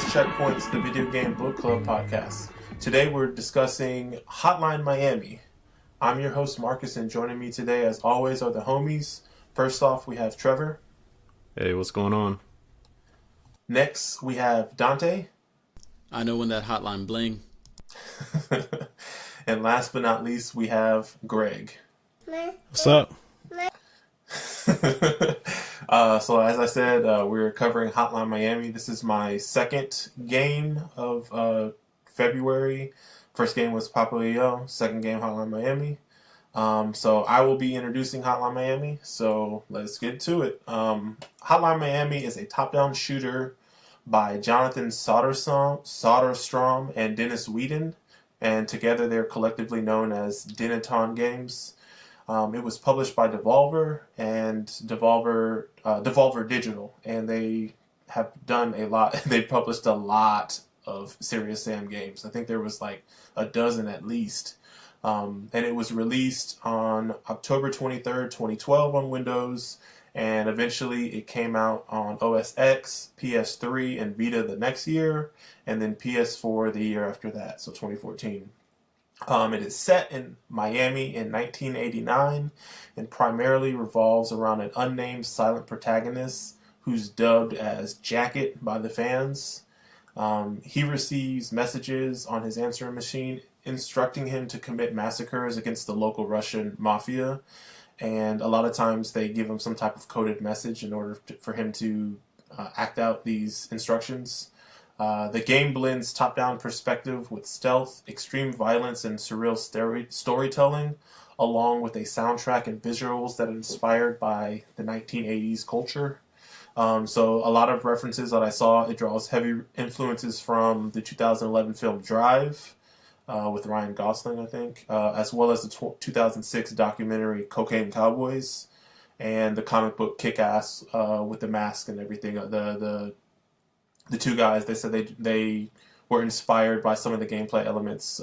is Checkpoints, the Video Game Book Club podcast. Today we're discussing Hotline Miami. I'm your host, Marqus, and joining me today, as always, are the homies. First off, we have Trevor. Hey, what's going on? Next, we have Dante. I know when that hotline bling. And last but not least, we have Greg. What's up? So as I said, we're covering Hotline Miami. This is my second game of February. First game was Papaleo. Second game, Hotline Miami. So I will be introducing Hotline Miami. So let's get to it. Hotline Miami is a top-down shooter by Jonathan Soderstrom and Dennis Whedon. And together they're collectively known as Denaton Games. It was published by Devolver and Devolver Digital, and they have done a lot. They published a lot of Serious Sam games. I think there was like a dozen at least. And it was released on October 23rd, 2012 on Windows, and eventually it came out on OS X, PS3, and Vita the next year, and then PS4 the year after that, so 2014. It is set in Miami in 1989 and primarily revolves around an unnamed silent protagonist who's dubbed as Jacket by the fans. He receives messages on his answering machine instructing him to commit massacres against the local Russian mafia, and a lot of times they give him some type of coded message in order for him to act out these instructions. The game blends top-down perspective with stealth, extreme violence, and surreal storytelling, along with a soundtrack and visuals that are inspired by the 1980s culture. So a lot of references that I saw, it draws heavy influences from the 2011 film Drive, with Ryan Gosling, I think, as well as the 2006 documentary Cocaine Cowboys, and the comic book Kick-Ass with the mask and everything. The two guys, they said they were inspired by some of the gameplay elements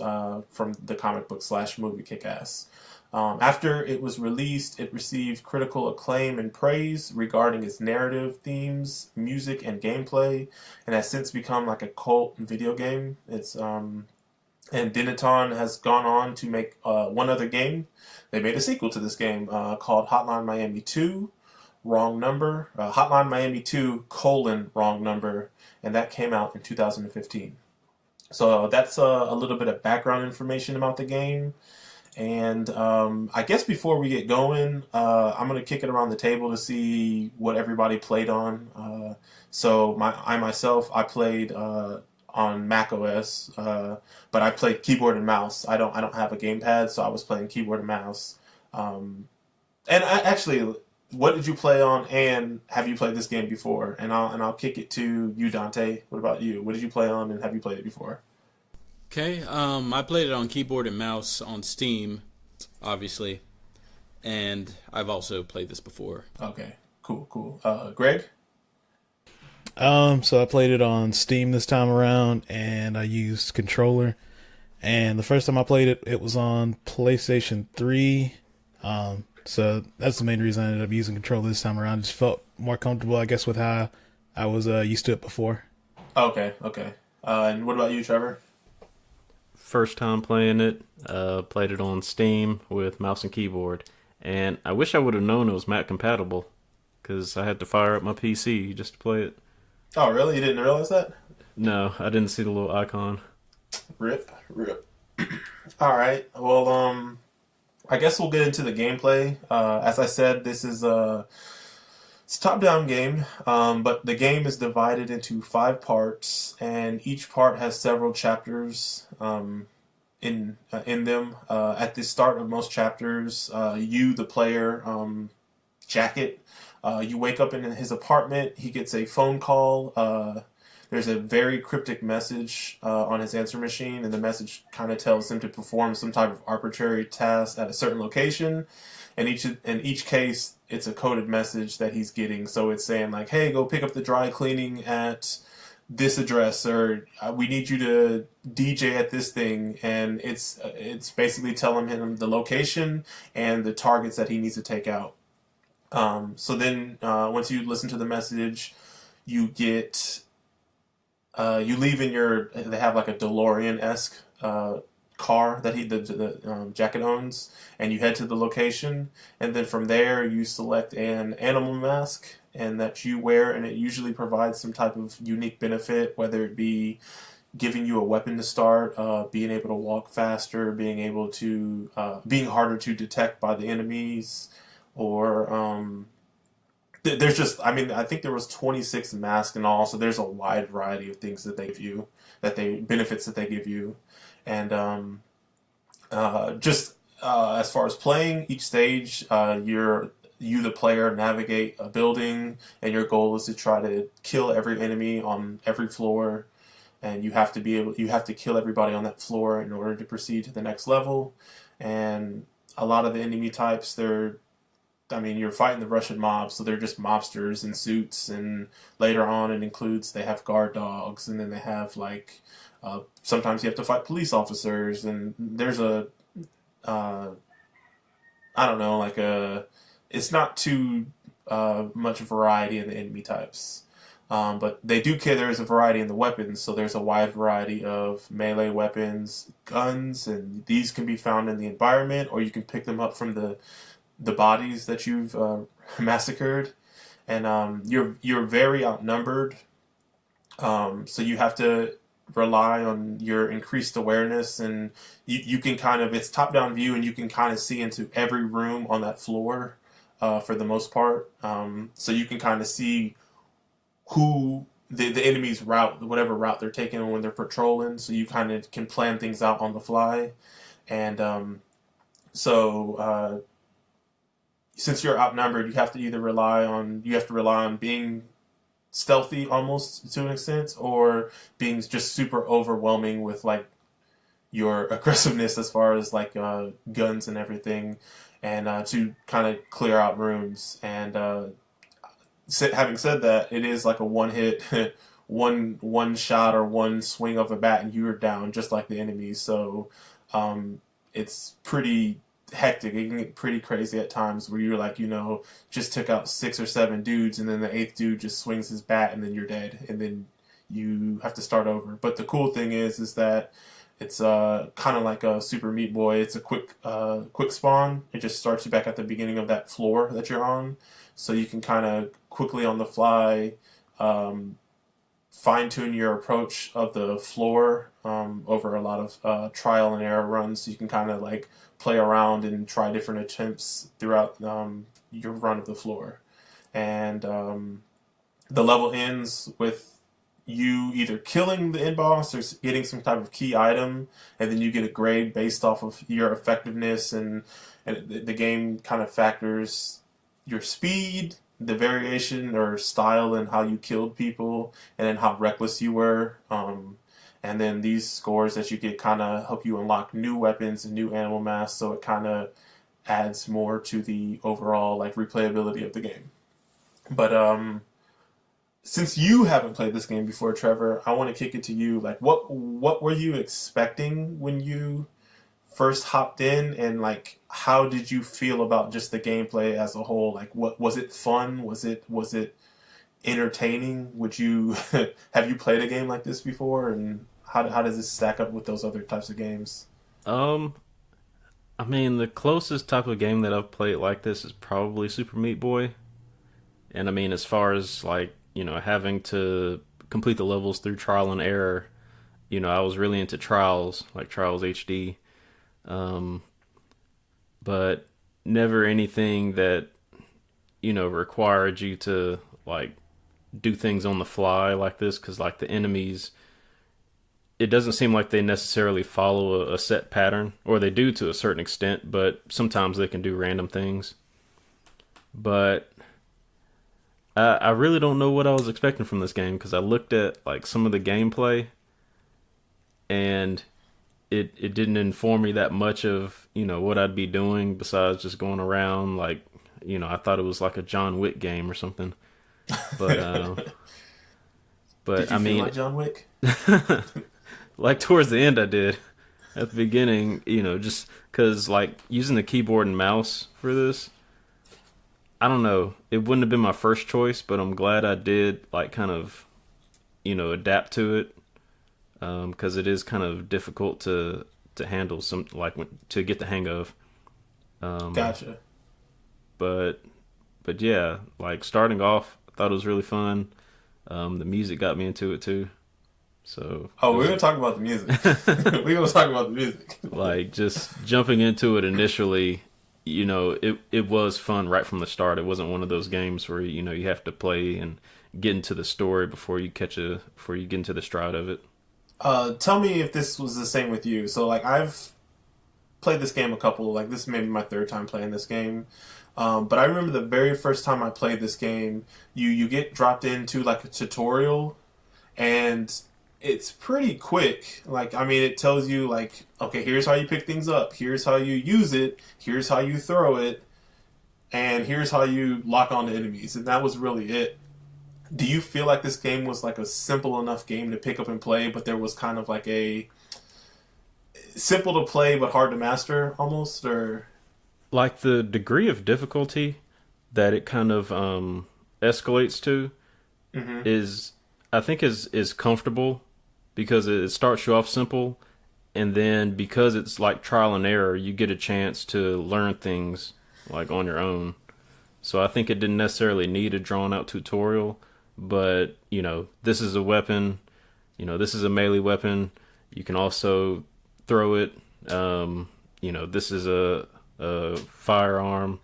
from the comic book / movie Kick-Ass. After it was released, it received critical acclaim and praise regarding its narrative, themes, music, and gameplay, and has since become like a cult video game. And Denaton has gone on to make one other game. They made a sequel to this game called Hotline Miami 2, Wrong Number, Hotline Miami 2, Wrong Number, and that came out in 2015. So that's a little bit of background information about the game. And I guess before we get going, I'm going to kick it around the table to see what everybody played on. I played on Mac OS, but I played keyboard and mouse. I don't have a gamepad, so I was playing keyboard and mouse. What did you play on, and have you played this game before? And I'll kick it to you, Dante. What about you? What did you play on, and have you played it before? Okay, I played it on keyboard and mouse on Steam, obviously, and I've also played this before. Okay, cool. Greg? So I played it on Steam this time around, and I used controller. And the first time I played it, it was on PlayStation 3. So that's the main reason I ended up using controller this time around. Just felt more comfortable, I guess, with how I was used to it before. Okay. And what about you, Trevor? First time playing it, played it on Steam with mouse and keyboard. And I wish I would have known it was Mac compatible, because I had to fire up my PC just to play it. Oh, really? You didn't realize that? No, I didn't see the little icon. Rip. All right. Well, I guess we'll get into the gameplay. As I said, this is it's a top-down game, but the game is divided into 5 parts, and each part has several chapters in them. At the start of most chapters, you, the player, Jacket, you wake up in his apartment. He gets a phone call. There's a very cryptic message on his answer machine, and the message kind of tells him to perform some type of arbitrary task at a certain location. And in each case, it's a coded message that he's getting. So it's saying like, "Hey, go pick up the dry cleaning at this address," or "We need you to DJ at this thing." And it's basically telling him the location and the targets that he needs to take out. So then once you listen to the message, you get you leave in your. They have like a DeLorean-esque car that Jacket owns, and you head to the location, and then from there you select an animal mask and that you wear, and it usually provides some type of unique benefit, whether it be giving you a weapon to start, being able to walk faster, being harder to detect by the enemies, or there's just, I mean, I think there was 26 masks in all, so there's a wide variety of things that they give you, benefits that they give you, and as far as playing each stage, you the player navigate a building, and your goal is to try to kill every enemy on every floor, and you have to kill everybody on that floor in order to proceed to the next level. And a lot of the enemy types, you're fighting the Russian mob, so they're just mobsters in suits, and later on they have guard dogs, and then they have sometimes you have to fight police officers, and there's it's not too much variety in the enemy types. But they do care. There's a variety in the weapons, so there's a wide variety of melee weapons, guns, and these can be found in the environment, or you can pick them up from the bodies that you've massacred. And you're very outnumbered, so you have to rely on your increased awareness, and you can it's top-down view, and you can kind of see into every room on that floor for the most part. So you can kind of see who the enemy's route, whatever route they're taking when they're patrolling, so you kind of can plan things out on the fly. And since you're outnumbered, you have to rely on being stealthy almost to an extent, or being just super overwhelming with your aggressiveness as far as guns and everything, and to kind of clear out rooms. And having said that, it is like a one hit, one shot or one swing of a bat, and you're down just like the enemy. So it's pretty hectic. It can get pretty crazy at times where you're just took out 6 or 7 dudes, and then the 8th dude just swings his bat, and then you're dead, and then you have to start over. But the cool thing is that it's kind of like a Super Meat Boy. It's a quick spawn. It just starts you back at the beginning of that floor that you're on, so you can kind of quickly on the fly fine-tune your approach of the floor over a lot of trial and error runs. So you can kind of play around and try different attempts throughout your run of the floor. And the level ends with you either killing the end boss or getting some type of key item, and then you get a grade based off of your effectiveness, and the game kind of factors your speed, the variation or style in how you killed people, and then how reckless you were. And then these scores that you get kind of help you unlock new weapons and new animal masks, so it kind of adds more to the overall replayability of the game. But since you haven't played this game before, Trevor, I want to kick it to you. What were you expecting when you first hopped in, and how did you feel about just the gameplay as a whole? What was it fun? Was it entertaining? Would you have you played a game like this before, and how does this stack up with those other types of games? The closest type of game that I've played like this is probably Super Meat Boy. And as far as having to complete the levels through trial and error, I was really into Trials, Trials HD. But never anything that, required you to do things on the fly like this, because the enemies, it doesn't seem like they necessarily follow a set pattern, or they do to a certain extent, but sometimes they can do random things. But I really don't know what I was expecting from this game, because I looked at some of the gameplay, and it didn't inform me that much of what I'd be doing besides just going around. I thought it was like a John Wick game or something. But did you feel like John Wick? Towards the end I did. At the beginning, just because using the keyboard and mouse for this, I don't know, it wouldn't have been my first choice, but I'm glad I did kind of adapt to it. because it is kind of difficult to handle to get the hang of. Gotcha. But yeah, like starting off, I thought it was really fun. The music got me into it too. So we're gonna talk about the music. We're gonna talk about the music. Like just jumping into it initially, it was fun right from the start. It wasn't one of those games where you have to play and get into the story before you get into the stride of it. Tell me if this was the same with you. So like I've played this game this is maybe my third time playing this game. But I remember the very first time I played this game, you get dropped into like a tutorial, and it's pretty quick. Like, I mean, it tells you like, okay, here's how you pick things up, here's how you use it, here's how you throw it, and here's how you lock on to enemies. And that was really it. Do you feel like this game was like a simple enough game to pick up and play, but there was kind of like a simple to play but hard to master almost, or like the degree of difficulty that it kind of escalates to is, I think, is comfortable, because it starts you off simple, and then because it's like trial and error, you get a chance to learn things like on your own. So I think it didn't necessarily need a drawn out tutorial, but this is a weapon, this is a melee weapon. You can also throw it. This is a firearm.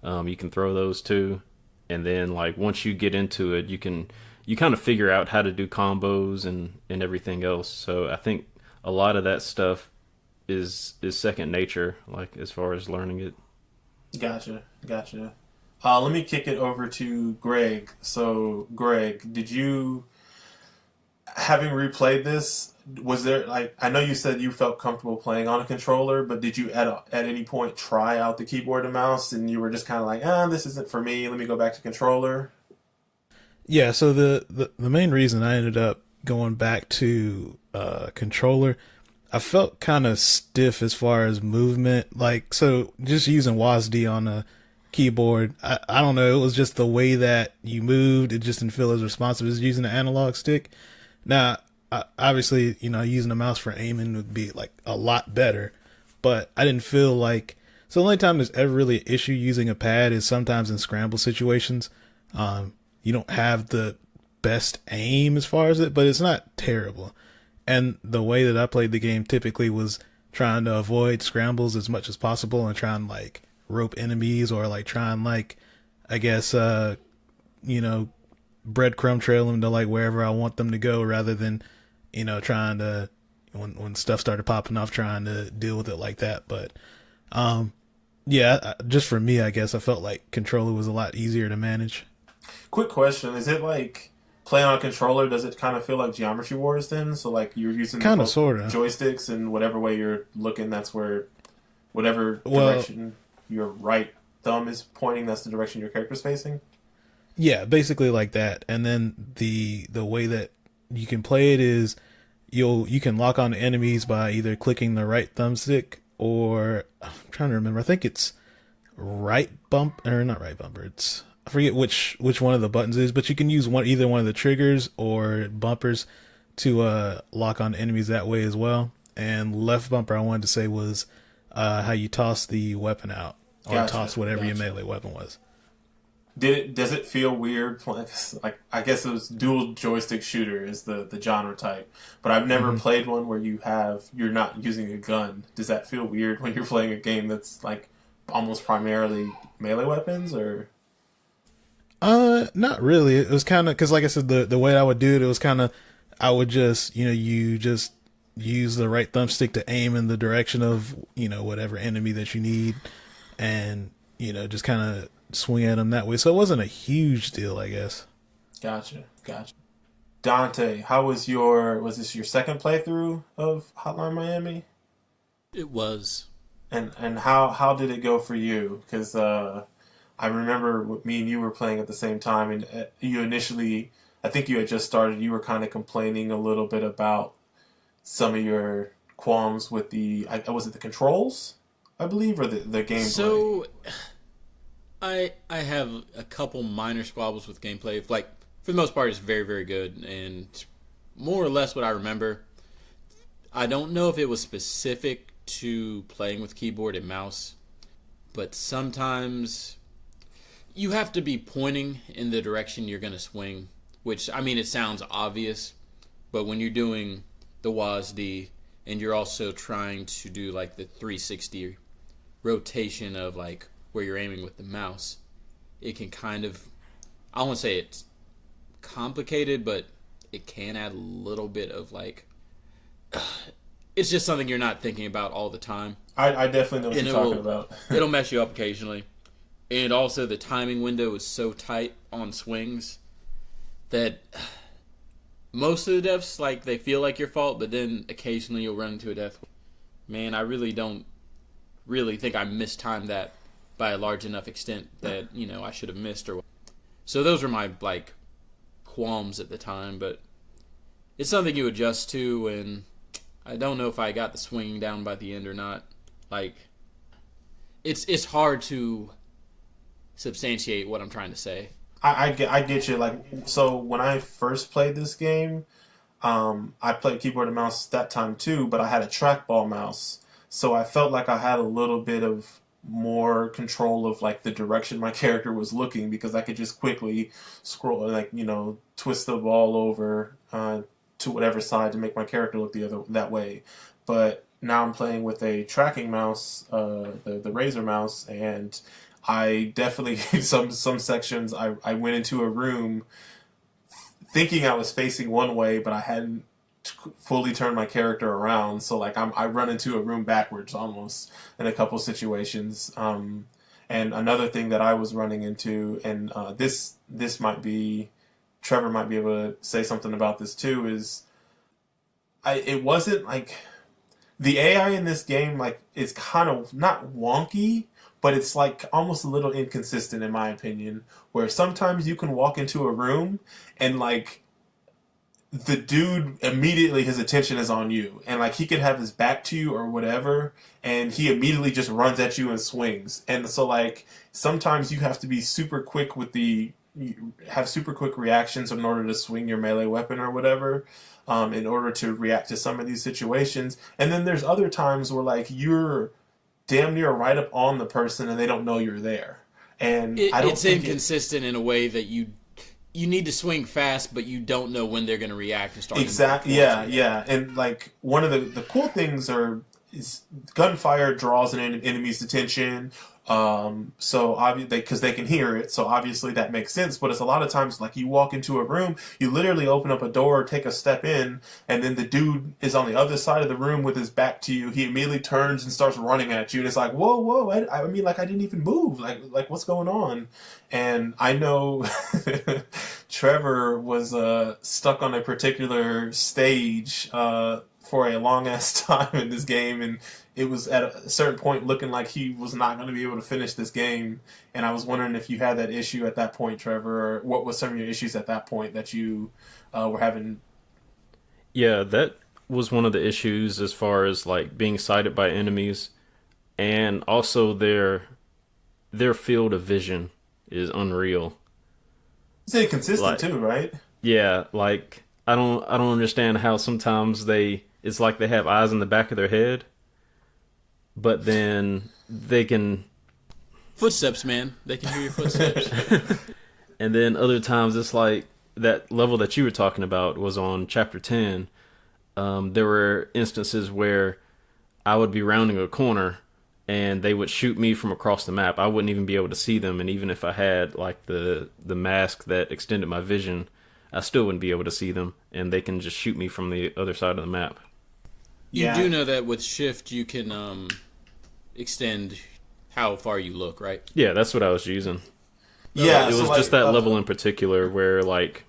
You can throw those too, and then like once you get into it, you kind of figure out how to do combos and everything else. So I think a lot of that stuff is second nature, like as far as learning it. Gotcha. Let me kick it over to Greg. So Greg, having replayed this, was there, like, I know you said you felt comfortable playing on a controller, but did you at any point try out the keyboard and mouse, and you were just kind of like, this isn't for me, let me go back to controller? Yeah, so the main reason I ended up going back to controller, I felt kind of stiff as far as movement. Like, so just using WASD on a keyboard, I don't know, it was just the way that you moved, it just didn't feel as responsive as using an analog stick. Now, obviously, using a mouse for aiming would be like a lot better, but I didn't feel like, so the only time there's ever really an issue using a pad is sometimes in scramble situations. You don't have the best aim as far as it, but it's not terrible. And the way that I played the game typically was trying to avoid scrambles as much as possible and try and like rope enemies, or like try and like, I guess, breadcrumb trail them to like wherever I want them to go, rather than, trying to, when stuff started popping off, trying to deal with it like that. But, just for me, I guess I felt like controller was a lot easier to manage. Quick question. Is it like playing on a controller, does it kind of feel like Geometry Wars then? So like you're using kind of sort of joysticks, and whatever way you're looking, that's where whatever direction your right thumb is pointing, that's the direction your character's facing? Yeah, basically like that. And then the way that you can play it is you can lock on enemies by either clicking the right thumbstick, or I'm trying to remember, I think it's right bump, or not right bumper, it's, I forget which one of the buttons is, but you can use either one of the triggers or bumpers to lock on enemies that way as well. And left bumper, I wanted to say, was how you toss the weapon out, or toss whatever your melee weapon was. Does it feel weird? Like, I guess it was dual joystick shooter is the genre type, but I've never played one where you're not using a gun. Does that feel weird when you're playing a game that's like almost primarily melee weapons, or? Not really. It was kind of, because like I said, the way I would do it, was kind of, I would just, you just use the right thumbstick to aim in the direction of, whatever enemy that you need, and, just kind of swing at them that way. So it wasn't a huge deal, I guess. Gotcha. Dante, was this your second playthrough of Hotline Miami? It was. And how did it go for you? Because I remember me and you were playing at the same time, and you initially, I think you had just started, you were kind of complaining a little bit about some of your qualms with was it the controls, I believe, or the gameplay? So, I have a couple minor squabbles with gameplay. Like, for the most part, it's very, very good, and more or less what I remember. I don't know if it was specific to playing with keyboard and mouse, but sometimes you have to be pointing in the direction you're going to swing, which, I mean, it sounds obvious, but when you're doing the WASD and you're also trying to do like the 360 rotation of like where you're aiming with the mouse, it can kind of, I won't say it's complicated, but it can add a little bit of like, it's just something you're not thinking about all the time. I definitely know what you're talking about. It'll mess you up occasionally. And also the timing window is so tight on swings that most of the deaths, like, they feel like your fault, but then occasionally you'll run into a death. Man, I really don't think I mistimed that by a large enough extent that, you know, I should have missed. So those were my, like, qualms at the time, but it's something you adjust to, and I don't know if I got the swinging down by the end or not. Like, it's hard to substantiate what I'm trying to say. I get you. Like, so when I first played this game, I played keyboard and mouse that time too, but I had a trackball mouse, so I felt like I had a little bit of more control of like the direction my character was looking, because I could just quickly scroll, like, you know, twist the ball over to whatever side to make my character look that way. But now I'm playing with a tracking mouse, the Razer mouse, and I definitely some sections I went into a room thinking I was facing one way, but I hadn't fully turned my character around. So like I run into a room backwards almost in a couple situations. And another thing that I was running into, and this might be, Trevor might be able to say something about this too, is it wasn't like the AI in this game, like, it's kind of not wonky, but it's like almost a little inconsistent in my opinion, where sometimes you can walk into a room and like the dude immediately, his attention is on you, and like he could have his back to you or whatever, and he immediately just runs at you and swings. And so like sometimes you have to be super quick have super quick reactions in order to swing your melee weapon or whatever, in order to react to some of these situations. And then there's other times where like you're damn near right up on the person and they don't know you're there. And it's inconsistent in a way that you need to swing fast, but you don't know when they're going to react and start. Exactly. Yeah. And like one of the cool things is gunfire draws an enemy's attention. So obviously, because they can hear it, so obviously that makes sense. But it's a lot of times like you walk into a room, you literally open up a door, take a step in, and then the dude is on the other side of the room with his back to you. He immediately turns and starts running at you, and it's like, whoa! I mean, like I didn't even move. Like what's going on? And I know Trevor was stuck on a particular stage for a long ass time in this game, and it was at a certain point looking like he was not going to be able to finish this game. And I was wondering if you had that issue at that point, Trevor, or what was some of your issues at that point that you were having? Yeah, that was one of the issues as far as like being sighted by enemies, and also their field of vision is unreal. It's inconsistent too, right? Yeah, like I don't understand how sometimes it's like they have eyes in the back of their head, but then they can... Footsteps, man. They can hear your footsteps. And then other times it's like that level that you were talking about was on Chapter 10. There were instances where I would be rounding a corner and they would shoot me from across the map. I wouldn't even be able to see them, and even if I had like the mask that extended my vision, I still wouldn't be able to see them, and they can just shoot me from the other side of the map. You do know that with shift you can extend how far you look, right? Yeah, that's what I was using. Yeah, it was just that level in particular where like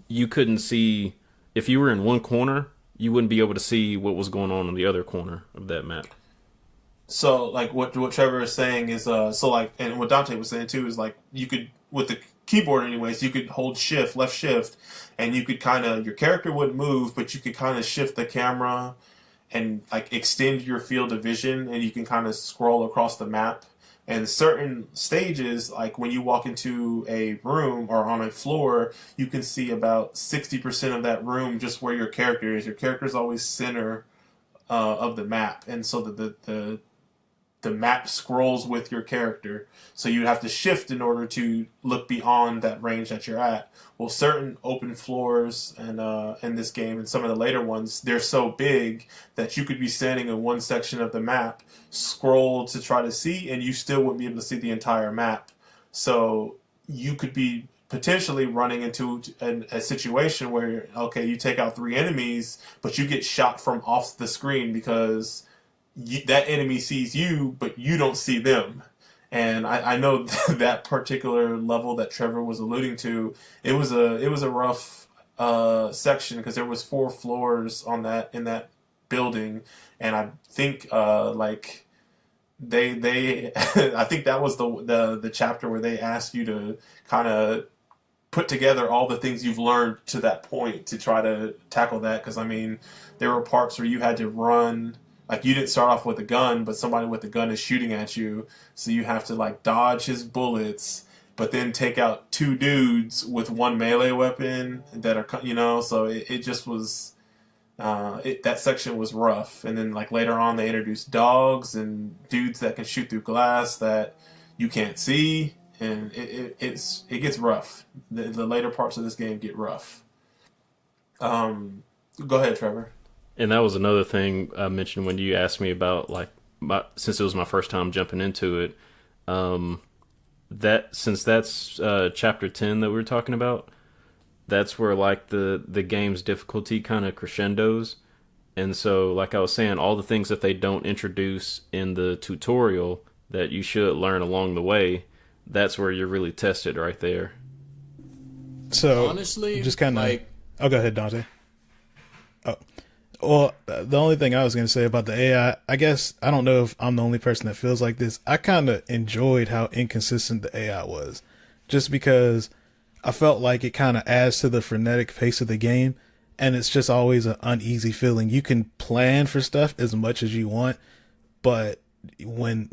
you couldn't see, if you were in one corner, you wouldn't be able to see what was going on in the other corner of that map. So like what Trevor is saying is so like, and what Dante was saying too is like you could, with the keyboard anyways, you could hold left shift, and you could kind of, your character wouldn't move, but you could kind of shift the camera and like extend your field of vision, and you can kind of scroll across the map. And certain stages, like when you walk into a room or on a floor, you can see about 60% of that room just where your character is. Your character is always center of the map, and so the map scrolls with your character. So you have to shift in order to look beyond that range that you're at. Well, certain open floors and in this game and some of the later ones, they're so big that you could be standing in one section of the map, scroll to try to see, and you still wouldn't be able to see the entire map. So you could be potentially running into a situation where, okay, you take out 3 enemies, but you get shot from off the screen because that enemy sees you, but you don't see them. And I know that particular level that Trevor was alluding to, it was a rough section because there was 4 floors on that in that building, and I think like they I think that was the chapter where they asked you to kind of put together all the things you've learned to that point to try to tackle that. Because I mean, there were parts where you had to run. Like, you didn't start off with a gun, but somebody with a gun is shooting at you, so you have to, like, dodge his bullets, but then take out 2 dudes with 1 melee weapon that are, you know, so it just was, that section was rough. And then, like, later on, they introduced dogs and dudes that can shoot through glass that you can't see, and it gets rough. The later parts of this game get rough. Go ahead, Trevor. And that was another thing I mentioned when you asked me about, like, since it was my first time jumping into it, since that's chapter 10 that we were talking about, that's where, like, the game's difficulty kind of crescendos. And so, like I was saying, all the things that they don't introduce in the tutorial that you should learn along the way, that's where you're really tested right there. So honestly, just kind of like, oh, go ahead, Dante. Oh. Well, the only thing I was going to say about the AI, I guess, I don't know if I'm the only person that feels like this. I kind of enjoyed how inconsistent the AI was, just because I felt like it kind of adds to the frenetic pace of the game, and it's just always an uneasy feeling. You can plan for stuff as much as you want, but when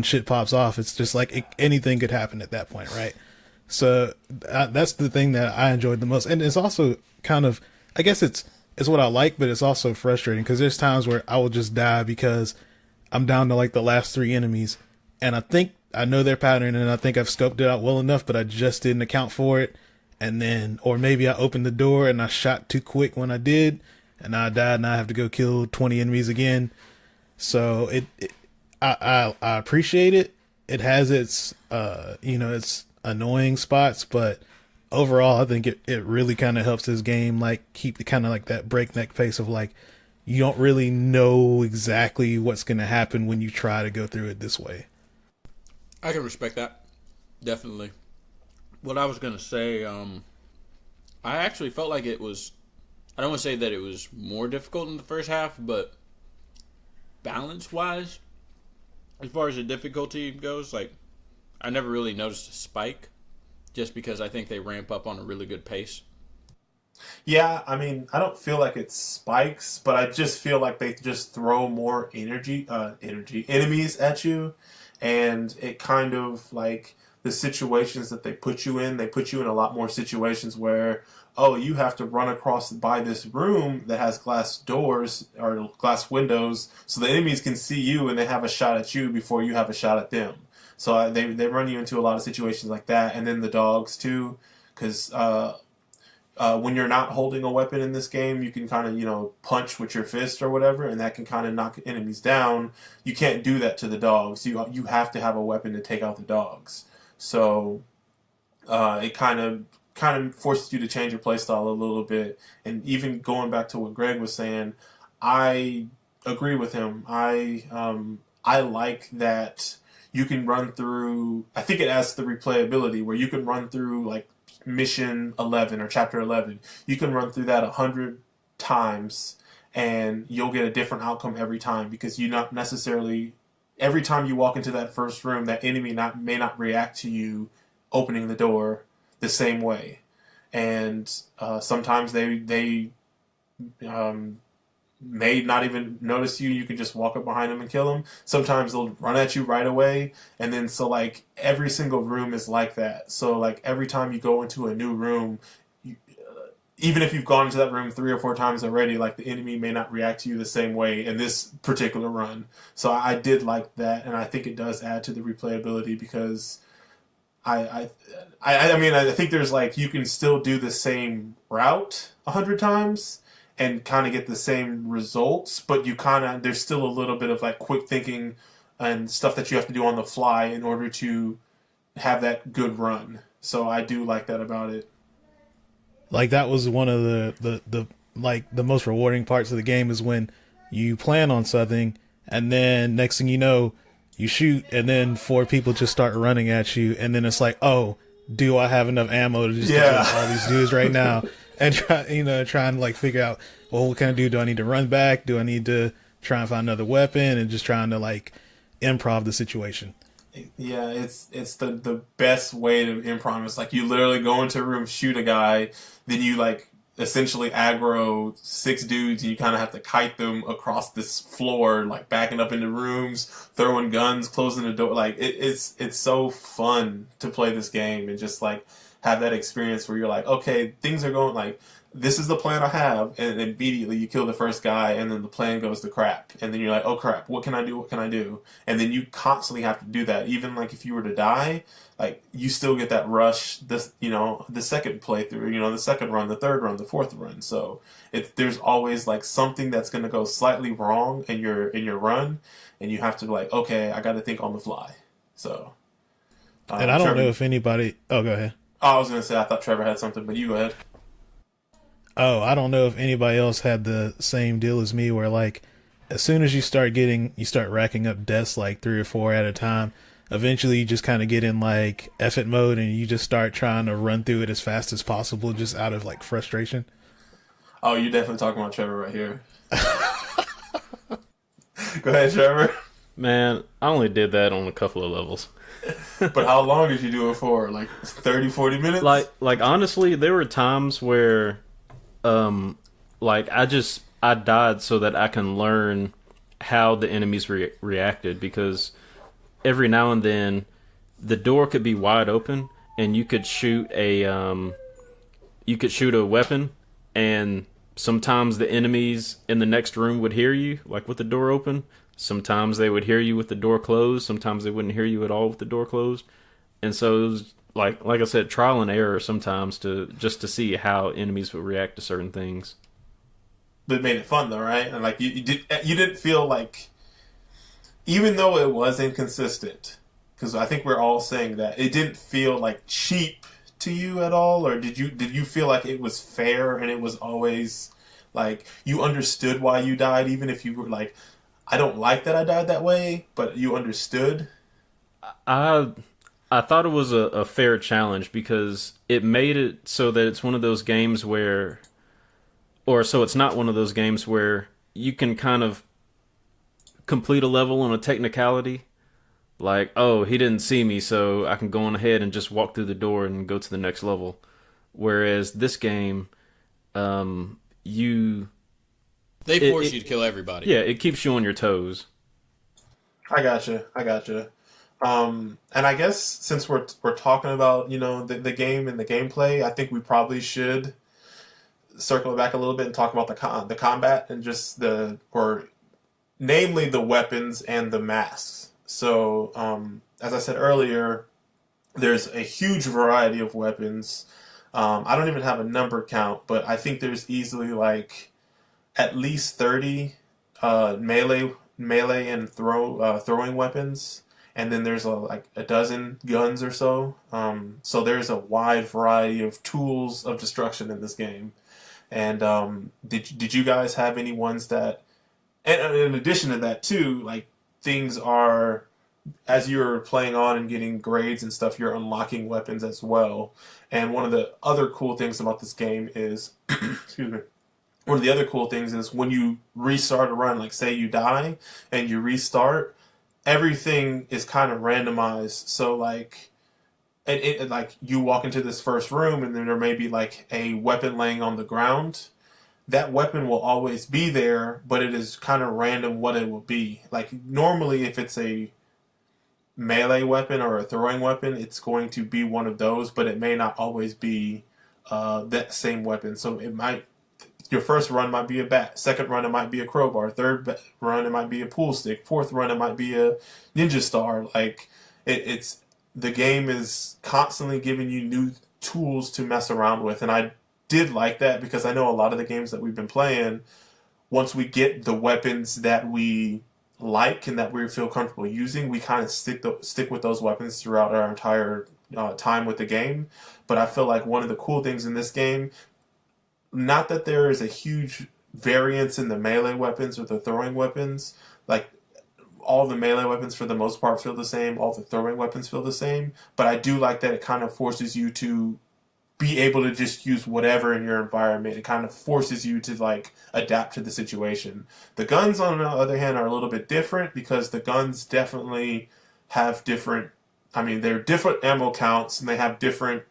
shit pops off, it's just like anything could happen at that point, right? So that's the thing that I enjoyed the most. And it's also kind of, I guess it's what I like, but it's also frustrating because there's times where I will just die because I'm down to like the last 3 enemies, and I think I know their pattern and I think I've scoped it out well enough, but I just didn't account for it. And then, or maybe I opened the door and I shot too quick when I did, and I died, and I have to go kill 20 enemies again. So I appreciate it. It has its its annoying spots, but overall, I think it really kind of helps this game, like, keep the kind of like that breakneck pace of, like, you don't really know exactly what's going to happen when you try to go through it this way. I can respect that. Definitely. What I was going to say, I actually felt like it was, I don't want to say that it was more difficult in the first half, but balance-wise, as far as the difficulty goes, like, I never really noticed a spike, just because I think they ramp up on a really good pace. Yeah, I mean, I don't feel like it spikes, but I just feel like they just throw more enemies at you, and it kind of, like, the situations that they put you in a lot more situations where, oh, you have to run across by this room that has glass doors or glass windows so the enemies can see you and they have a shot at you before you have a shot at them. So they run you into a lot of situations like that. And then the dogs, too, because when you're not holding a weapon in this game, you can kind of, punch with your fist or whatever, and that can kind of knock enemies down. You can't do that to the dogs. You have to have a weapon to take out the dogs. So it kind of forces you to change your playstyle a little bit. And even going back to what Greg was saying, I agree with him. I like that you can run through, I think it adds the replayability where you can run through, like, mission 11 or chapter 11. You can run through that 100 times and you'll get a different outcome every time, because you not necessarily, every time you walk into that first room, that enemy may not react to you opening the door the same way. And sometimes they may not even notice you. You can just walk up behind them and kill them. Sometimes they'll run at you right away. And then, so, like, every single room is like that. So, like, every time you go into a new room, even if you've gone into that room 3 or 4 times already, like the enemy may not react to you the same way in this particular run. So I did like that, and I think it does add to the replayability because I mean, I think there's like you can still do the same route 100 times and kind of get the same results, but you kind of there's still a little bit of like quick thinking and stuff that you have to do on the fly in order to have that good run. So I do like that about it. Like that was one of the like the most rewarding parts of the game is when you plan on something and then next thing you know you shoot and then 4 people just start running at you and then it's like, oh, do I have enough ammo to just kill all these dudes right now? And trying to like figure out, well, what can I do? Do I need to run back? Do I need to try and find another weapon? And just trying to like improv the situation. Yeah, it's the best way to improv. It's like you literally go into a room, shoot a guy, then you like essentially aggro 6 dudes, and you kind of have to kite them across this floor, like backing up into rooms, throwing guns, closing the door. Like it's so fun to play this game and just like have that experience where you're like, okay, things are going like. This is the plan I have, and immediately you kill the first guy, and then the plan goes to crap. And then you're like, oh crap, what can I do? What can I do? And then you constantly have to do that. Even like if you were to die, like you still get that rush, the second playthrough, the second run, the third run, the fourth run. So there's always like something that's going to go slightly wrong in your run, and you have to be like, okay, I got to think on the fly. So. And I don't know if anybody. Oh, go ahead. Oh, I was going to say I thought Trevor had something, but you go ahead. Oh, I don't know if anybody else had the same deal as me where like as soon as you start racking up deaths like 3 or 4 at a time, eventually you just kind of get in like effort mode and you just start trying to run through it as fast as possible just out of like frustration. Oh, you're definitely talking about Trevor right here. Go ahead, Trevor. Man, I only did that on a couple of levels. But how long did you do it for? Like 30, 40 minutes? Like honestly, there were times where like I died so that I can learn how the enemies reacted, because every now and then the door could be wide open and you could shoot a weapon, and sometimes the enemies in the next room would hear you like with the door open. Sometimes they would hear you with the door closed. Sometimes they wouldn't hear you at all with the door closed. And so it was like I said, trial and error sometimes to see how enemies would react to certain things. But it made it fun though, right? And like you didn't feel like, even though it was inconsistent, because I think we're all saying that it didn't feel like cheap to you at all, or did you feel like it was fair and it was always like you understood why you died, even if you were like, I don't like that I died that way, but you understood? I thought it was a fair challenge because it made it so that it's one of those games where, or so it's not one of those games where you can kind of complete a level on a technicality. Like, oh, he didn't see me, so I can go on ahead and just walk through the door and go to the next level. Whereas this game, they force you to kill everybody. Yeah, it keeps you on your toes. I gotcha. And I guess since we're talking about the game and the gameplay, I think we probably should circle it back a little bit and talk about the combat and just namely the weapons and the masks. So as I said earlier, there's a huge variety of weapons. I don't even have a number count, but I think there's easily like at least 30 melee and throwing weapons. And then there's like a dozen guns or so. So there's a wide variety of tools of destruction in this game. And did you guys have any ones that, and in addition to that too, like things are, as you're playing on and getting grades and stuff, you're unlocking weapons as well. And one of the other cool things about this game is, excuse me, one of the other cool things is when you restart a run, like say you die and you restart, everything is kind of randomized. So like, like you walk into this first room and then there may be like a weapon laying on the ground. That weapon will always be there, but it is kind of random what it will be. Like normally if it's a melee weapon or a throwing weapon, it's going to be one of those, but it may not always be that same weapon. So your first run might be a bat, second run it might be a crowbar, third run it might be a pool stick, fourth run it might be a ninja star. Like it's the game is constantly giving you new tools to mess around with, and I did like that because I know a lot of the games that we've been playing, once we get the weapons that we like and that we feel comfortable using, we kind of stick with those weapons throughout our entire time with the game. But I feel like one of the cool things in this game, not that there is a huge variance in the melee weapons or the throwing weapons, like all the melee weapons for the most part feel the same, all the throwing weapons feel the same, but I do like that it kind of forces you to be able to just use whatever in your environment. It kind of forces you to like adapt to the situation. The guns, on the other hand, are a little bit different because the guns definitely have different. I mean, they're different ammo counts and they have different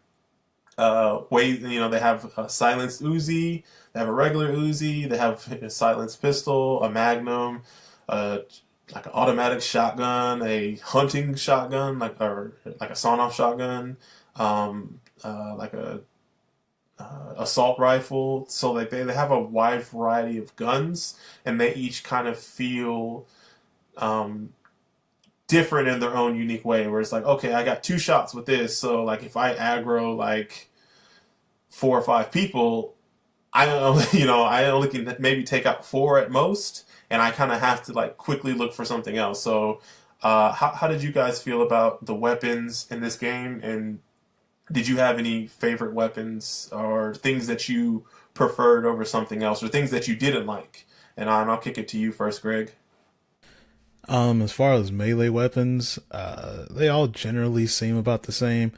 ways. You know, they have a silenced Uzi, they have a regular Uzi, they have a silenced pistol, a Magnum, like an automatic shotgun, a hunting shotgun, like a sawn-off shotgun. Like a assault rifle. So like they have a wide variety of guns, and they each kind of feel different in their own unique way. Where it's like, okay, I got 2 shots with this, so like if I aggro like 4 or 5 people, I only can maybe take out 4 at most, and I kind of have to like quickly look for something else. So how did you guys feel about the weapons in this game, and did you have any favorite weapons or things that you preferred over something else or things that you didn't like? And I'll kick it to you first, Greg. As far as melee weapons, they all generally seem about the same.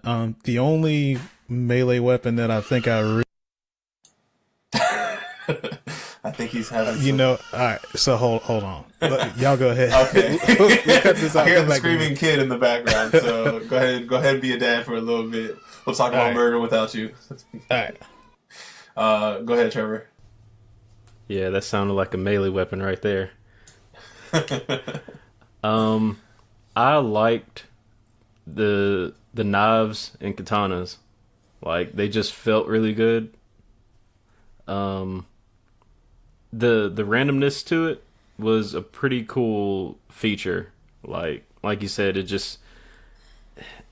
The only melee weapon that I think I think he's having all right, so hold on. Y'all go ahead. Okay. We'll cut this out. I hear the screaming kid in the background, so go ahead and be a dad for a little bit. We'll talk about murder without you. All right. Go ahead, Trevor. Yeah, that sounded like a melee weapon right there. I liked the knives and katanas. Like, they just felt really good. The randomness to it was a pretty cool feature. Like you said,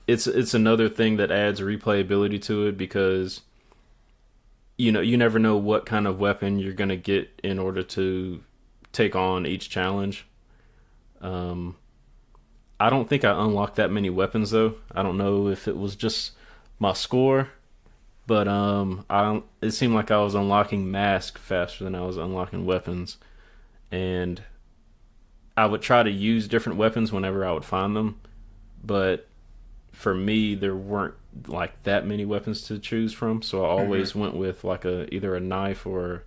it's another thing that adds replayability to it because you never know what kind of weapon you're gonna get in order to take on each challenge. I don't think I unlocked that many weapons though. I don't know if it was just my score, but it seemed like I was unlocking mask faster than I was unlocking weapons, and I would try to use different weapons whenever I would find them, but for me there weren't like that many weapons to choose from, so I always went with like either a knife or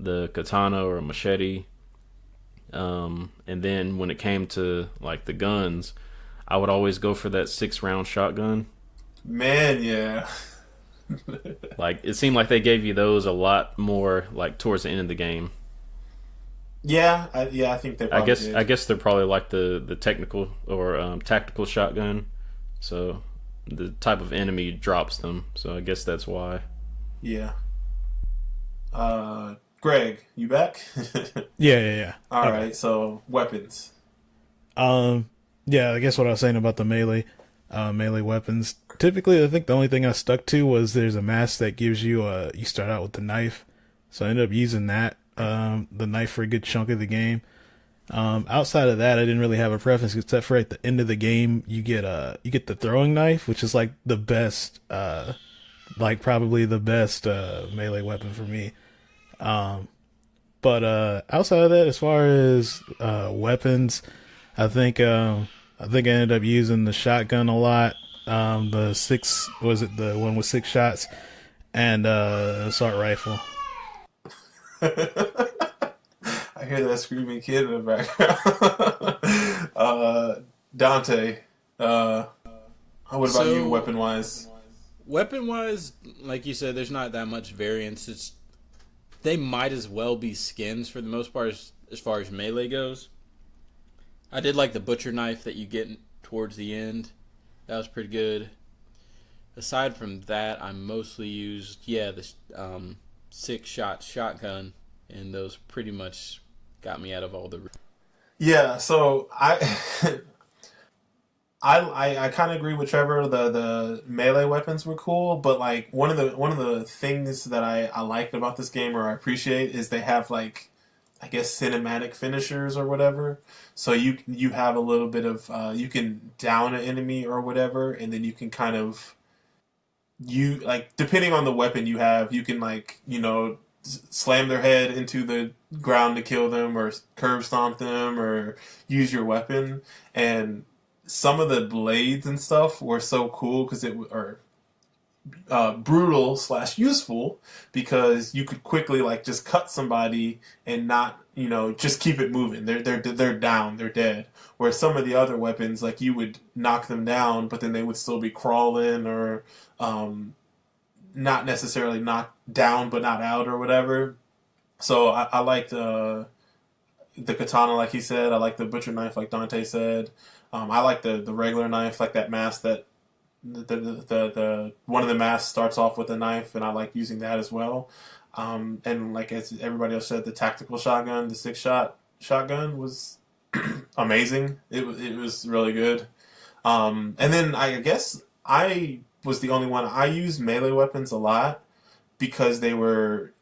the katana or a machete. And then when it came to like the guns, I would always go for that 6-round shotgun. Man, yeah. Like, it seemed like they gave you those a lot more like towards the end of the game. Yeah, I think they probably did. I guess they're probably like the technical or tactical shotgun. So the type of enemy drops them. So I guess that's why. Yeah. Greg, you back? Yeah. All right, so weapons. Yeah, I guess what I was saying about the melee weapons. Typically, I think the only thing I stuck to was there's a mask that gives you you start out with the knife. So I ended up using that, the knife for a good chunk of the game. Outside of that, I didn't really have a preference except for at the end of the game, you get the throwing knife, which is like the best, like probably the best melee weapon for me. But outside of that, as far as weapons, I think I ended up using the shotgun a lot. The one with 6 shots, and assault rifle. I hear that screaming kid in the background. Dante, what about you, weapon wise? Weapon wise, like you said, there's not that much variance. They might as well be skins for the most part as far as melee goes. I did like the butcher knife that you get towards the end. That was pretty good. Aside from that, I mostly used the 6-shot shotgun, and those pretty much got me out of all the. Yeah, so I kind of agree with Trevor. The melee weapons were cool, but like one of the things that I liked about this game or I appreciate is they have like I guess cinematic finishers or whatever. So you have a little bit of you can down an enemy or whatever, and then you can kind of you like depending on the weapon you have, you can like slam their head into the ground to kill them or curb stomp them or use your weapon. And some of the blades and stuff were so cool because it or brutal slash useful because you could quickly like just cut somebody and not just keep it moving. They're down, they're dead. Whereas some of the other weapons like you would knock them down, but then they would still be crawling or not necessarily knocked down but not out or whatever. So I liked the katana like he said. I like the butcher knife like Dante said. I like the regular knife like that mask that the one of the masks starts off with a knife, and I like using that as well. And like as everybody else said, the tactical shotgun, the 6-shot shotgun was amazing. It was really good. And then I guess I was the only one. I used melee weapons a lot because they were,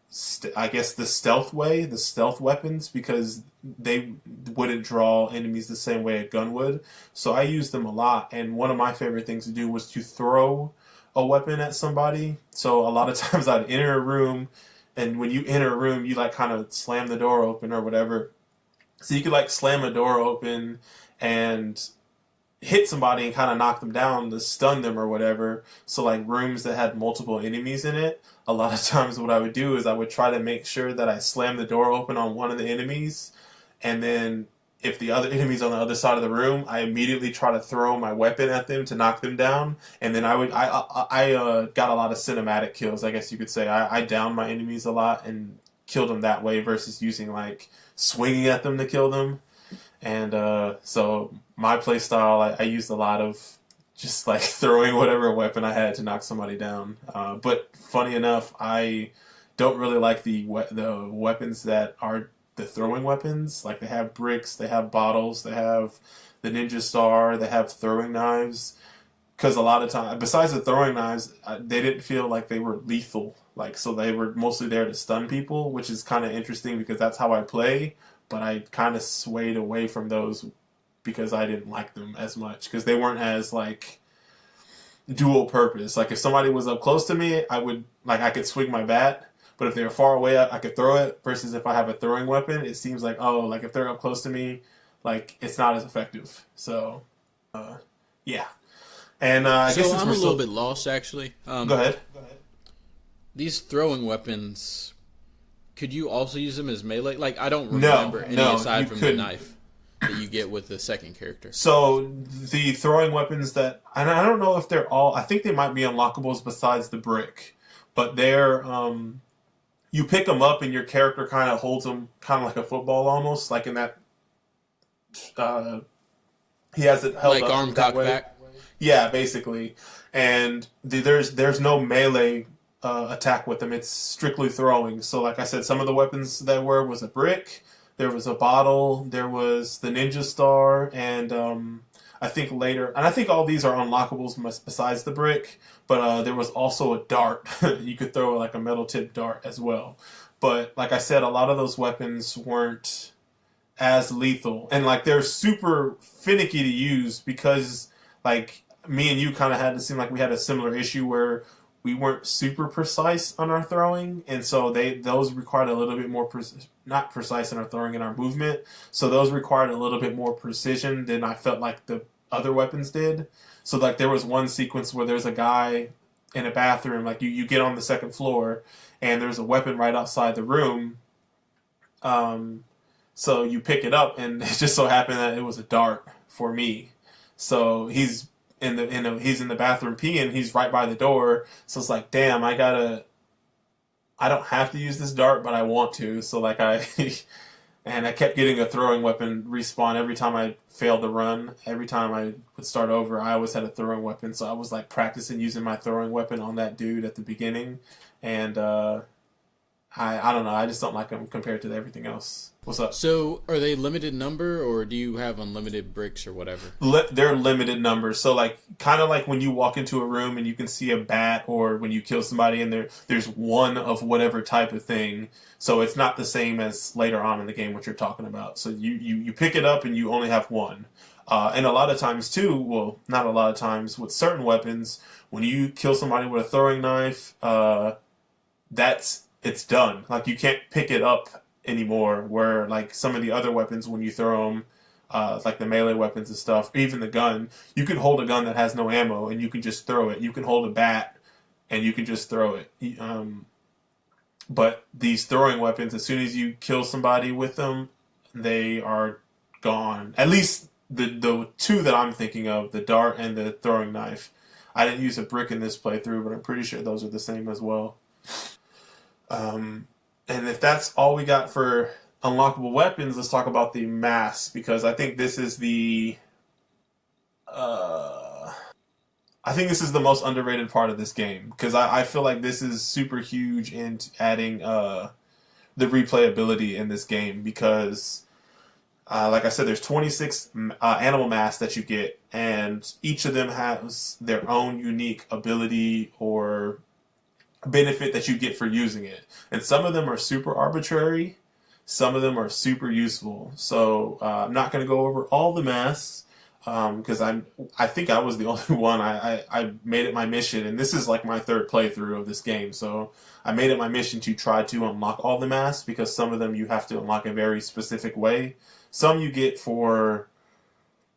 I guess, the stealth weapons, because they wouldn't draw enemies the same way a gun would. So I used them a lot, and one of my favorite things to do was to throw a weapon at somebody. So a lot of times I'd enter a room, and when you enter a room, you like kind of slam the door open or whatever. So you could like slam a door open and hit somebody and kind of knock them down to stun them or whatever. So like rooms that had multiple enemies in it, a lot of times what I would do is I would try to make sure that I slam the door open on one of the enemies, and then if the other enemy's on the other side of the room, I immediately try to throw my weapon at them to knock them down. And then I got a lot of cinematic kills, I guess you could say. I downed my enemies a lot and killed them that way versus using like swinging at them to kill them. And so my play style, I used a lot of just like throwing whatever weapon I had to knock somebody down. But funny enough, I don't really like the weapons that are the throwing weapons. Like they have bricks, they have bottles, they have the ninja star, they have throwing knives. Because a lot of times, besides the throwing knives, they didn't feel like they were lethal. Like, so they were mostly there to stun people, which is kind of interesting because that's how I play. But I kind of swayed away from those because I didn't like them as much. Because they weren't as, like, dual purpose. Like, if somebody was up close to me, I could swing my bat. But if they were far away, I could throw it. Versus if I have a throwing weapon, it seems like, if they're up close to me, like, it's not as effective. So, yeah. And I guess I'm a little bit lost, actually. Go ahead. These throwing weapons, could you also use them as melee? Like, I don't remember any aside from the knife that you get with the second character. So the throwing weapons and I don't know if they're all, I think they might be unlockables besides the brick, but they're, you pick them up and your character kind of holds them kind of like a football almost, like in that, he has it held like up arm that cocked way. back. Yeah, basically. And there's no melee attack with them. It's strictly throwing. So like I said, some of the weapons that was a brick, there was a bottle, there was the ninja star, and I think later, and I think all these are unlockables besides the brick, but there was also a dart. You could throw like a metal tip dart as well. But like I said, a lot of those weapons weren't as lethal. And like they're super finicky to use because like me and you kind of had to seem like we had a similar issue where we weren't super precise on our throwing, and so those required a little bit more not precise in our throwing and our movement. So those required a little bit more precision than I felt like the other weapons did. So like there was one sequence where there's a guy in a bathroom, like you get on the second floor, and there's a weapon right outside the room. So you pick it up, and it just so happened that it was a dart for me. So he's in the bathroom peeing. He's right by the door. So it's like, damn, I don't have to use this dart, but I want to. So like I And I kept getting a throwing weapon respawn every time I failed the run. Every time I would start over, I always had a throwing weapon. So I was like practicing using my throwing weapon on that dude at the beginning. And I don't know. I just don't like them compared to everything else. What's up? So, are they limited number, or do you have unlimited bricks or whatever? They're limited numbers. So, like, kind of like when you walk into a room and you can see a bat, or when you kill somebody and there's one of whatever type of thing. So it's not the same as later on in the game what you're talking about. So you pick it up and you only have one. And a lot of times too, well, not a lot of times, with certain weapons, when you kill somebody with a throwing knife, it's done. Like, you can't pick it up anymore, where like some of the other weapons, when you throw them, like the melee weapons and stuff, or even the gun, you can hold a gun that has no ammo and you can just throw it. You can hold a bat and you can just throw it. But these throwing weapons, as soon as you kill somebody with them, they are gone. At least the two that I'm thinking of, the dart and the throwing knife. I didn't use a brick in this playthrough, but I'm pretty sure those are the same as well. And if that's all we got for unlockable weapons, let's talk about the mask, because I think this is the most underrated part of this game, because I feel like this is super huge in adding the replayability in this game, because like I said, there's 26 animal masks that you get, and each of them has their own unique ability or benefit that you get for using it. And some of them are super arbitrary, some of them are super useful. So I'm not going to go over all the masks, because I think I was the only one. I made it my mission, and this is like my third playthrough of this game, so I made it my mission to try to unlock all the masks, because some of them you have to unlock a very specific way. Some you get for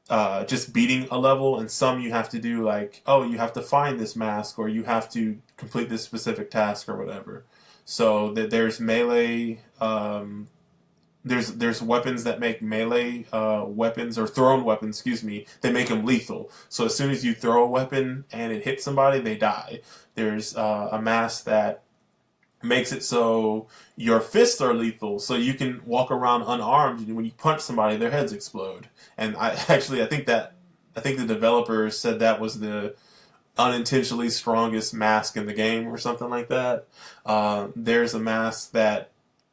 just beating a level, and some you have to do like, oh, you have to find this mask, or you have to complete this specific task or whatever. So there's melee, there's weapons that make melee weapons, or thrown weapons, excuse me, they make them lethal. So as soon as you throw a weapon and it hits somebody, they die. There's a mask that makes it so your fists are lethal, so you can walk around unarmed, and when you punch somebody, their heads explode. And I think the developers said that was the unintentionally strongest mask in the game, or something like that. There's a mask that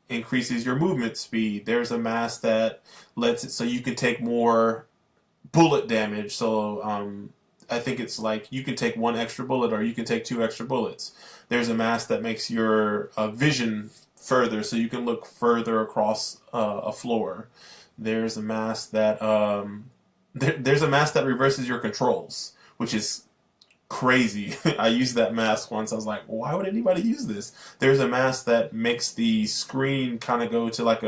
increases your movement speed. There's a mask that lets it so you can take more bullet damage. So I think it's like you can take one extra bullet, or you can take 2 extra bullets. There's a mask that makes your vision further, so you can look further across a floor. There's a mask that there's a mask that reverses your controls, which is crazy. I used that mask once. I was like, why would anybody use this? There's a mask that makes the screen kind of go to like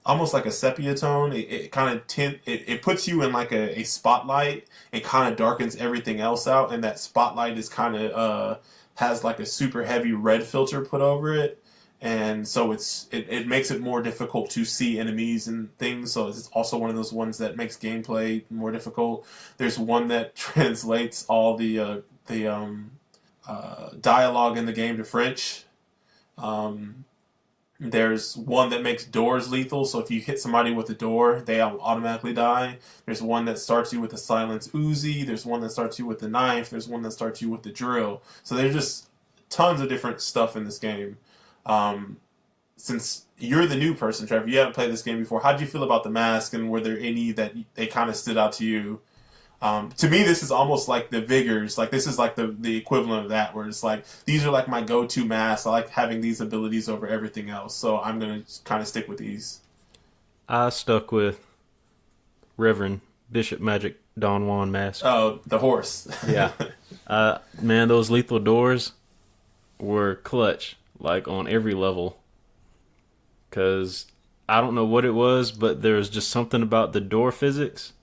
almost like a sepia tone. It kind of it puts you in like a spotlight. It kind of darkens everything else out, and that spotlight is kind of has like a super heavy red filter put over it. And so it makes it more difficult to see enemies and things. So it's also one of those ones that makes gameplay more difficult. There's one that translates all the dialogue in the game to French. There's one that makes doors lethal. So if you hit somebody with a door, they automatically die. There's one that starts you with a silenced Uzi. There's one that starts you with the knife. There's one that starts you with the drill. So there's just tons of different stuff in this game. Since you're the new person, Trevor, you haven't played this game before, how did you feel about the mask, and were there any that they kind of stood out to you? To me, this is almost like the Vigors. Like, this is like the equivalent of that, where it's like, these are like my go-to masks. I like having these abilities over everything else, so I'm going to kind of stick with these. I stuck with Reverend Bishop Magic Don Juan mask. Oh, the horse. Yeah. Man, those lethal doors were clutch, like on every level. Because I don't know what it was, but there was just something about the door physics.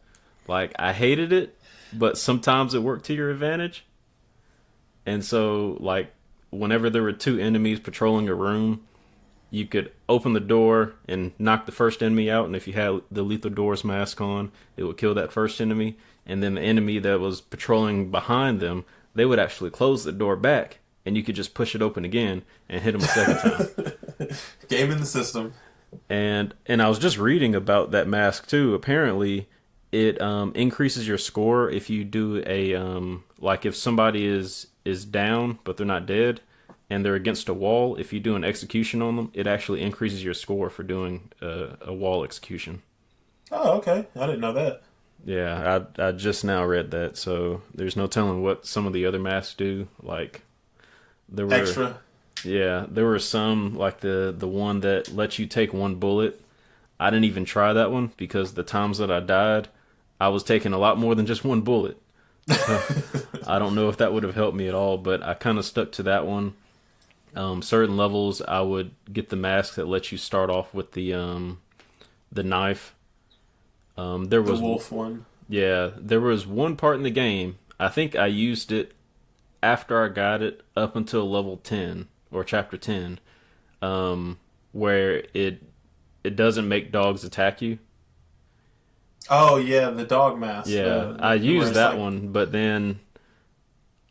Like, I hated it, but sometimes it worked to your advantage. And so, like, whenever there were 2 enemies patrolling a room, you could open the door and knock the first enemy out, and if you had the lethal doors mask on, it would kill that first enemy. And then the enemy that was patrolling behind them, they would actually close the door back, and you could just push it open again and hit them a second time. Game in the system. And I was just reading about that mask too. Apparently, it increases your score if you do a like if somebody is down but they're not dead and they're against a wall. If you do an execution on them, it actually increases your score for doing a wall execution. Oh, okay. I didn't know that. Yeah, I just now read that, so there's no telling what some of the other masks do. Like there were Extra. yeah, there were some like the one that lets you take one bullet. I didn't even try that one because the times that I died, I was taking a lot more than just one bullet. So I don't know if that would have helped me at all, but I kind of stuck to that one. Certain levels, I would get the mask that lets you start off with the knife. There The was wolf one. Yeah, there was one part in the game. I think I used it after I got it up until level 10 or chapter 10, where it doesn't make dogs attack you. Oh yeah, the dog mask. Yeah, I where used it's that like, one, but then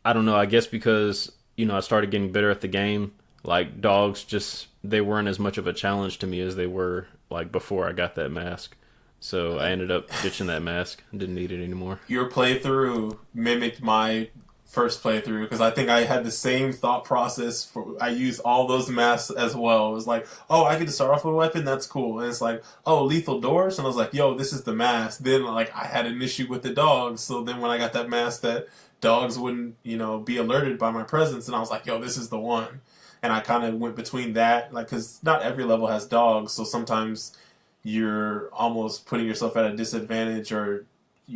I don't know. I guess because I started getting better at the game. Like dogs, just they weren't as much of a challenge to me as they were like before I got that mask. So I ended up ditching that mask. Didn't need it anymore. Your playthrough mimicked my first playthrough because I think I had the same thought process. I used all those masks as well. It was like, oh, I get to start off with a weapon. That's cool. And it's like, oh, lethal doors. And I was like, yo, this is the mask. Then like I had an issue with the dogs. So then when I got that mask that dogs wouldn't, be alerted by my presence, and I was like, yo, this is the one. And I kind of went between that, like, because not every level has dogs, so sometimes you're almost putting yourself at a disadvantage or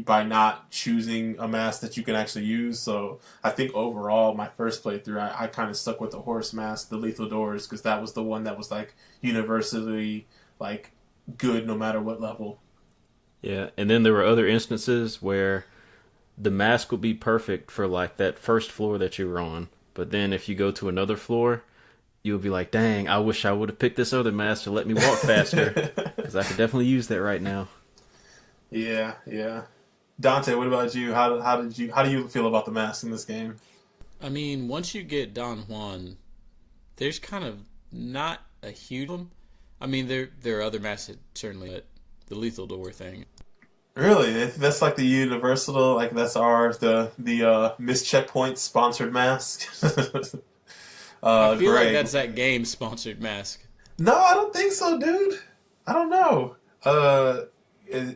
by not choosing a mask that you can actually use. So I think overall, my first playthrough, I kind of stuck with the horse mask, the lethal doors, because that was the one that was like universally like good no matter what level. Yeah, and then there were other instances where the mask would be perfect for like that first floor that you were on, but then if you go to another floor, you'll be like, dang, I wish I would have picked this other mask to let me walk faster, because I could definitely use that right now. Yeah, yeah. Dante, what about you? How do you feel about the mask in this game? I mean, once you get Don Juan, there's kind of not a huge one. I mean, there are other masks that certainly, but the lethal door thing. Really, that's like the universal, like that's the missed checkpoint sponsored mask. I feel Greg. like that's that game sponsored mask. No, I don't think so, dude. I don't know.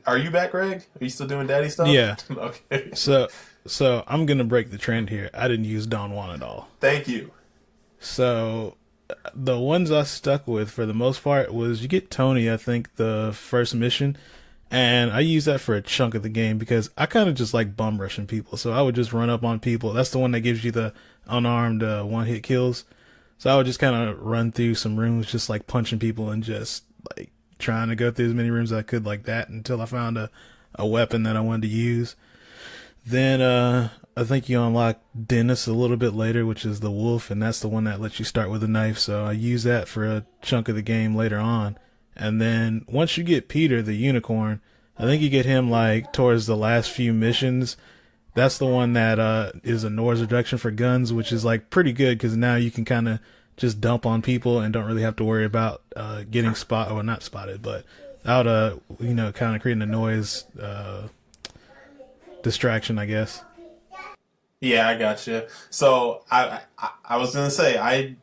Are you back, Greg? Are you still doing daddy stuff? Yeah. Okay. So I'm gonna break the trend here. I didn't use Don Juan at all. Thank you. So the ones I stuck with for the most part was you get Tony, I think, the first mission, and I use that for a chunk of the game because I kind of just like bum rushing people. So I would just run up on people. That's the one that gives you the unarmed one hit kills. So I would just kind of run through some rooms, just like punching people and just like trying to go through as many rooms as I could like that until I found a weapon that I wanted to use. Then I think you unlock Dennis a little bit later, which is the wolf, and that's the one that lets you start with a knife. So I use that for a chunk of the game later on. And then once you get Peter, the unicorn, I think you get him like towards the last few missions. That's the one that is a noise reduction for guns, which is like pretty good because now you can kind of just dump on people and don't really have to worry about getting not spotted, but out kind of creating a noise distraction, I guess. Yeah, I gotcha. So I was gonna say I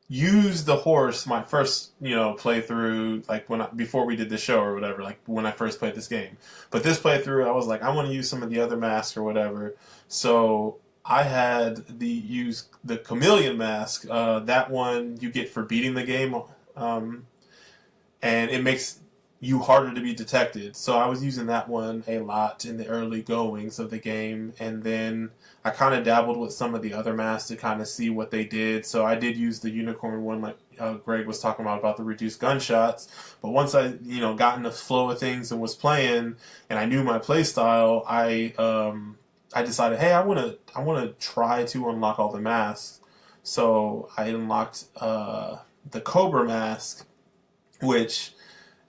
used the horse my first playthrough, like before we did the show or whatever, like when I first played this game. But this playthrough I was like, I want to use some of the other masks or whatever. So I had use the chameleon mask. That one you get for beating the game, and it makes you harder to be detected. So I was using that one a lot in the early goings of the game, and then I kind of dabbled with some of the other masks to kind of see what they did. So I did use the unicorn one, like Greg was talking about the reduced gunshots. But once I got in the flow of things and was playing, and I knew my play style, I decided, hey, I want to try to unlock all the masks. So I unlocked the Cobra mask, which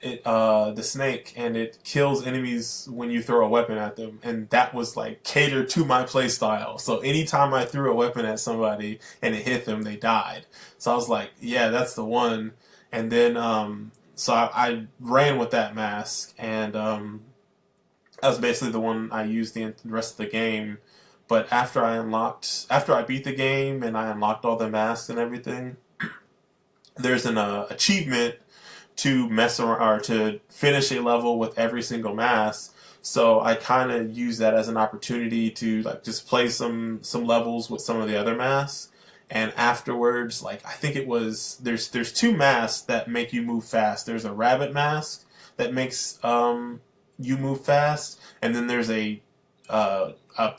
the snake, and it kills enemies when you throw a weapon at them, and that was like catered to my play style. So anytime I threw a weapon at somebody and it hit them, they died. So I was like, yeah, that's the one. And then so I ran with that mask, and that was basically the one I used the rest of the game. But after I beat the game and I unlocked all the masks and everything, there's an achievement to mess around or to finish a level with every single mask. So I kind of use that as an opportunity to like just play some levels with some of the other masks. And afterwards, like I think it was there's two masks that make you move fast. There's a rabbit mask that makes you move fast, and then there's a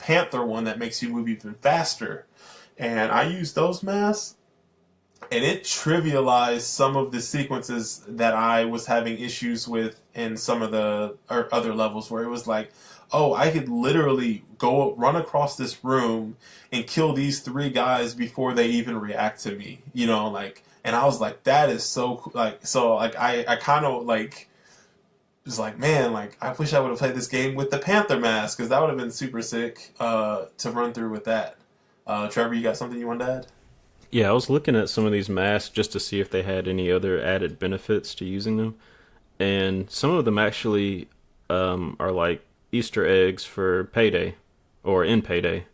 panther one that makes you move even faster. And I use those masks, and it trivialized some of the sequences that I was having issues with in some of the other levels, where it was like, oh, I could literally go run across this room and kill these 3 guys before they even react to me, you know, like, and I was like, that is so, like, so, like, I kind of, like, was like, man, like, I wish I would have played this game with the Panther mask, because that would have been super sick to run through with that. Trevor, you got something you want to add? Yeah, I was looking at some of these masks just to see if they had any other added benefits to using them, and some of them actually are like Easter eggs for Payday, or in Payday.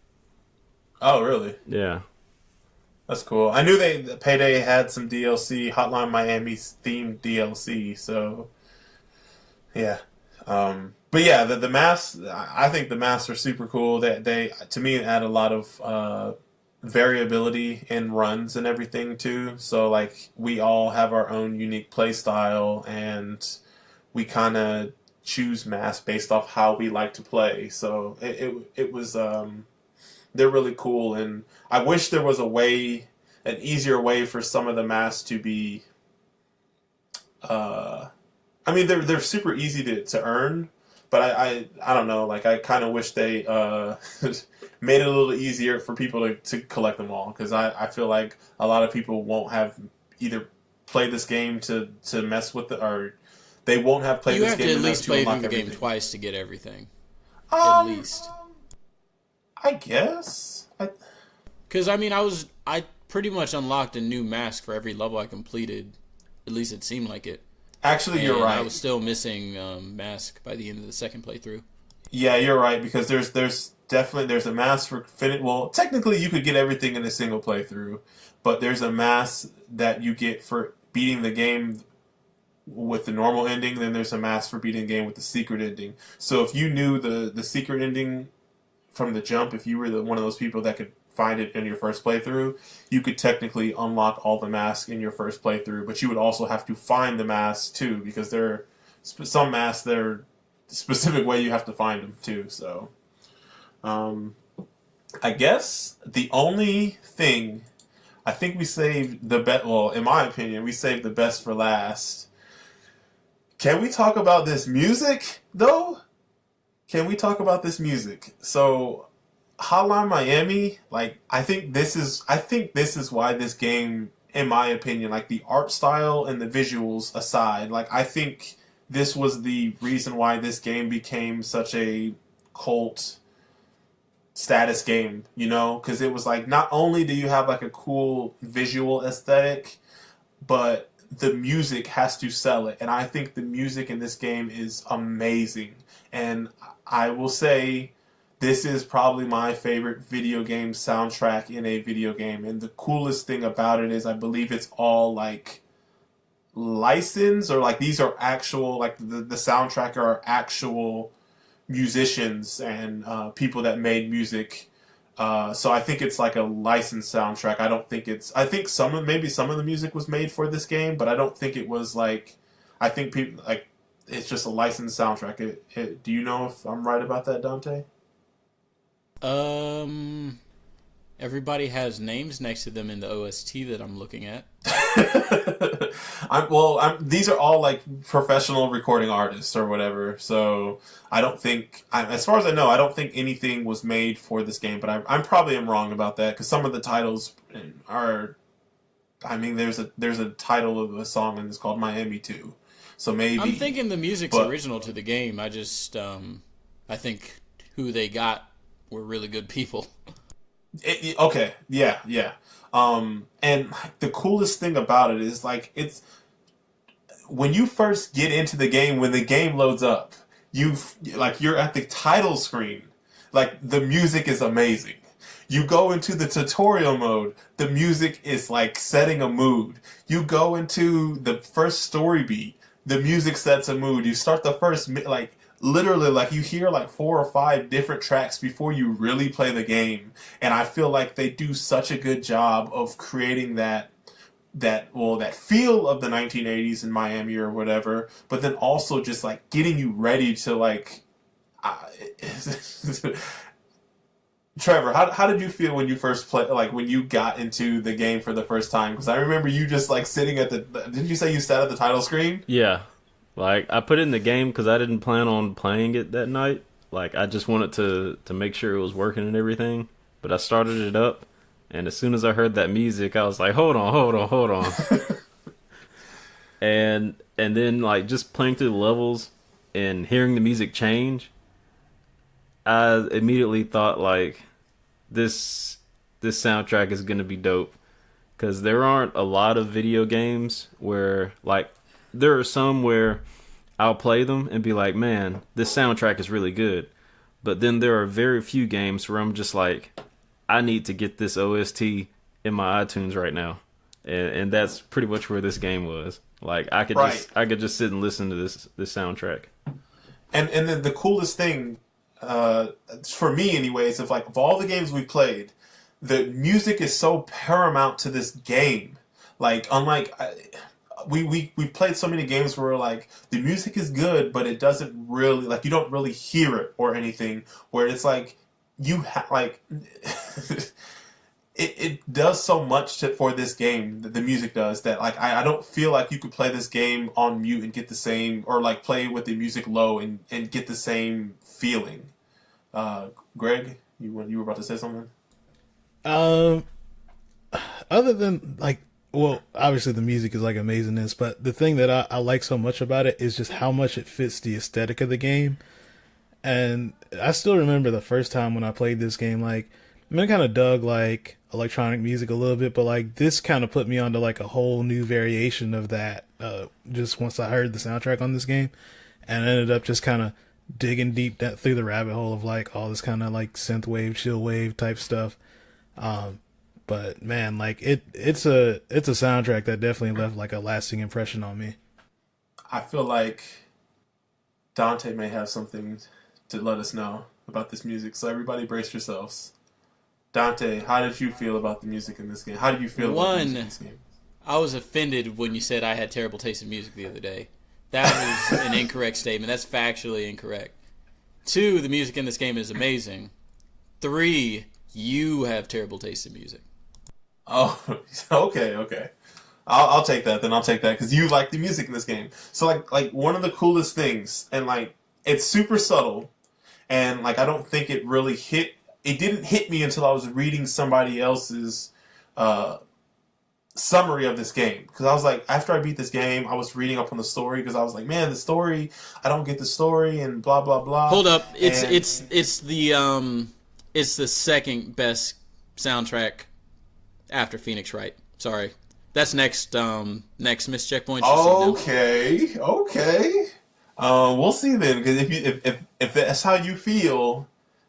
Oh, really? Yeah. That's cool. I knew Payday had some DLC, Hotline Miami themed DLC, so yeah. But yeah, the masks, I think the masks are super cool. They to me add a lot of variability in runs and everything too. So like we all have our own unique play style, and we kind of choose masks based off how we like to play. So it was they're really cool, and I wish there was an easier way for some of the masks to be. I mean, they're super easy to earn, but I don't know. Like I kind of wish they made it a little easier for people to collect them all, because I feel like a lot of people won't have either played this game to mess with it, or they won't have played this game You have to at enough least to play unlock through the game everything. twice to get everything. At least. I guess. Because, I mean, I pretty much unlocked a new mask for every level I completed. At least it seemed like it. Actually, you're And right. I was still missing mask by the end of the second playthrough. Yeah, you're right, because there's definitely a mask for well, technically you could get everything in a single playthrough, but there's a mask that you get for beating the game with the normal ending, then there's a mask for beating the game with the secret ending. So if you knew the secret ending from the jump, if you were one of those people that could find it in your first playthrough, you could technically unlock all the masks in your first playthrough, but you would also have to find the masks too, because there are some masks that are the specific way you have to find them too. So I guess the only thing, I think we saved the best, well, in my opinion, we saved the best for last. Can we talk about this music, though? Can we talk about this music? So, Hotline Miami, like, I think this is why this game, in my opinion, like, the art style and the visuals aside, like, I think this was the reason why this game became such a cult status game, you know? Because it was, like, not only do you have, like, a cool visual aesthetic, but the music has to sell it. And I think the music in this game is amazing. And I will say, this is probably my favorite video game soundtrack in a video game. And the coolest thing about it is I believe it's all, like, licensed, or, like, these are actual, like, the soundtrack are actual musicians and people that made music. So I think it's like a licensed soundtrack. I think maybe some of the music was made for this game, but I don't think it was like, I think people, like, it's just a licensed soundtrack. Do you know if I'm right about that, Dante? Everybody has names next to them in the OST that I'm looking at. These are all like professional recording artists or whatever. So I don't think, as far as I know, I don't think anything was made for this game. But I'm probably am wrong about that, because some of the titles are. I mean, there's a title of a song and it's called Miami 2. So maybe I'm thinking the music's original to the game. I just I think who they got were really good people. Okay, yeah. And the coolest thing about it is, like, it's when you first get into the game, when the game loads up, you're at the title screen. Like, the music is amazing. You go into the tutorial mode, the music is like setting a mood. You go into the first story beat, the music sets a mood. You start the first, like, literally, like, you hear like 4 or 5 different tracks before you really play the game. And I feel like they do such a good job of creating that feel of the 1980s in Miami or whatever, but then also just like getting you ready to like. Trevor, how did you feel when you first played, like when you got into the game for the first time? Because I remember you just like sitting at the. Didn't you say you sat at the title screen? Yeah, like I put it in the game because I didn't plan on playing it that night. Like I just wanted to make sure it was working and everything. But I started it up. And as soon as I heard that music, I was like, hold on. and then like just playing through the levels and hearing the music change, I immediately thought like this soundtrack is going to be dope. Cuz there aren't a lot of video games where like there are some where I'll play them and be like, "Man, this soundtrack is really good." But then there are very few games where I'm just like, I need to get this OST in my iTunes right now, and that's pretty much where this game was. Like I could just sit and listen to this soundtrack. And then the coolest thing, for me anyways, of all the games we played, the music is so paramount to this game. Like unlike we've played so many games where like the music is good, but it doesn't really like you don't really hear it or anything. Where it's like. It does so much for this game, the music does, that like I don't feel like you could play this game on mute and get the same, or like play with the music low and get the same feeling. Greg, you were about to say something? Other than like, well, obviously the music is like amazingness, but the thing that I like so much about it is just how much it fits the aesthetic of the game. And I still remember the first time when I played this game, like, I mean, I kind of dug, like, electronic music a little bit, but, like, this kind of put me onto, like, a whole new variation of that, just once I heard the soundtrack on this game, and I ended up just kind of digging deep through the rabbit hole of, like, all this kind of, like, synthwave, chillwave type stuff. But, man, like, it's a soundtrack that definitely left, like, a lasting impression on me. I feel like Dante may have something to let us know about this music. So everybody brace yourselves. Dante, how did you feel about the music in this game? How did you feel about the music in this game? I was offended when you said I had terrible taste in music the other day. That was an incorrect statement. That's factually incorrect. 2, the music in this game is amazing. 3, you have terrible taste in music. Oh, okay. I'll take that then. I'll take that because you like the music in this game. So like one of the coolest things, and like it's super subtle. And, like, I don't think it really it didn't hit me until I was reading somebody else's summary of this game. Because I was like, after I beat this game, I was reading up on the story because I was like, man, the story, I don't get the story and blah, blah, blah. Hold up. It's the second best soundtrack after Phoenix Wright. Sorry. That's next missed checkpoint. Okay. We'll see then, because if that's how you feel,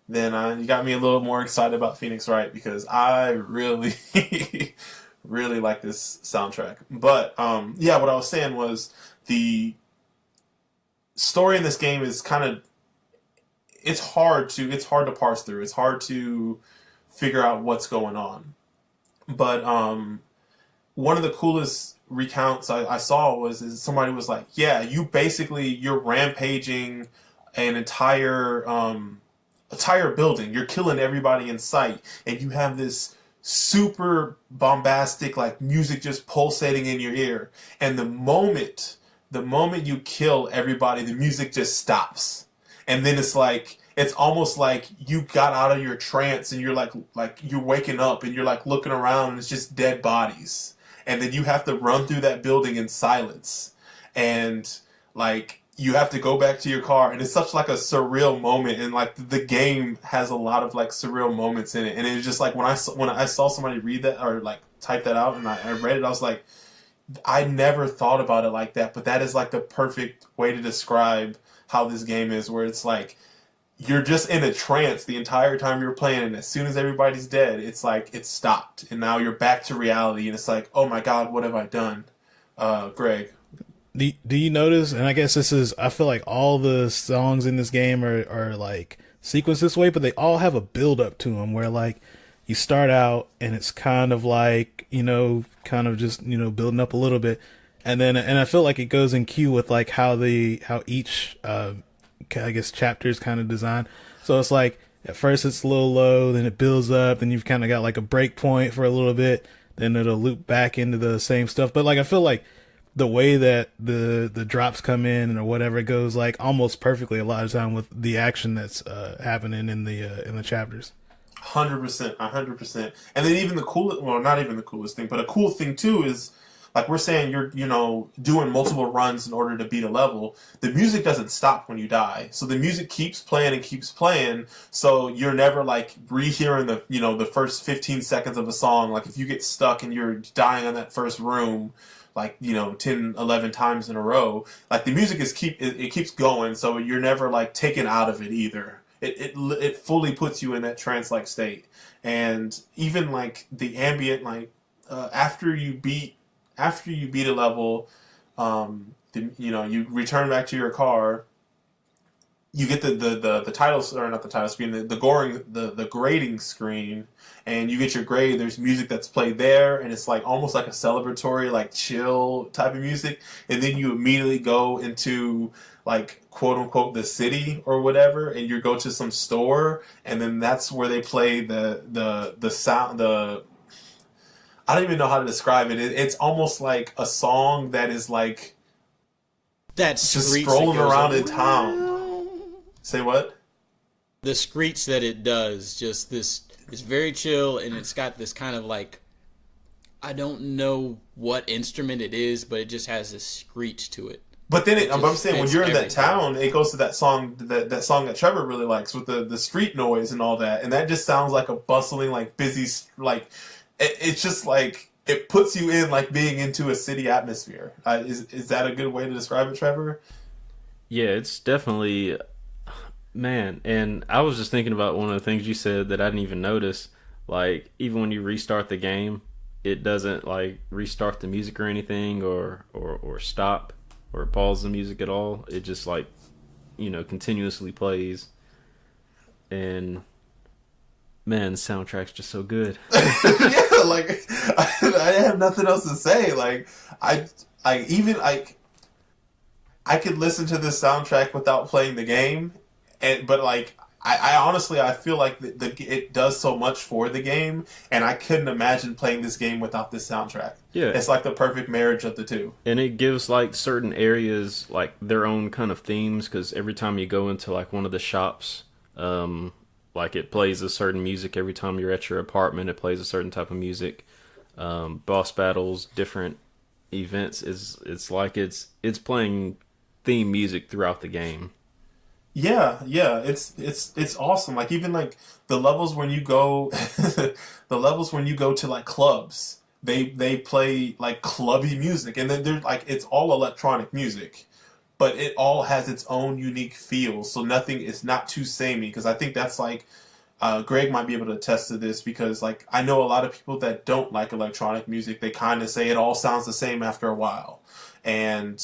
then you got me a little more excited about Phoenix Wright because I really, really like this soundtrack. But yeah, what I was saying was the story in this game is kind of it's hard to parse through. It's hard to figure out what's going on. But one of the coolest recounts I saw is somebody was like, yeah, you're rampaging an entire building. You're killing everybody in sight, and you have this super bombastic like music just pulsating in your ear. And the moment you kill everybody, the music just stops. And then it's almost like you got out of your trance and you're like you're waking up and you're like looking around and it's just dead bodies. And then you have to run through that building in silence. And like you have to go back to your car, and it's such like a surreal moment, and like the game has a lot of like surreal moments in it. And it was just like when I saw somebody read that or like type that out and I read it, I was like, I never thought about it like that, but that is like the perfect way to describe how this game is, where it's like you're just in a trance the entire time you're playing, and as soon as everybody's dead, it's like it's stopped, and now you're back to reality, and it's like, oh my god, what have I done? Greg. Do you notice, and I guess this is, I feel like all the songs in this game are like sequenced this way, but they all have a build up to them where like you start out and it's kind of like, kind of just, building up a little bit. And I feel like it goes in cue with like how each, I guess chapter is kind of designed. So it's like at first it's a little low, then it builds up, then you've kind of got like a break point for a little bit, then it'll loop back into the same stuff. But like, I feel like the way that the drops come in or whatever, it goes like almost perfectly a lot of time with the action that's happening in the chapters. 100%, 100%. And then even the coolest, well, not even the coolest thing, but a cool thing too is, like we're saying, you're, doing multiple runs in order to beat a level. The music doesn't stop when you die. So the music keeps playing and keeps playing. So you're never like rehearing the first 15 seconds of a song. Like if you get stuck and you're dying on that first room, like, 10, 11 times in a row, like the music it keeps going. So you're never like taken out of it either. It fully puts you in that trance-like state. And even like the ambient, like after you beat a level, you return back to your car, you get the title, or not the title screen, the grading screen, and you get your grade. There's music that's played there, and it's like almost like a celebratory, like chill type of music. And then you immediately go into like quote unquote the city or whatever, and you go to some store, and then that's where they play the sound, I don't even know how to describe it. It's almost like a song that is like that's just strolling around in town. Say what? The screech that it does, just this is very chill, and it's got this kind of like, I don't know what instrument it is, but it just has this screech to it. But then I'm saying when you're in that town, it goes to that song that Trevor really likes with the street noise and all that, and that just sounds like a bustling, like busy, like it's just like it puts you in like being into a city atmosphere. Is that a good way to describe it, Trevor? Yeah, it's definitely, man. And I was just thinking about one of the things you said that I didn't even notice. Like even when you restart the game, it doesn't like restart the music or anything, or stop or pause the music at all. It just like, continuously plays. And man, the soundtrack's just so good. Yeah, like I have nothing else to say. Like I could listen to this soundtrack without playing the game, but like I honestly I feel like it does so much for the game, and I couldn't imagine playing this game without this soundtrack. Yeah, it's like the perfect marriage of the two. And it gives like certain areas like their own kind of themes, because every time you go into like one of the shops, like it plays a certain music. Every time you're at your apartment, it plays a certain type of music. Boss battles, different events, it's like it's playing theme music throughout the game. Yeah, it's awesome. Like even like the levels when you go, to like clubs, they play like clubby music, and then they're like it's all electronic music, but it all has its own unique feel. So nothing is not too samey, because I think that's like Greg might be able to attest to this, because like I know a lot of people that don't like electronic music. They kind of say it all sounds the same after a while, and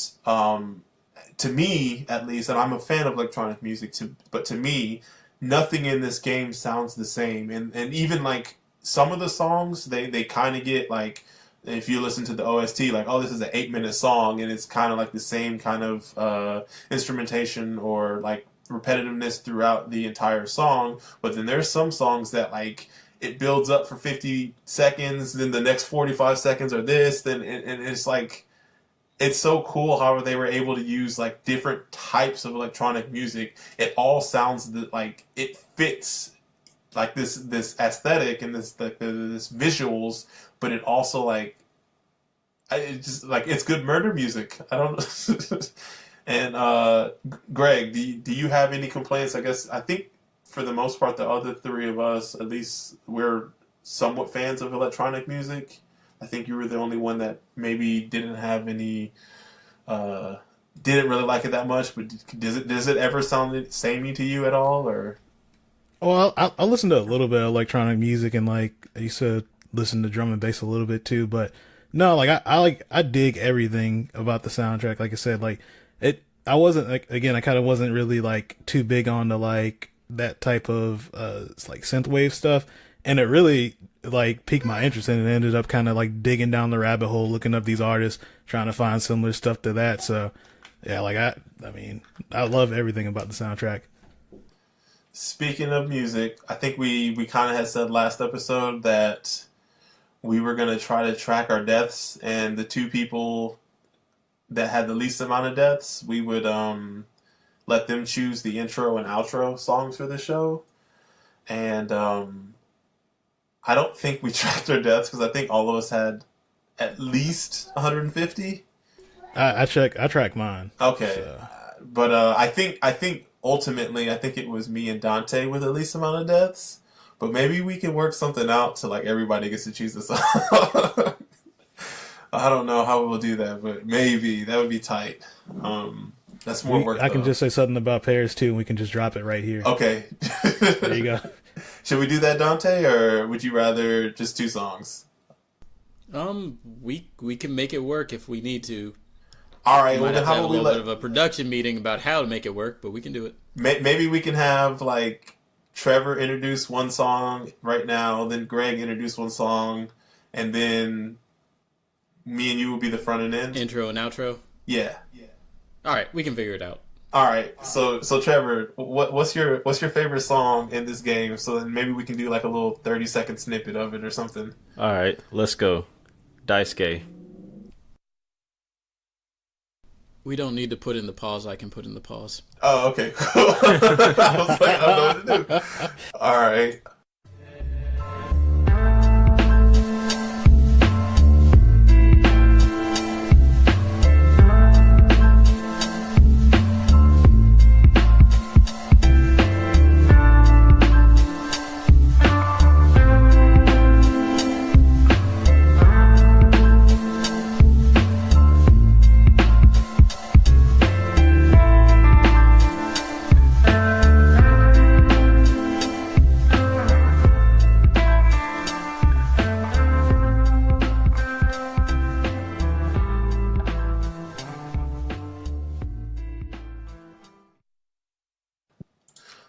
to me, at least, and I'm a fan of electronic music, but to me, nothing in this game sounds the same. And even, like, some of the songs, they kind of get, like, if you listen to the OST, like, oh, this is an 8-minute song, and it's kind of, like, the same kind of instrumentation or, like, repetitiveness throughout the entire song. But then there's some songs that, like, it builds up for 50 seconds, then the next 45 seconds are this, and it's, like... It's so cool how they were able to use like different types of electronic music. It all sounds like it fits like this aesthetic and this visuals, but it also like it just like it's good murder music. I don't. And Greg, do you have any complaints? I think for the most part, the other three of us, at least, we're somewhat fans of electronic music. I think you were the only one that maybe didn't have any, didn't really like it that much. But does it ever sound samey to you at all, or? Well, I listen to a little bit of electronic music, and like I used to listen to drum and bass a little bit too. But no, like I dig everything about the soundtrack. Like I said, like I wasn't like, again, I kind of wasn't really like too big on the like that type of like synthwave stuff, and it really like piqued my interest, and it ended up kind of like digging down the rabbit hole, looking up these artists, trying to find similar stuff to that. So yeah, like I mean, I love everything about the soundtrack. Speaking of music, I think we kind of had said last episode that we were going to try to track our deaths, and the two people that had the least amount of deaths, we would let them choose the intro and outro songs for the show. And I don't think we tracked our deaths because I think all of us had at least 150. I track mine. Okay, so. But I think ultimately I think it was me and Dante with the least amount of deaths. But maybe we can work something out to like everybody gets to choose the song. I don't know how we'll do that, but maybe that would be tight. That's more work. I can just say something about Paris too, and we can just drop it right here. Okay. There you go. Should we do that, Dante, or would you rather just two songs? We can make it work if we need to. All right. Well, Well, then have how a will we little bit let? of a production meeting about how to make it work, but we can do it. Maybe we can have like Trevor introduce one song right now, then Greg introduce one song, and then me and you will be the front and end. Intro and outro. Yeah. All right, we can figure it out. All right. So Trevor, what's your favorite song in this game? So then maybe we can do like a little 30-second snippet of it or something. All right, let's go. Daisuke. We don't need to put in the pause. I can put in the pause. Oh, okay, cool. I was like, I don't know what to do. All right.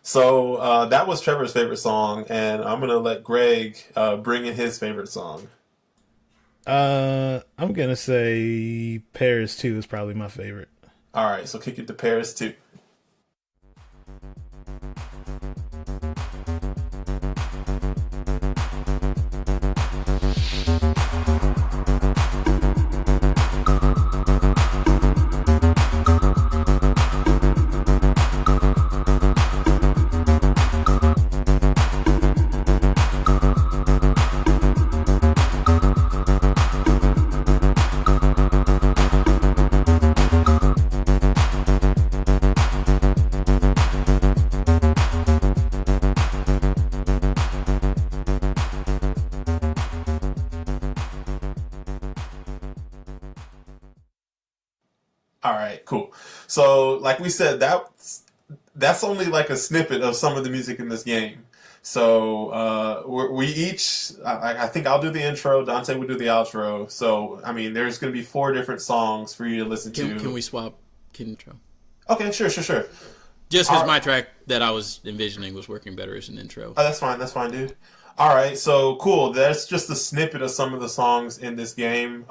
So that was Trevor's favorite song, and I'm gonna let Greg bring in his favorite song. I'm gonna say Paris 2 is probably my favorite. All right, so kick it to Paris too. All right, cool. So, like we said, that's only like a snippet of some of the music in this game. So, we each, I think I'll do the intro, Dante will do the outro. So, I mean, there's going to be 4 different songs for you to listen to. Can we swap intro? Okay, sure. Just because my track that I was envisioning was working better as an intro. Oh, that's fine, dude. All right, so cool. That's just a snippet of some of the songs in this game.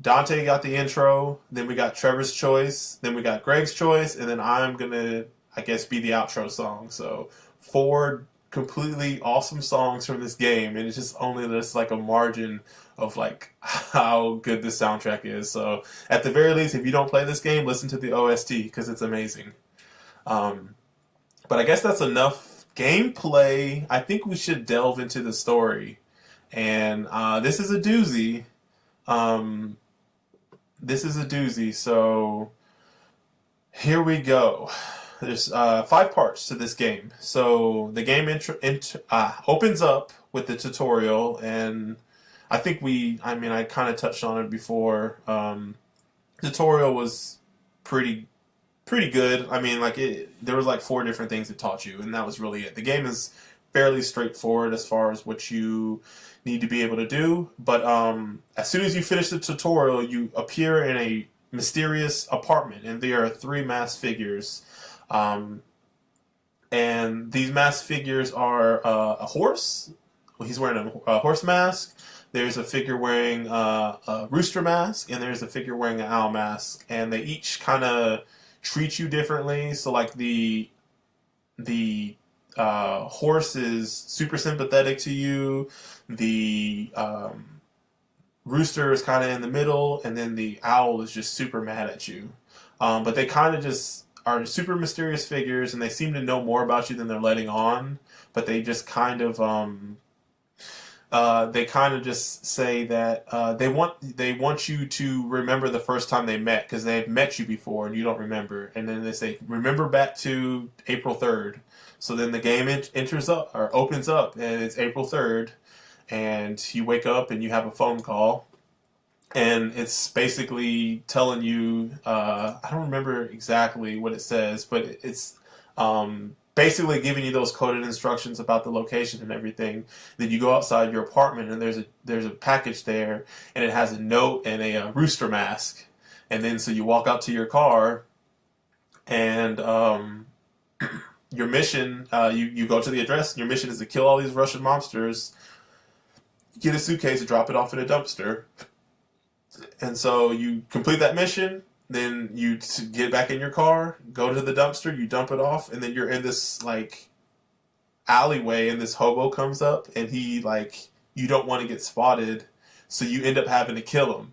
Dante got the intro, then we got Trevor's choice, then we got Greg's choice, and then I'm gonna, I guess, be the outro song. So 4 completely awesome songs from this game, and it's just only just like a margin of like how good the soundtrack is. So at the very least, if you don't play this game, listen to the OST because it's amazing. But I guess that's enough gameplay. I think we should delve into the story, and this is a doozy. This is a doozy, so here we go. There's 5 parts to this game. So the game opens up with the tutorial, and I think I kind of touched on it before. Tutorial was pretty good. I mean, there was like 4 different things it taught you, and that was really it. The game is fairly straightforward as far as what you need to be able to do. But as soon as you finish the tutorial, you appear in a mysterious apartment, and there are 3 masked figures. And these masked figures are a horse. He's wearing a horse mask. There's a figure wearing a rooster mask, and there's a figure wearing an owl mask. And they each kind of treat you differently. So like the horse is super sympathetic to you. The rooster is kind of in the middle, and then the owl is just super mad at you. But they kind of just are super mysterious figures, and they seem to know more about you than they're letting on. But they just kind of just say that they want you to remember the first time they met, because they've met you before and you don't remember. And then they say, remember back to April 3rd. So then the game opens up, and it's April 3rd, and you wake up and you have a phone call, and it's basically telling you, I don't remember exactly what it says, but it's basically giving you those coded instructions about the location and everything. Then you go outside your apartment, and there's a package there, and it has a note and a rooster mask. And then so you walk out to your car, and your mission, you go to the address, and your mission is to kill all these Russian mobsters, get a suitcase, and drop it off in a dumpster. And so you complete that mission, then you get back in your car, go to the dumpster, you dump it off, and then you're in this like alleyway, and this hobo comes up, and he like, you don't want to get spotted, so you end up having to kill him.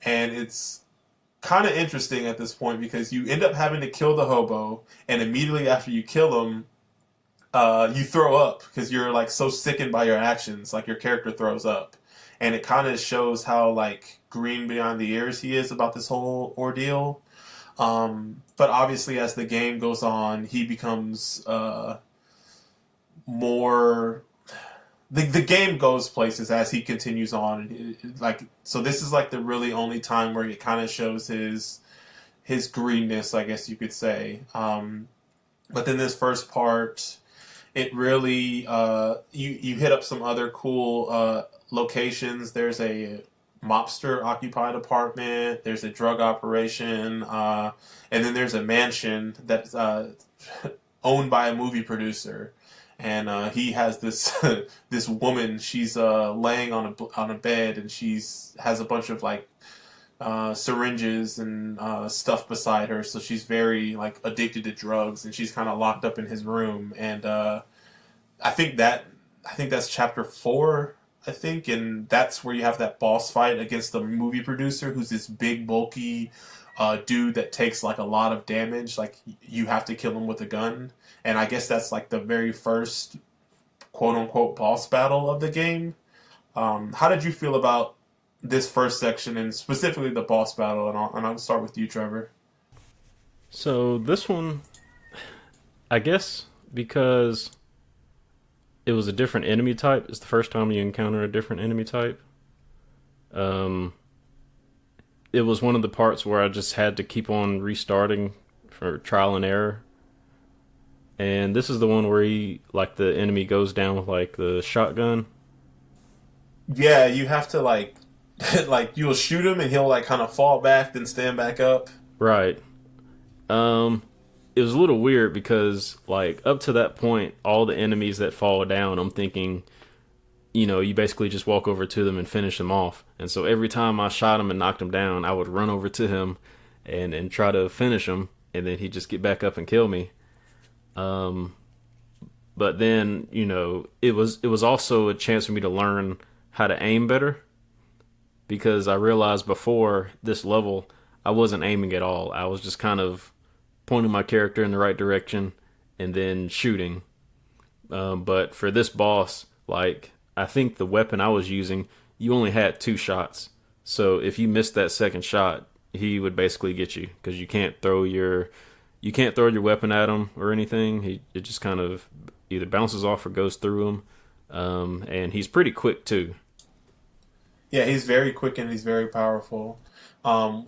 And it's kind of interesting at this point, because you end up having to kill the hobo, and immediately after you kill him, you throw up, because you're like so sickened by your actions, like your character throws up. And it kind of shows how like green beyond the ears he is about this whole ordeal. But obviously as the game goes on, he becomes more... The game goes places as he continues on. So this is like the really only time where it kind of shows his greenness, I guess you could say. But then this first part, it really... you hit up some other cool locations. There's a mobster occupied apartment, there's a drug operation, and then there's a mansion that's owned by a movie producer, and he has this this woman. She's laying on a bed, and has a bunch of like syringes and stuff beside her, so she's very like addicted to drugs, and she's kind of locked up in his room. And I think that's chapter 4, and that's where you have that boss fight against the movie producer, who's this big, bulky dude that takes like a lot of damage. Like you have to kill him with a gun, and I guess that's like the very first quote-unquote boss battle of the game. How did you feel about this first section, and specifically the boss battle? And I'll start with you, Trevor. So this one, I guess, because it was a different enemy type. It's the first time you encounter a different enemy type. It was one of the parts where I just had to keep on restarting for trial and error. And this is the one where the enemy goes down with like the shotgun. Yeah, you have to like you'll shoot him and he'll like kind of fall back, then stand back up. Right. It was a little weird because, like, up to that point, all the enemies that fall down, I'm thinking, you basically just walk over to them and finish them off. And so every time I shot him and knocked him down, I would run over to him and try to finish him, and then he'd just get back up and kill me. But then, it was also a chance for me to learn how to aim better, because I realized before this level, I wasn't aiming at all. I was just kind of pointing my character in the right direction and then shooting. But for this boss, like, I think the weapon I was using, you only had 2 shots. So if you missed that second shot, he would basically get you, because you can't throw your weapon at him or anything. It just kind of either bounces off or goes through him. And he's pretty quick too. Yeah, he's very quick and he's very powerful. Um,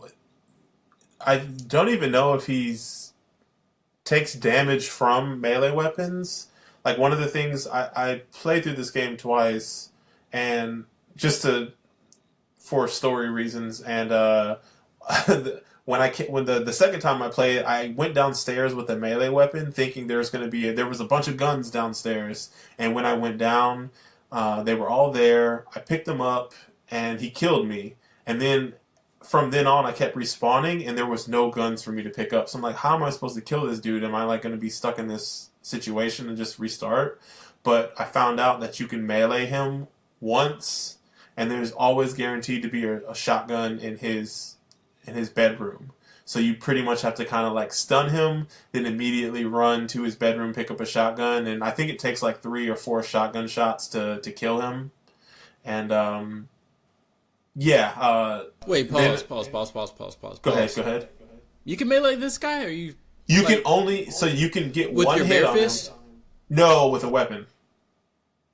I don't even know if he's takes damage from melee weapons. Like one of the things I played through this game twice, and just to for story reasons, and when the second time I played, I went downstairs with a melee weapon, thinking there was a bunch of guns downstairs, and when I went down, they were all there. I picked them up, and he killed me, and then from then on, I kept respawning, and there was no guns for me to pick up. So I'm like, how am I supposed to kill this dude? Am I like going to be stuck in this situation and just restart? But I found out that you can melee him once, and there's always guaranteed to be a shotgun in his bedroom. So you pretty much have to kind of like stun him, then immediately run to his bedroom, pick up a shotgun, and I think it takes like 3 or 4 shotgun shots to kill him. And yeah. Wait, then, pause. Go ahead. You can melee this guy, or you? You can only you can get with one your hit bare on fist? him. No, with a weapon,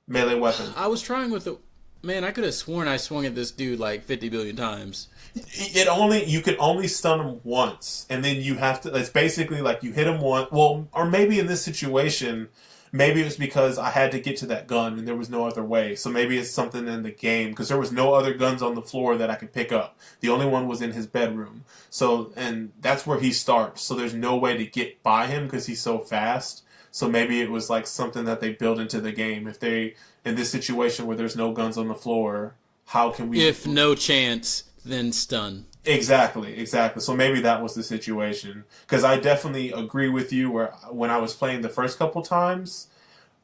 melee weapon. I was trying with the. Man, I could have sworn I swung at this dude like 50 billion times. You can only stun him once, and then you have to. It's basically like you hit him once. Well, or maybe in this situation, maybe it was because I had to get to that gun and there was no other way. So maybe it's something in the game because there was no other guns on the floor that I could pick up. The only one was in his bedroom. So and that's where he starts. So there's no way to get by him because he's so fast. So maybe it was like something that they built into the game. If they in this situation where there's no guns on the floor, how can we? If no chance, then stun. Exactly. So maybe that was the situation. Because I definitely agree with you where when I was playing the first couple times,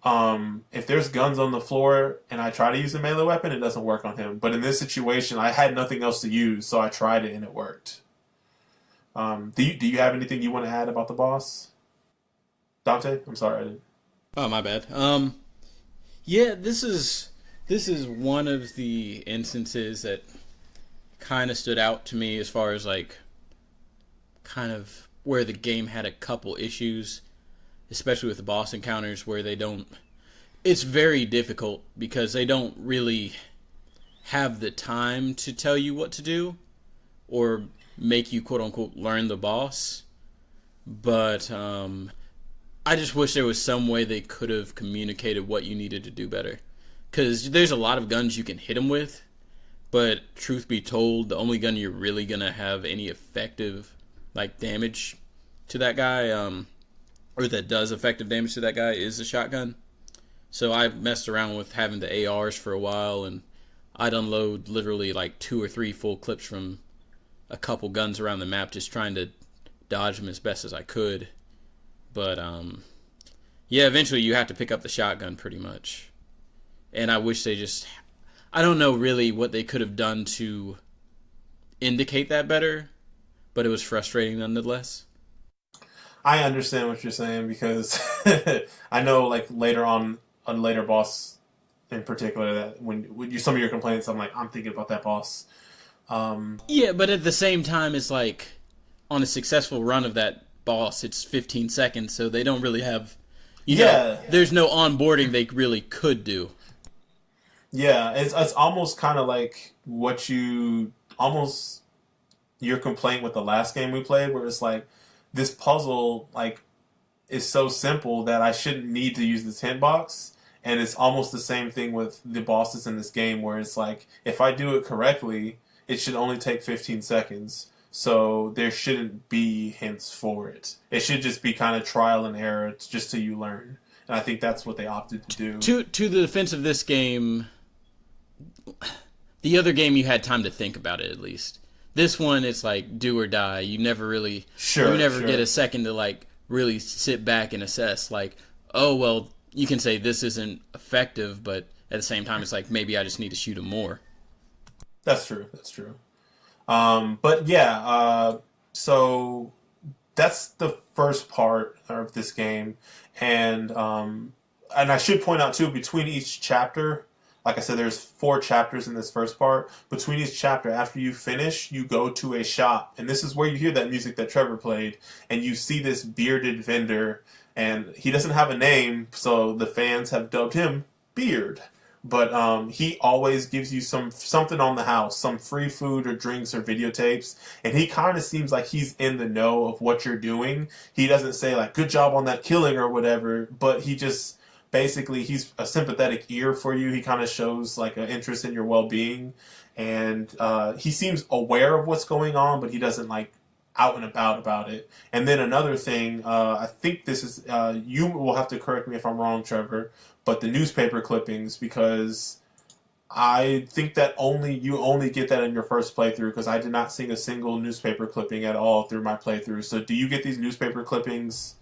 if there's guns on the floor and I try to use a melee weapon, it doesn't work on him. But in this situation, I had nothing else to use, so I tried it and it worked. Do you have anything you want to add about the boss? Dante? I'm sorry, I didn't. Oh, my bad. Yeah, this is one of the instances that kind of stood out to me as far as like kind of where the game had a couple issues, especially with the boss encounters where they don't. It's very difficult because they don't really have the time to tell you what to do or make you quote unquote learn the boss. But I just wish there was some way they could have communicated what you needed to do better. Because there's a lot of guns you can hit them with, but truth be told, the only gun you're really going to have any effective like damage to that guy, or that does effective damage to that guy, is the shotgun. So I messed around with having the ARs for a while, and I'd unload literally like 2 or 3 full clips from a couple guns around the map just trying to dodge them as best as I could. But yeah, eventually you have to pick up the shotgun pretty much. And I wish they just... I don't know really what they could have done to indicate that better, but it was frustrating nonetheless. I understand what you're saying because I know like later on a later boss in particular that when you some of your complaints, I'm like, I'm thinking about that boss. Yeah, but at the same time, it's like on a successful run of that boss, it's 15 seconds, so they don't really have... You know, there's no onboarding they really could do. Yeah, it's almost kind of like your complaint with the last game we played, where it's like this puzzle like is so simple that I shouldn't need to use this hint box, and it's almost the same thing with the bosses in this game, where it's like if I do it correctly, it should only take 15 seconds, so there shouldn't be hints for it. It should just be kind of trial and error, just till you learn, and I think that's what they opted to do. To the defense of this game. The other game you had time to think about it at least. This one it's like do or die. You never really get a second to like really sit back and assess like, oh well, you can say this isn't effective, but at the same time it's like maybe I just need to shoot him more. That's true. But yeah, so that's the first part of this game, and I should point out too, between each chapter, like I said, there's 4 chapters in this first part. Between each chapter, after you finish, you go to a shop. And this is where you hear that music that Trevor played. And you see this bearded vendor. And he doesn't have a name, so the fans have dubbed him Beard. but he always gives you something on the house, some free food or drinks or videotapes, and he kind of seems like he's in the know of what you're doing. He doesn't say like "good job on that killing" or whatever, but he just basically he's a sympathetic ear for you. He kind of shows like an interest in your well-being, and he seems aware of what's going on, but he doesn't like out and about it. And then another thing, I think this is you will have to correct me if I'm wrong, Trevor, but the newspaper clippings, because I think that you only get that in your first playthrough, because I did not see a single newspaper clipping at all through my playthrough. So do you get these newspaper clippings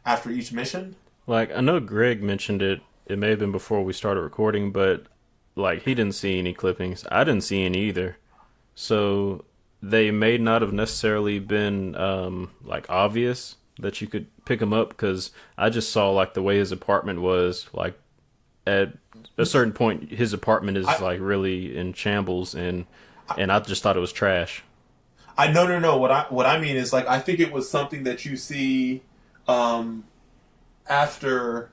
after each mission? Like, I know Greg mentioned it. It may have been before we started recording, but like he didn't see any clippings. I didn't see any either. So they may not have necessarily been like obvious that you could pick them up, because I just saw like the way his apartment was. Like at a certain point, his apartment is like really in shambles, and I just thought it was trash. No. What I mean is, like, I think it was something that you see after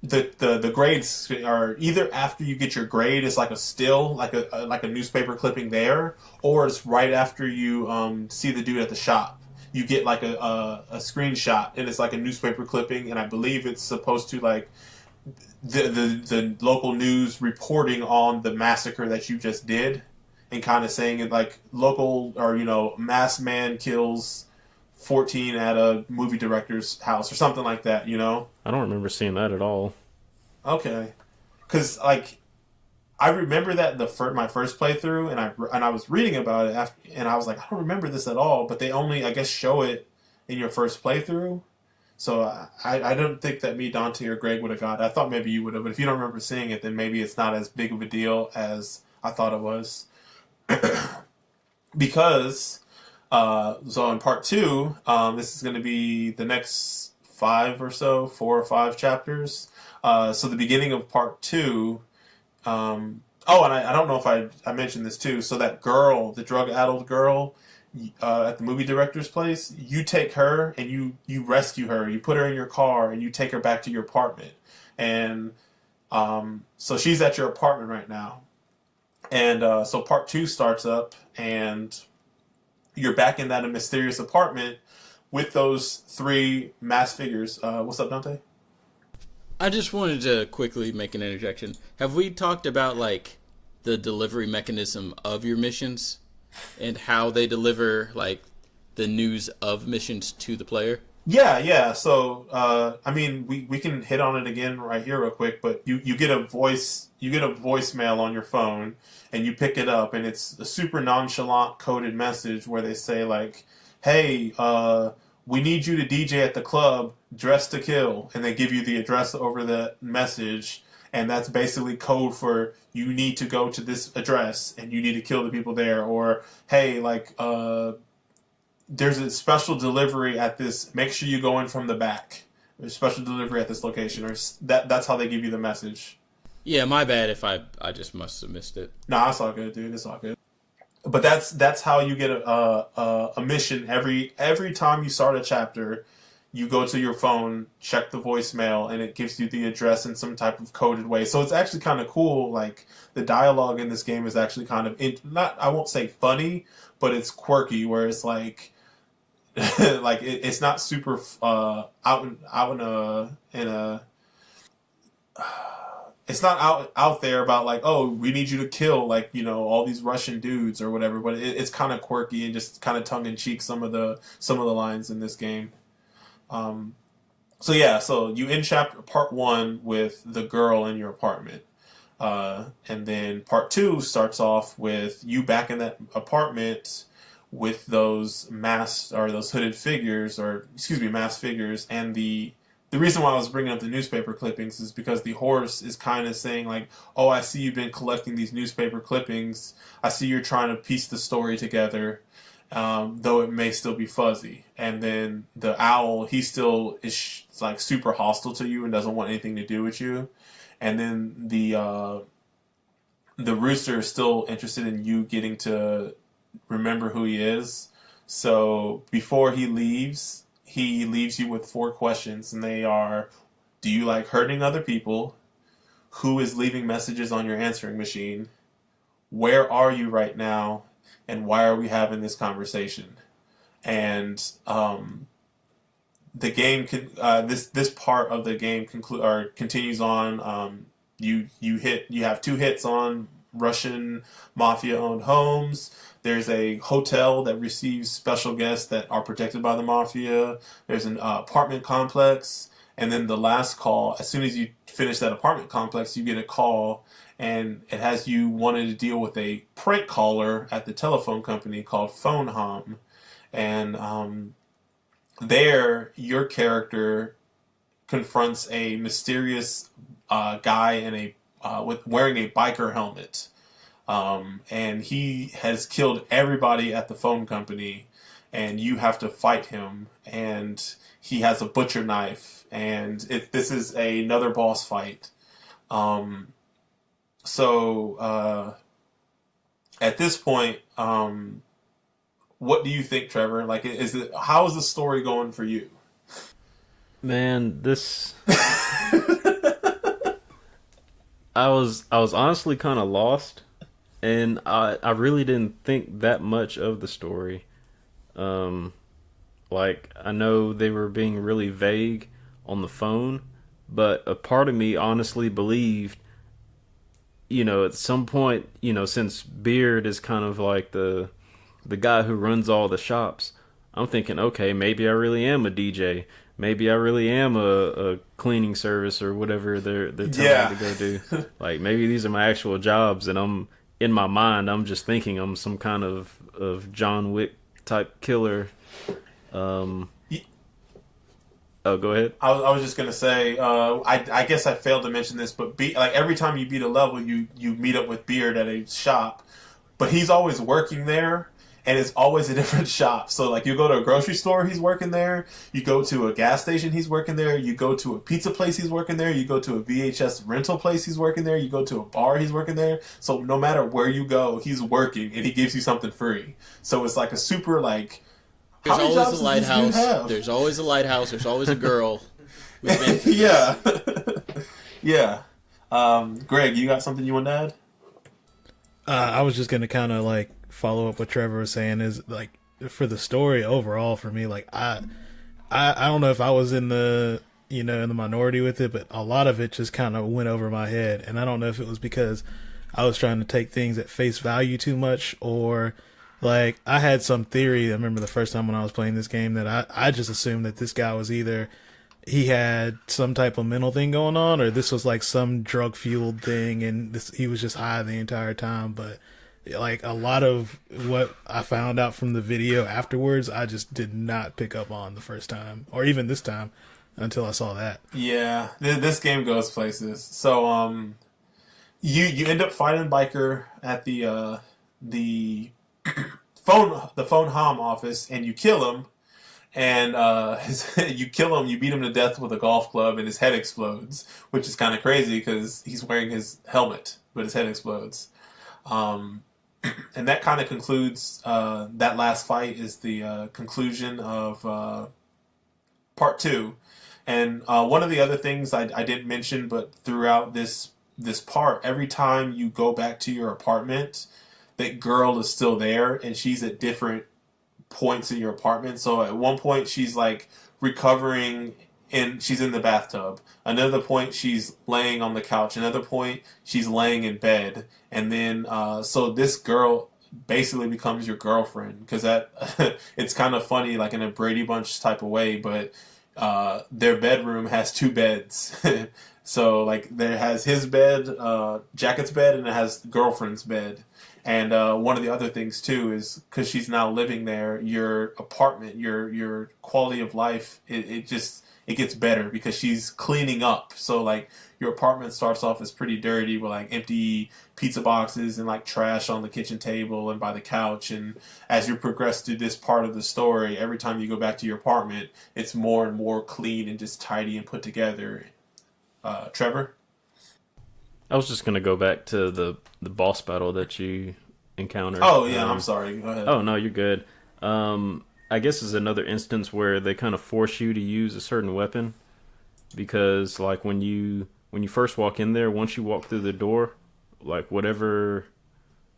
the grades are either after you get your grade. It's like a still, like a newspaper clipping there, or it's right after you see the dude at the shop. You get like a screenshot, and it's like a newspaper clipping, and I believe it's supposed to like the local news reporting on the massacre that you just did, and kind of saying it like local, or mass man kills 14 at a movie director's house or something like that, I don't remember seeing that at all. Okay. Because, like, I remember that my first playthrough, and I was reading about it, and I was like, I don't remember this at all, but they only, I guess, show it in your first playthrough. So I don't think that me, Dante, or Greg would have got it. I thought maybe you would have, but if you don't remember seeing it, then maybe it's not as big of a deal as I thought it was. Because, so in part 2, this is going to be the next 4 or 5 chapters. So the beginning of part 2, and I don't know if I mentioned this too. So that girl, the drug-addled girl, at the movie director's place, you take her and you rescue her. You put her in your car and you take her back to your apartment. And so she's at your apartment right now. And so part 2 starts up, and you're back in that mysterious apartment with those 3 mass figures. What's up, Dante? I just wanted to quickly make an interjection. Have we talked about like the delivery mechanism of your missions and how they deliver like the news of missions to the player? Yeah. So I mean, we can hit on it again right here real quick. But you get a voicemail on your phone, and you pick it up, and it's a super nonchalant coded message where they say like, "Hey, we need you to DJ at the club, dress to kill," and they give you the address over the message, and that's basically code for you need to go to this address and you need to kill the people there, or hey, like there's a special delivery at this. Make sure you go in from the back. There's a special delivery at this location, or that's how they give you the message. Yeah, my bad if I just must have missed it. Nah, it's all good, dude. It's all good. But that's how you get a mission every time you start a chapter. You go to your phone, check the voicemail, and it gives you the address in some type of coded way. So it's actually kind of cool. Like the dialogue in this game is actually kind of not, I won't say funny, but it's quirky. Where it's like like it's not super it's not out there about like, oh, we need you to kill like all these Russian dudes or whatever, but it's kind of quirky and just kind of tongue in cheek some of the lines in this game. So you end part 1 with the girl in your apartment, and then part 2 starts off with you back in that apartment with those hooded figures, mass figures, and the reason why I was bringing up the newspaper clippings is because the horse is kind of saying like, oh, I see you've been collecting these newspaper clippings. I see you're trying to piece the story together, though it may still be fuzzy. And then the owl, he still is like super hostile to you and doesn't want anything to do with you. And then the rooster is still interested in you getting to remember who he is. So before he leaves you with 4 questions, and they are: do you like hurting other people? who is leaving messages on your answering machine, where are you right now, and why are we having this conversation? And the game this part of the game continues on. You have 2 hits on Russian mafia owned homes. There's a hotel that receives special guests that are protected by the mafia. There's an apartment complex. And then the last call, as soon as you finish that apartment complex, you get a call, and it has you wanting to deal with a prank caller at the telephone company called Phone Hom. And there, your character confronts a mysterious guy in with wearing a biker helmet. And he has killed everybody at the phone company, and you have to fight him. And he has a butcher knife, and this is another boss fight. So at this point, what do you think, Trevor? Like, how is the story going for you? Man, this I was honestly kind of lost, and I really didn't think that much of the story. Like, I know they were being really vague on the phone, but a part of me honestly believed, at some point, since Beard is kind of like the guy who runs all the shops, I'm thinking, okay, maybe I really am a DJ. Maybe I really am a cleaning service or whatever they're telling me to go do. Like, maybe these are my actual jobs, and in my mind, I'm just thinking I'm some kind of John Wick type killer. Oh, go ahead. I was just gonna say, I guess I failed to mention this, but every time you beat a level, you meet up with Beard at a shop, but he's always working there, and it's always a different shop. So, like, you go to a grocery store, he's working there. You go to a gas station, he's working there. You go to a pizza place, he's working there. You go to a VHS rental place, he's working there. You go to a bar, he's working there. So no matter where you go, he's working, and he gives you something free. So it's like a super, like... There's always a lighthouse. There's always a lighthouse. There's always a girl. Yeah. Yeah. Greg, you got something you want to add? I was just going to kind of, like, follow up what Trevor was saying is, like, for the story overall for me, like, I don't know if I was in the minority with it, but a lot of it just kind of went over my head. And I don't know if it was because I was trying to take things at face value too much, or... Like, I had some theory, I remember the first time when I was playing this game, that I just assumed that this guy was either, he had some type of mental thing going on, or this was like some drug-fueled thing, and he was just high the entire time. But, like, a lot of what I found out from the video afterwards, I just did not pick up on the first time, or even this time, until I saw that. Yeah, this game goes places. So, you end up fighting Biker at the phone Hom office, and you kill him, and you beat him to death with a golf club, and his head explodes, which is kind of crazy because he's wearing his helmet, but his head explodes. And that kind of concludes, that last fight is the conclusion of part 2. And one of the other things I didn't mention, but throughout this part, every time you go back to your apartment, that girl is still there, and she's at different points in your apartment. So at one point, she's like recovering, and she's in the bathtub. Another point, she's laying on the couch. Another point, she's laying in bed. And then, so this girl basically becomes your girlfriend, because that it's kind of funny, like in a Brady Bunch type of way, but their bedroom has 2 beds. So, like, there has his bed, Jacket's bed, and it has girlfriend's bed. And one of the other things, too, is because she's now living there, your apartment, your quality of life, it gets better because she's cleaning up. So, like, your apartment starts off as pretty dirty with, like, empty pizza boxes and, like, trash on the kitchen table and by the couch. And as you progress through this part of the story, every time you go back to your apartment, it's more and more clean and just tidy and put together. Trevor? I was just going to go back to the boss battle that you encountered. Oh, yeah, I'm sorry. Go ahead. Oh, no, you're good. I guess it's another instance where they kind of force you to use a certain weapon, because, like, when you when you first walk in there, once you walk through the door, like whatever.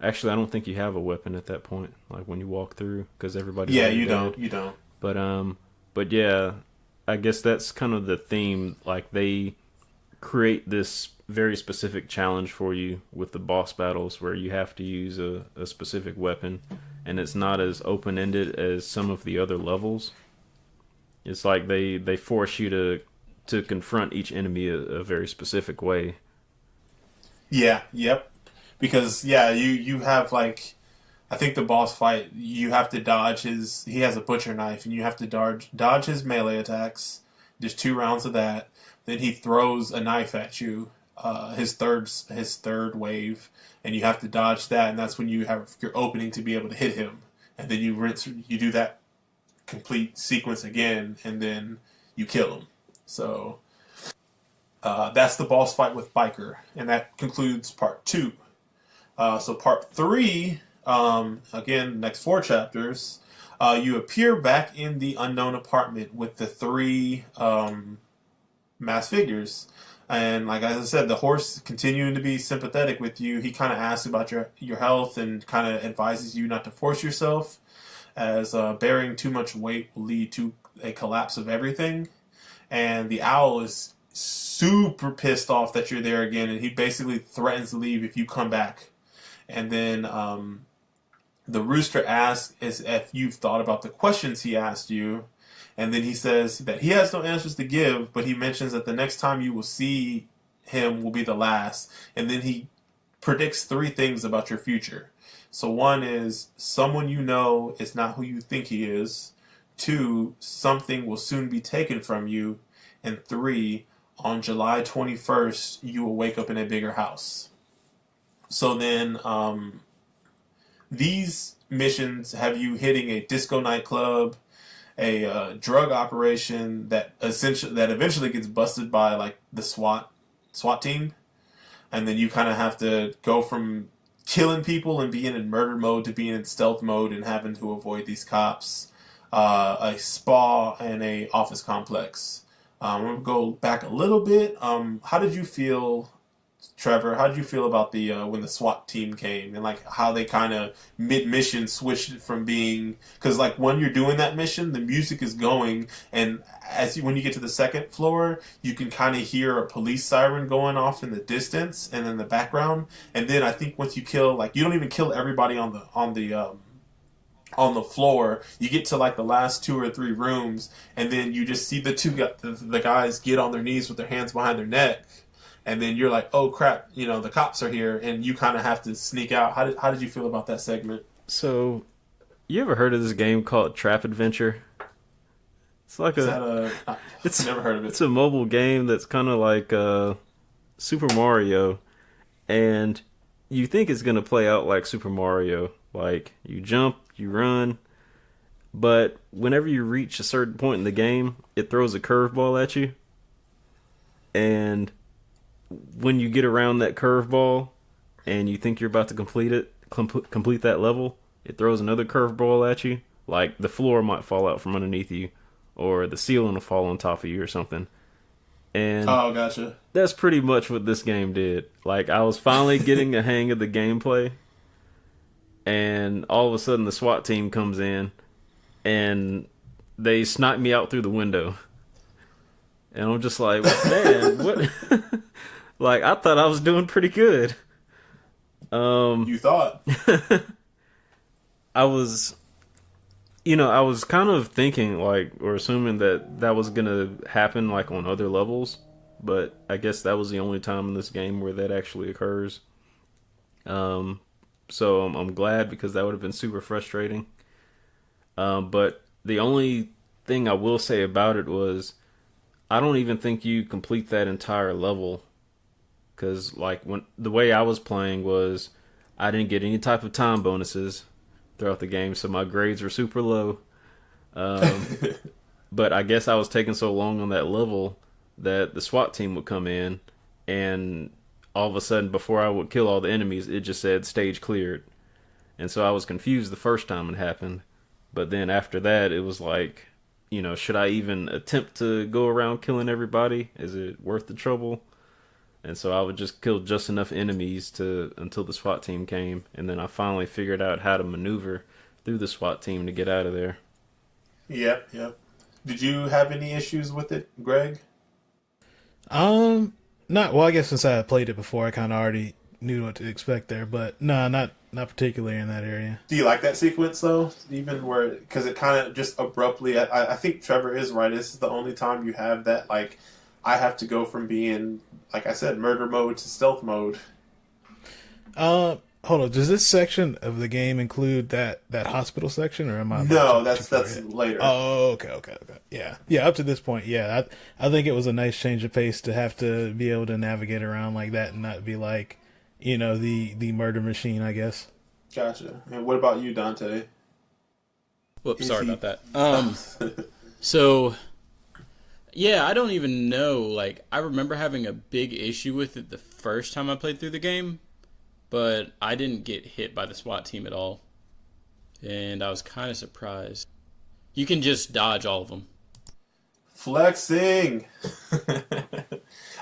Actually, I don't think you have a weapon at that point. Like when you walk through, because everybody's Yeah, dead. you don't. But yeah, I guess that's kind of the theme. Like they create this very specific challenge for you with the boss battles, where you have to use a specific weapon, and it's not as open ended as some of the other levels. It's like they force you to confront each enemy a very specific way. Yeah, yep. Because you have like, I think the boss fight, you have to dodge he has a butcher knife, and you have to dodge his melee attacks. There's 2 rounds of that. Then he throws a knife at you, his third wave, and you have to dodge that, and that's when you have your opening to be able to hit him. And then you do that complete sequence again, and then you kill him. So that's the boss fight with Biker, and that concludes part 2. So part 3, again, next 4 chapters, you appear back in the unknown apartment with the 3 masked figures. And like as I said, the horse continuing to be sympathetic with you. He kind of asks about your health and kind of advises you not to force yourself, as bearing too much weight will lead to a collapse of everything. And the owl is super pissed off that you're there again, and he basically threatens to leave if you come back. And then the rooster asks if you've thought about the questions he asked you. And then he says that he has no answers to give, but he mentions that the next time you will see him will be the last. And then he predicts 3 things about your future. So 1 is someone you know is not who you think he is. 2, something will soon be taken from you. And 3, on July 21st, you will wake up in a bigger house. So then these missions have you hitting a disco nightclub, a drug operation that eventually gets busted by like the SWAT team, and then you kind of have to go from killing people and being in murder mode to being in stealth mode and having to avoid these cops, a spa, and a office complex. I'm gonna go back a little bit. How did you feel, Trevor? How did you feel about the when the SWAT team came, and like how they kind of mid-mission switched it from being, because like when you're doing that mission, the music is going, and when you get to the 2nd floor, you can kind of hear a police siren going off in the distance and in the background. And then I think once you kill, like you don't even kill everybody on the floor, you get to like the last 2 or 3 rooms, and then you just see the guys get on their knees with their hands behind their neck. And then you're like, oh crap, the cops are here, and you kind of have to sneak out. How did you feel about that segment? So, you ever heard of this game called Trap Adventure? It's like I've never heard of it. It's a mobile game that's kind of like Super Mario, and you think it's gonna play out like Super Mario, like you jump, you run, but whenever you reach a certain point in the game, it throws a curveball at you, and when you get around that curveball and you think you're about to complete that level, it throws another curveball at you. Like the floor might fall out from underneath you, or the ceiling will fall on top of you or something. And oh, gotcha. That's pretty much what this game did. Like I was finally getting a hang of the gameplay, and all of a sudden the SWAT team comes in and they snipe me out through the window. And I'm just like, man, what? Like, I thought I was doing pretty good. You thought? I was kind of thinking, like, or assuming that was going to happen, like, on other levels. But I guess that was the only time in this game where that actually occurs. So I'm glad, because that would have been super frustrating. But the only thing I will say about it was, I don't even think you complete that entire level, because like the way I was playing was I didn't get any type of time bonuses throughout the game, so my grades were super low. But I guess I was taking so long on that level that the SWAT team would come in, and all of a sudden, before I would kill all the enemies, it just said stage cleared. And so I was confused the first time it happened, but then after that it was like, should I even attempt to go around killing everybody? Is it worth the trouble? And so I would just kill just enough enemies to until the SWAT team came, and then I finally figured out how to maneuver through the SWAT team to get out of there. Yep, yep. Did you have any issues with it, Greg? Not well. I guess since I had played it before, I kind of already knew what to expect there. But no, not particularly in that area. Do you like that sequence though? Even where because it kind of just abruptly. I think Trevor is right. This is the only time you have that. Like, I have to go from being, like I said, murder mode to stealth mode. Hold on. Does this section of the game include that hospital section, or am I? No, that's later. Oh, okay. Yeah. Up to this point, yeah, I think it was a nice change of pace to have to be able to navigate around like that and not be like, the murder machine, I guess. Gotcha. And what about you, Dante? Whoops, sorry about that. So, yeah, I don't even know. Like, I remember having a big issue with it the first time I played through the game, but I didn't get hit by the SWAT team at all. And I was kind of surprised. You can just dodge all of them. Flexing!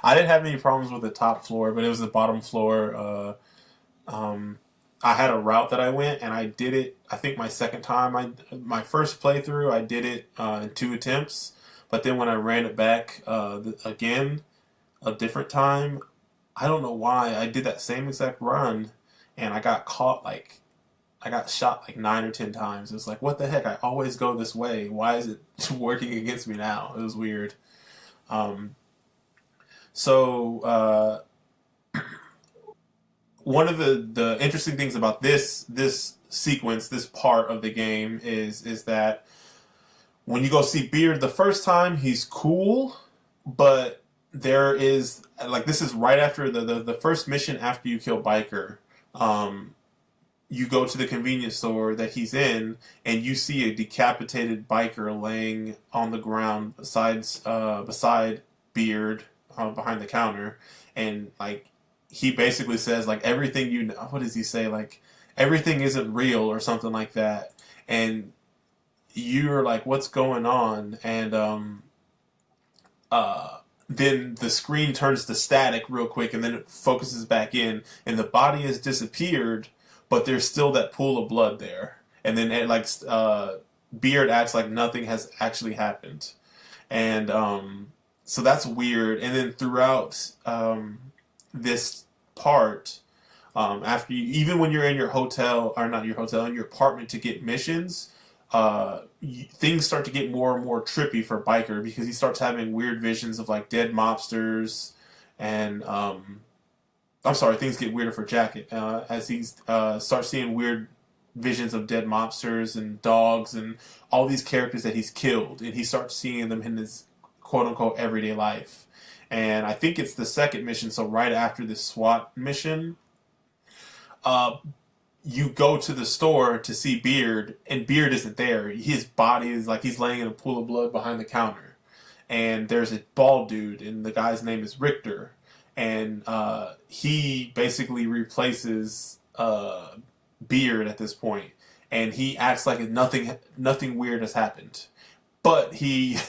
I didn't have any problems with the top floor, but it was the bottom floor. I had a route that I went, and I did it, I think my second time. My first playthrough, I did it in 2 attempts. But then when I ran it back again, a different time, I don't know why, I did that same exact run, and I got caught, I got shot 9 or 10 times. It was like, what the heck? I always go this way. Why is it working against me now? It was weird. One of the interesting things about this sequence, this part of the game, is that when you go see Beard the first time, he's cool, but there is, this is right after the first mission after you kill Biker. You go to the convenience store that he's in, and you see a decapitated Biker laying on the ground beside Beard behind the counter, and he basically says everything you know. What does he say? Everything isn't real or something like that, and you're like, what's going on? And then the screen turns to static real quick, and then it focuses back in, and the body has disappeared, but there's still that pool of blood there. And then Beard acts like nothing has actually happened. And so that's weird. And then throughout this part, after even when you're in your hotel, or not your hotel, in your apartment to get missions, things start to get more and more trippy for Biker, because he starts having weird visions of dead mobsters, and I'm sorry, things get weirder for Jacket as he starts seeing weird visions of dead mobsters and dogs and all these characters that he's killed, and he starts seeing them in his quote-unquote everyday life. And I think it's the second mission, so right after the SWAT mission, you go to the store to see Beard, and Beard isn't there. His body is he's laying in a pool of blood behind the counter. And there's a bald dude, and the guy's name is Richter. And he basically replaces Beard at this point. And he acts like nothing weird has happened. But he's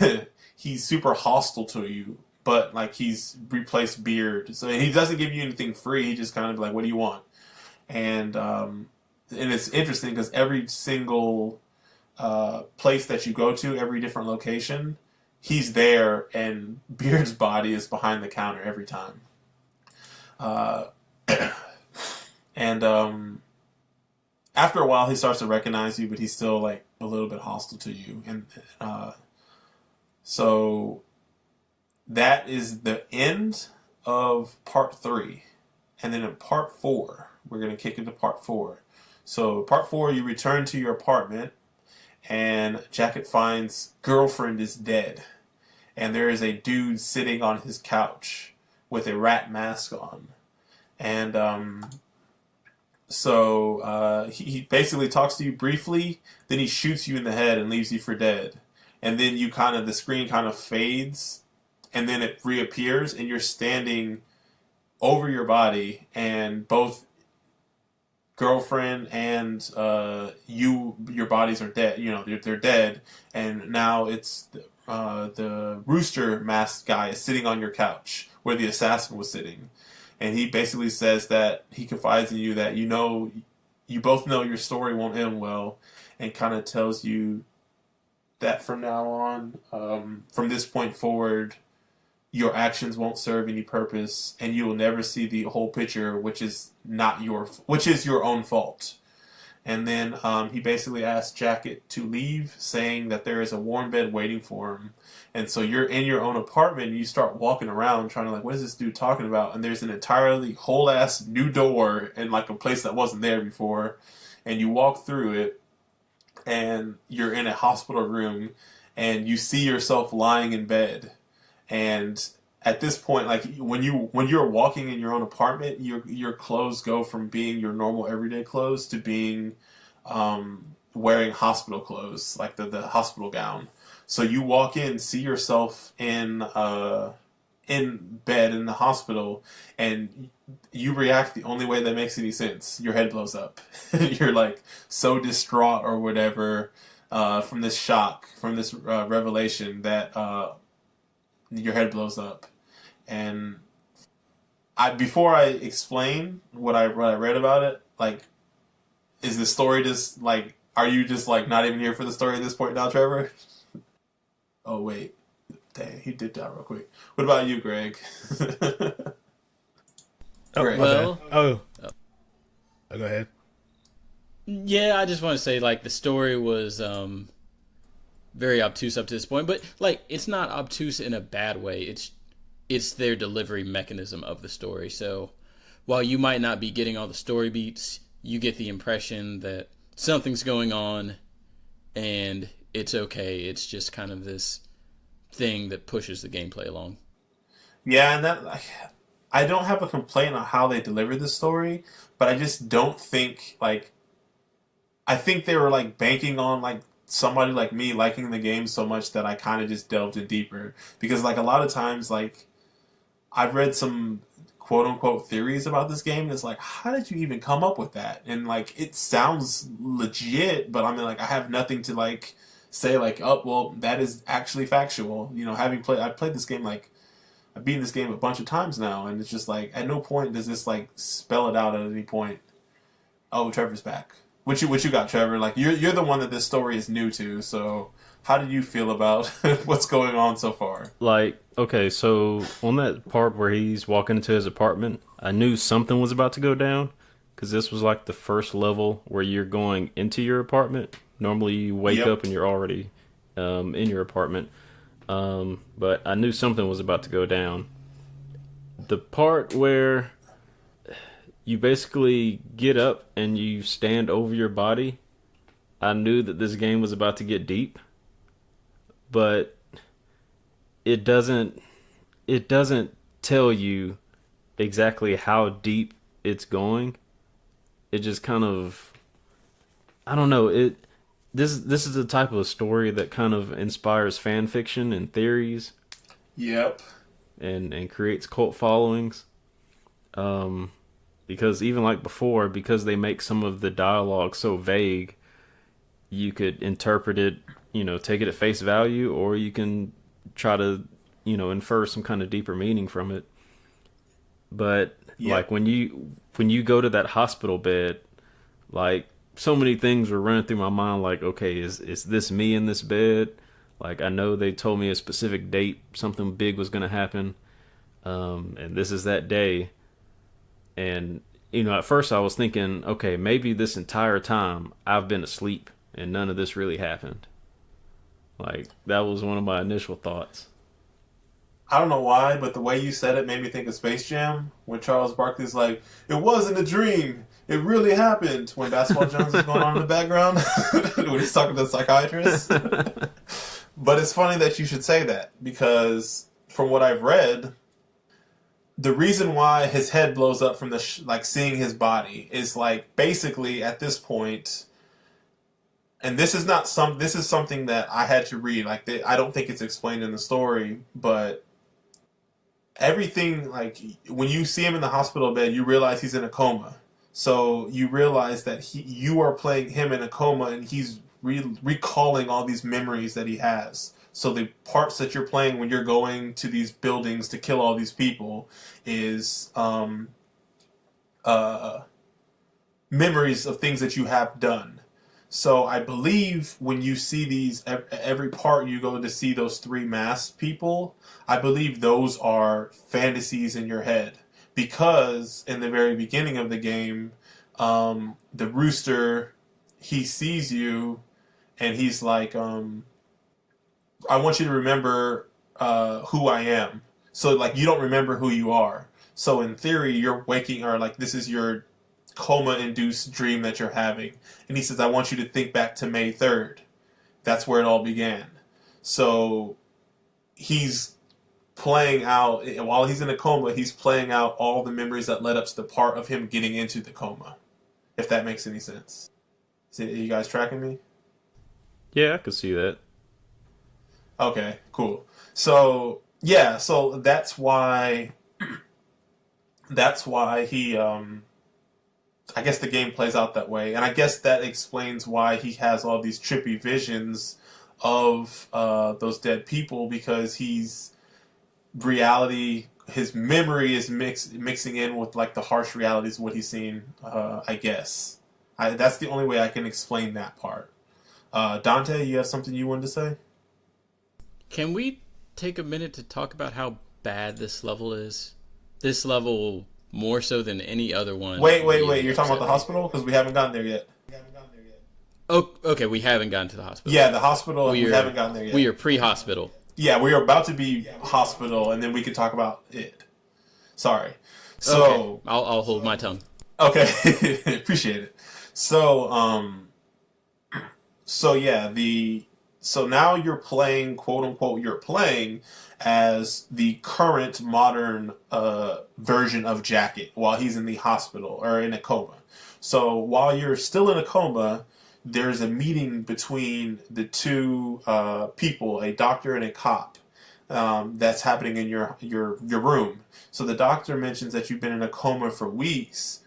super hostile to you. But he's replaced Beard. So, and he doesn't give you anything free. He just kind of what do you want? And it's interesting because every single place that you go to, every different location, he's there, and Beard's body is behind the counter every time. And after a while, he starts to recognize you, but he's still a little bit hostile to you. And so that is the end of part 3. And then in part 4, we're going to kick into part 4. So part 4, you return to your apartment, and Jacket finds girlfriend is dead. And there is a dude sitting on his couch with a rat mask on. And so he basically talks to you briefly, then he shoots you in the head and leaves you for dead. And then the screen kind of fades, and then it reappears, and you're standing over your body, and both girlfriend and your bodies are dead. They're dead, and now it's the rooster masked guy is sitting on your couch where the assassin was sitting. And he basically says that he confides in you that you both know your story won't end well, and kind of tells you that from now on, from this point forward, your actions won't serve any purpose, and you will never see the whole picture, which is your own fault. And then he basically asks Jacket to leave, saying that there is a warm bed waiting for him. And so you're in your own apartment, and you start walking around trying to like, what is this dude talking about? And there's an entirely whole ass new door in like a place that wasn't there before. And you walk through it, and you're in a hospital room, and you see yourself lying in bed. And at this point, like when you're walking in your own apartment, your clothes go from being your normal everyday clothes to being wearing hospital clothes, like the hospital gown. So you walk in, see yourself in bed in the hospital, and you react the only way that makes any sense. Your head blows up. You're like so distraught or whatever from this shock, from this revelation that your head blows up. And before I explain what I read about it, like, is the story just like, are you just like not even here for the story at this point now, Trevor? Oh wait, dang, he did that real quick. What about you, Greg? Greg. Well, go ahead. yeah, I just want to say like the story was very obtuse up to this point, but like it's not obtuse in a bad way. It's their delivery mechanism of the story. So while you might not be getting all the story beats, you get the impression that something's going on and it's okay. It's just kind of this thing that pushes the gameplay along. Yeah, and that I don't have a complaint on how they delivered the story, but I just don't think like I think they were like banking on like somebody like me liking the game so much that I kind of just delved in deeper, because like a lot of times like I've read some quote unquote theories about this game, and it's like, how did you even come up with that? And like it sounds legit, but I mean like I have nothing to like say like, oh well, that is actually factual. You know, I've played this game, like I've beaten this game a bunch of times now, and it's just like at no point does this like spell it out at any point. Oh, Trevor's back. What you got, Trevor? Like you're the one that this story is new to, so how do you feel about what's going on so far? Like, okay, so on that part where he's walking into his apartment, I knew something was about to go down, because this was like the first level where you're going into your apartment. Normally you wake up and you're already in your apartment. But I knew something was about to go down. The part where you basically get up and you stand over your body, I knew that this game was about to get deep. But it doesn't tell you exactly how deep it's going. It just kind of, I don't know, this is the type of story that kind of inspires fan fiction and theories. Yep. And creates cult followings. Because even like before, because they make some of the dialogue so vague, you could interpret it, take it at face value, or you can try to, infer some kind of deeper meaning from it. But like when you go to that hospital bed, like so many things were running through my mind. Like, okay, is this me in this bed? Like, I know they told me a specific date, something big was going to happen. And this is that day. And, at first I was thinking, okay, maybe this entire time I've been asleep and none of this really happened. Like, that was one of my initial thoughts. I don't know why, but the way you said it made me think of Space Jam, when Charles Barkley's like, it wasn't a dream, it really happened, when Basketball Jones is going on in the background, when he's talking to the psychiatrist. But it's funny that you should say that, because from what I've read, the reason why his head blows up from seeing his body is like basically at this point, and this is something that I had to read. Like I don't think it's explained in the story, but everything, like when you see him in the hospital bed, you realize he's in a coma. So you realize that you are playing him in a coma, and he's recalling all these memories that he has. So the parts that you're playing when you're going to these buildings to kill all these people is memories of things that you have done. So I believe when you see these, every part you go to see those three masked people, I believe those are fantasies in your head. Because in the very beginning of the game, the rooster, he sees you and he's like, I want you to remember who I am. So like you don't remember who you are. So in theory, you're waking, or like this is your coma-induced dream that you're having. And he says, I want you to think back to May 3rd. That's where it all began. So he's playing out, while he's in a coma, he's playing out all the memories that led up to the part of him getting into the coma. If that makes any sense. Are you guys tracking me? Yeah, I could see that. Okay, cool. So, yeah, so that's why he, I guess the game plays out that way. And I guess that explains why he has all these trippy visions of those dead people, because his memory is mixing in with like the harsh realities of what he's seen, I guess. That's the only way I can explain that part. Dante, you have something you wanted to say? Can we take a minute to talk about how bad this level is? This level, more so than any other one. Wait. You're talking about the hospital? Because we haven't gotten there yet. Oh, okay, we haven't gotten to the hospital. Yeah, the hospital, we haven't gotten there yet. We are pre-hospital. Yeah, we are about to be hospital, and then we can talk about it. Sorry. So okay. I'll hold my tongue. Okay, appreciate it. So so now you're playing, quote unquote, you're playing as the current modern version of Jacket while he's in the hospital or in a coma. So while you're still in a coma, there's a meeting between the two people, a doctor and a cop, that's happening in your room. So the doctor mentions that you've been in a coma for weeks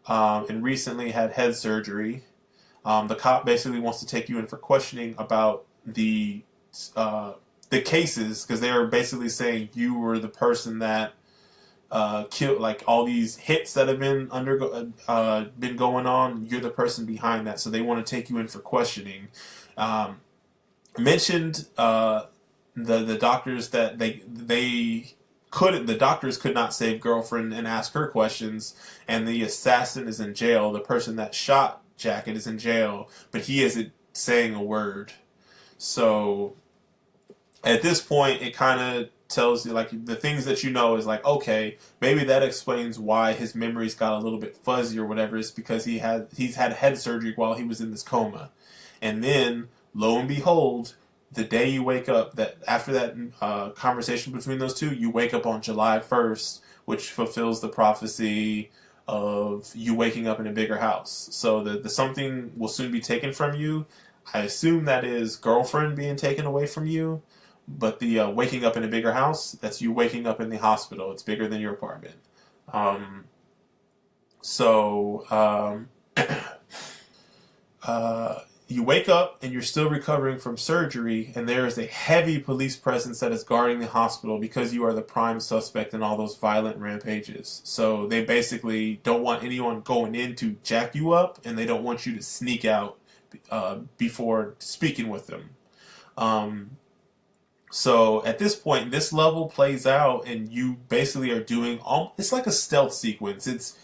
and recently had head surgery. The cop basically wants to take you in for questioning about the cases, because they're basically saying you were the person that killed, like all these hits that have been been going on. You're the person behind that, so they want to take you in for questioning. Mentioned the doctors that the doctors could not save girlfriend and ask her questions, and the assassin is in jail. The person that shot Jacket is in jail, but he isn't saying a word. So at this point, it kind of tells you, like, the things that you know is like, okay, maybe that explains why his memories got a little bit fuzzy or whatever. It's because he's had head surgery while he was in this coma. And then, lo and behold, the day you wake up, that after that conversation between those two, you wake up on July 1st, which fulfills the prophecy of you waking up in a bigger house. So the something will soon be taken from you. I assume that is girlfriend being taken away from you. But the waking up in a bigger house, that's you waking up in the hospital. It's bigger than your apartment. You wake up and you're still recovering from surgery, and there is a heavy police presence that is guarding the hospital because you are the prime suspect in all those violent rampages. So they basically don't want anyone going in to jack you up, and they don't want you to sneak out before speaking with them. So at this point, this level plays out, and you basically are doing it's like a stealth sequence. It's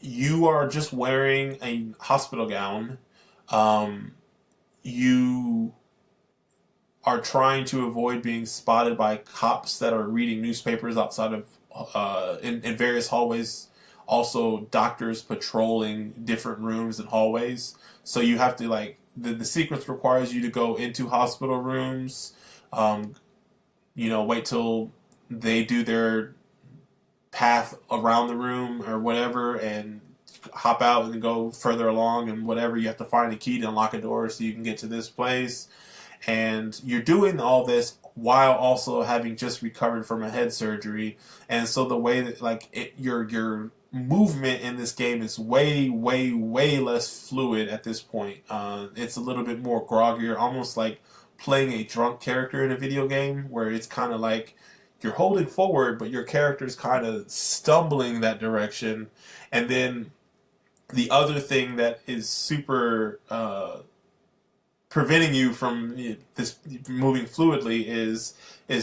you are just wearing a hospital gown. You are trying to avoid being spotted by cops that are reading newspapers outside of in various hallways. Also, doctors patrolling different rooms and hallways. So you have to, like, the sequence requires you to go into hospital rooms, wait till they do their path around the room or whatever, and hop out and go further along and whatever. You have to find a key to unlock a door so you can get to this place. And you're doing all this while also having just recovered from a head surgery. And so the way that, your movement in this game is way, way, way less fluid at this point. It's a little bit more groggier, almost like playing a drunk character in a video game, where it's kind of like you're holding forward, but your character's kind of stumbling that direction. And then the other thing that is super preventing you from this moving fluidly is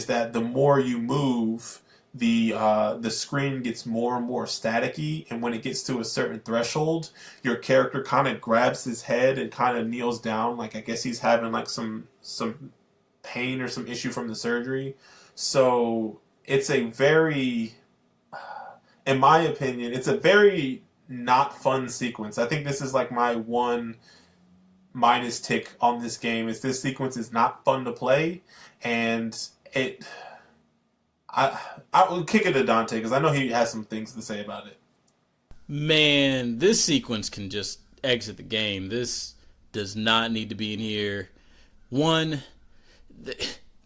that the more you move, the screen gets more and more staticky, and when it gets to a certain threshold, your character kind of grabs his head and kind of kneels down, like I guess he's having like some pain or some issue from the surgery. So it's a very, in my opinion, it's a very not fun sequence. I think this is like my one minus tick on this game, is this sequence is not fun to play, and I will kick it to Dante because I know he has some things to say about it. Man, this sequence can just exit the game. This does not need to be in here. One,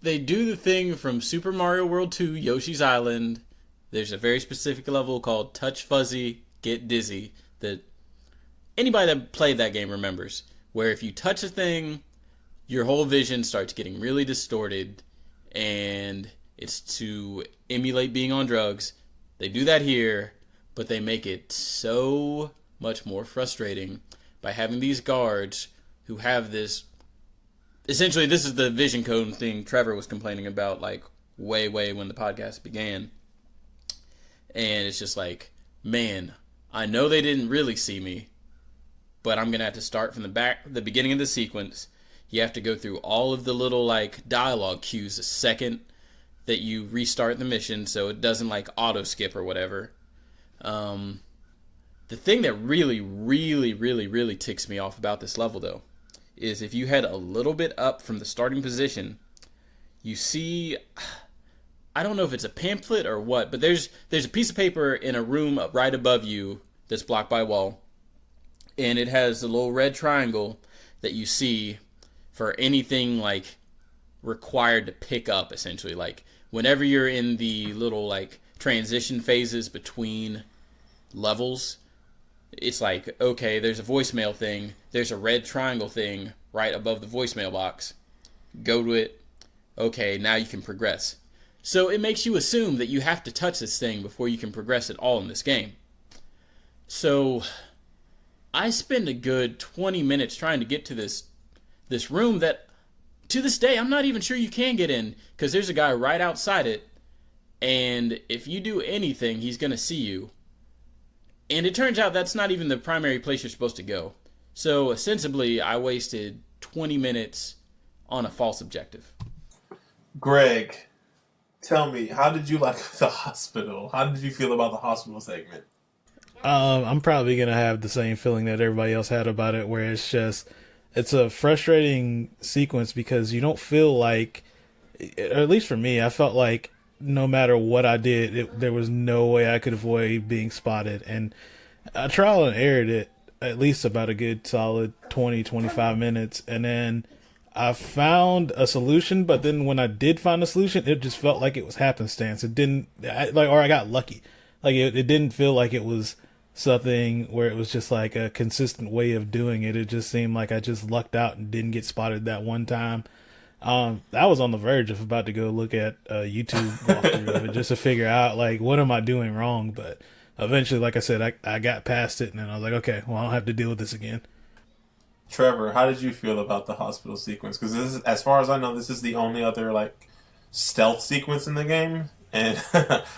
they do the thing from Super Mario World 2, Yoshi's Island. There's a very specific level called Touch Fuzzy, Get Dizzy that anybody that played that game remembers, where if you touch a thing, your whole vision starts getting really distorted, and it's to emulate being on drugs. They do that here, but they make it so much more frustrating by having these guards who have this. Essentially, this is the vision cone thing Trevor was complaining about, like, way when the podcast began. And it's just like, man, I know they didn't really see me, but I'm going to have to start from the beginning of the sequence. You have to go through all of the little, like, dialogue cues a second that you restart the mission so it doesn't, like, auto-skip or whatever. The thing that really ticks me off about this level, though, is if you head a little bit up from the starting position, you see, I don't know if it's a pamphlet or what, but there's a piece of paper in a room right above you that's blocked by a wall, and it has a little red triangle that you see for anything, like, required to pick up, essentially. Like, whenever you're in the little, like, transition phases between levels, it's like, okay, there's a voicemail thing, there's a red triangle thing right above the voicemail box. Go to it. Okay, now you can progress. So it makes you assume that you have to touch this thing before you can progress at all in this game. So I spend a good 20 minutes trying to get to this room that, to this day, I'm not even sure you can get in, because there's a guy right outside it, and if you do anything, he's going to see you. And it turns out that's not even the primary place you're supposed to go. So, ostensibly, I wasted 20 minutes on a false objective. Greg, tell me, how did you like the hospital? How did you feel about the hospital segment? I'm probably going to have the same feeling that everybody else had about it, where it's a frustrating sequence because you don't feel like, or at least for me, I felt like no matter what I did, there was no way I could avoid being spotted. And I trial and errored it at least about a good solid 20-25 minutes. And then I found a solution, but then when I did find a solution, it just felt like it was happenstance. It didn't, or I got lucky. Like, it didn't feel like it was something where it was just like a consistent way of doing it. It just seemed like I just lucked out and didn't get spotted that one time. I was on the verge of about to go look at a YouTube walkthrough of it just to figure out, like, what am I doing wrong? But eventually, like I said, I got past it, and then I was like, okay, well, I don't have to deal with this again. Trevor, how did you feel about the hospital sequence? Because this is, as far as I know, this is the only other, like, stealth sequence in the game. And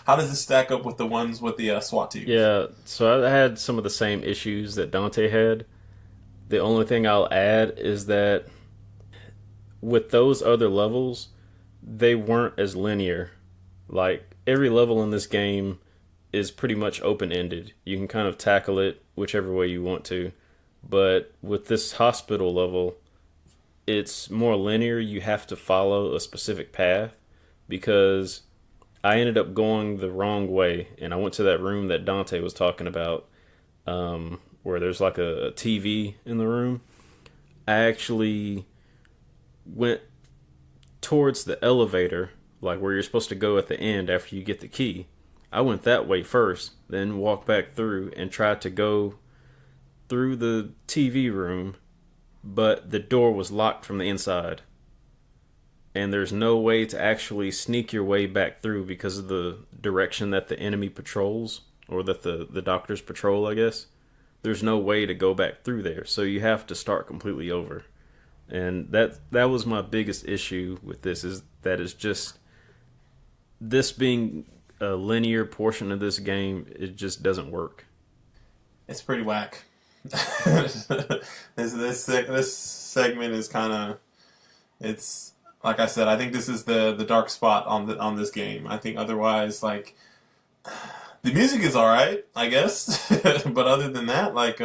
how does this stack up with the ones with the SWAT team? Yeah, so I had some of the same issues that Dante had. The only thing I'll add is that with those other levels, they weren't as linear. Like, every level in this game is pretty much open-ended. You can kind of tackle it whichever way you want to. But with this hospital level, it's more linear. You have to follow a specific path, because I ended up going the wrong way, and I went to that room that Dante was talking about, where there's like a TV in the room. I actually went towards the elevator, like where you're supposed to go at the end after you get the key. I went that way first, then walked back through and tried to go through the TV room, but the door was locked from the inside. and there's no way to actually sneak your way back through because of the direction that the enemy patrols, or that the doctors patrol, I guess. There's no way to go back through there, so you have to start completely over. And that was my biggest issue with this, is that it's just, this being a linear portion of this game, it just doesn't work. It's pretty whack. This segment is kind of, it's like I said, I think this is the dark spot on this game. I think otherwise, like, the music is all right, I guess, but other than that, like,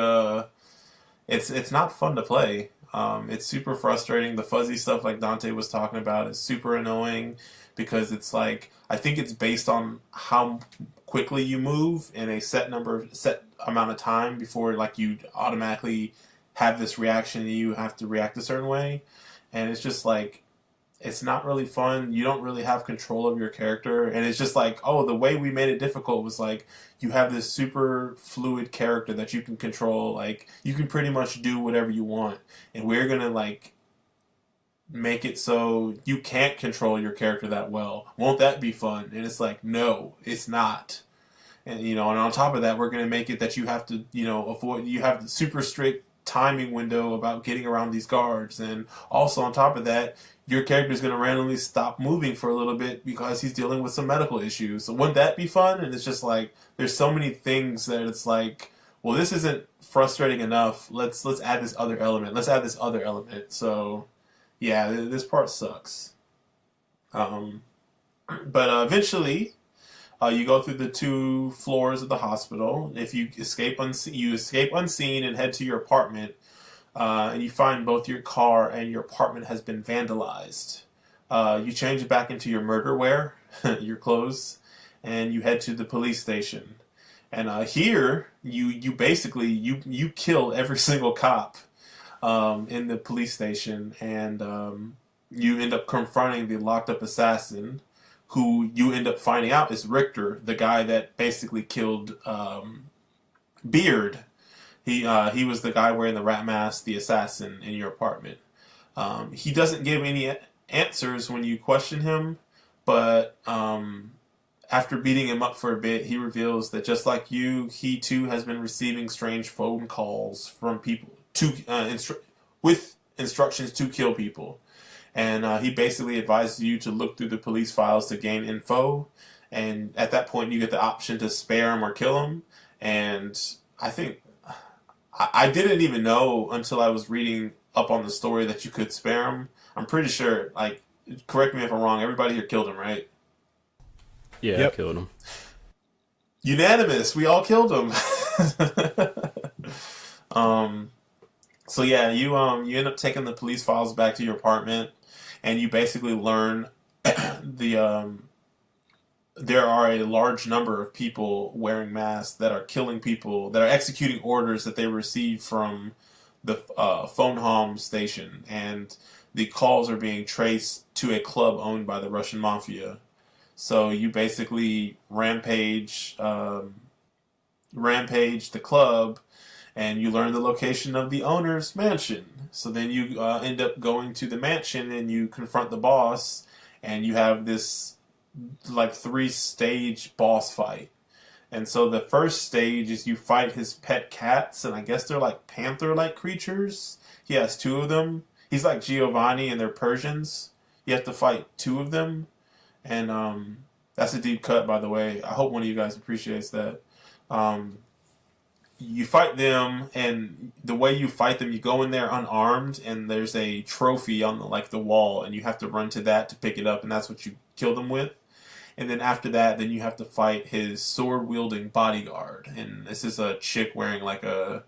it's not fun to play. It's super frustrating. The fuzzy stuff, like Dante was talking about, is super annoying because it's like, I think it's based on how quickly you move in a set amount of time before, like, you automatically have this reaction and you have to react a certain way. And it's just like, it's not really fun. You don't really have control of your character. And it's just like, oh, the way we made it difficult was like, you have this super fluid character that you can control. Like, you can pretty much do whatever you want. And we're going to, like, make it so you can't control your character that well. Won't that be fun? And it's like, no, it's not. And, and on top of that, we're going to make it that you have to, avoid, you have the super strict timing window about getting around these guards. And also on top of that, your character is going to randomly stop moving for a little bit because he's dealing with some medical issues. So wouldn't that be fun? And it's just like, there's so many things that it's like, well, this isn't frustrating enough. Let's add this other element. Let's add this other element. So, yeah, this part sucks. But eventually, you go through the 2 floors of the hospital. If you escape unseen and head to your apartment. And you find both your car and your apartment has been vandalized. You change it back into your murder wear, your clothes, and you head to the police station. And here, you basically you kill every single cop in the police station, and you end up confronting the locked up assassin, who you end up finding out is Richter, the guy that basically killed Beard. He was the guy wearing the rat mask, the assassin in your apartment. He doesn't give any answers when you question him, but after beating him up for a bit, he reveals that just like you, he too has been receiving strange phone calls from people with instructions to kill people. And he basically advises you to look through the police files to gain info. And at that point, you get the option to spare him or kill him. And I think I didn't even know until I was reading up on the story that you could spare him. I'm pretty sure, like, correct me if I'm wrong, everybody here killed him, right? Yeah, yep. I killed him. Unanimous. We all killed him. So yeah, you end up taking the police files back to your apartment, and you basically learn there are a large number of people wearing masks that are killing people, that are executing orders that they received from the phone home station, and the calls are being traced to a club owned by the Russian mafia. So you basically rampage the club, and you learn the location of the owner's mansion. So then you end up going to the mansion, and you confront the boss, and you have this like 3-stage boss fight. And so the first stage is you fight his pet cats, and I guess they're like panther-like creatures. He has 2 of them. He's like Giovanni, and they're Persians. You have to fight 2 of them. And that's a deep cut, by the way. I hope one of you guys appreciates that. You fight them, and the way you fight them, you go in there unarmed, and there's a trophy on the wall, and you have to run to that to pick it up, and that's what you kill them with. And then after that, then you have to fight his sword-wielding bodyguard. And this is a chick wearing like a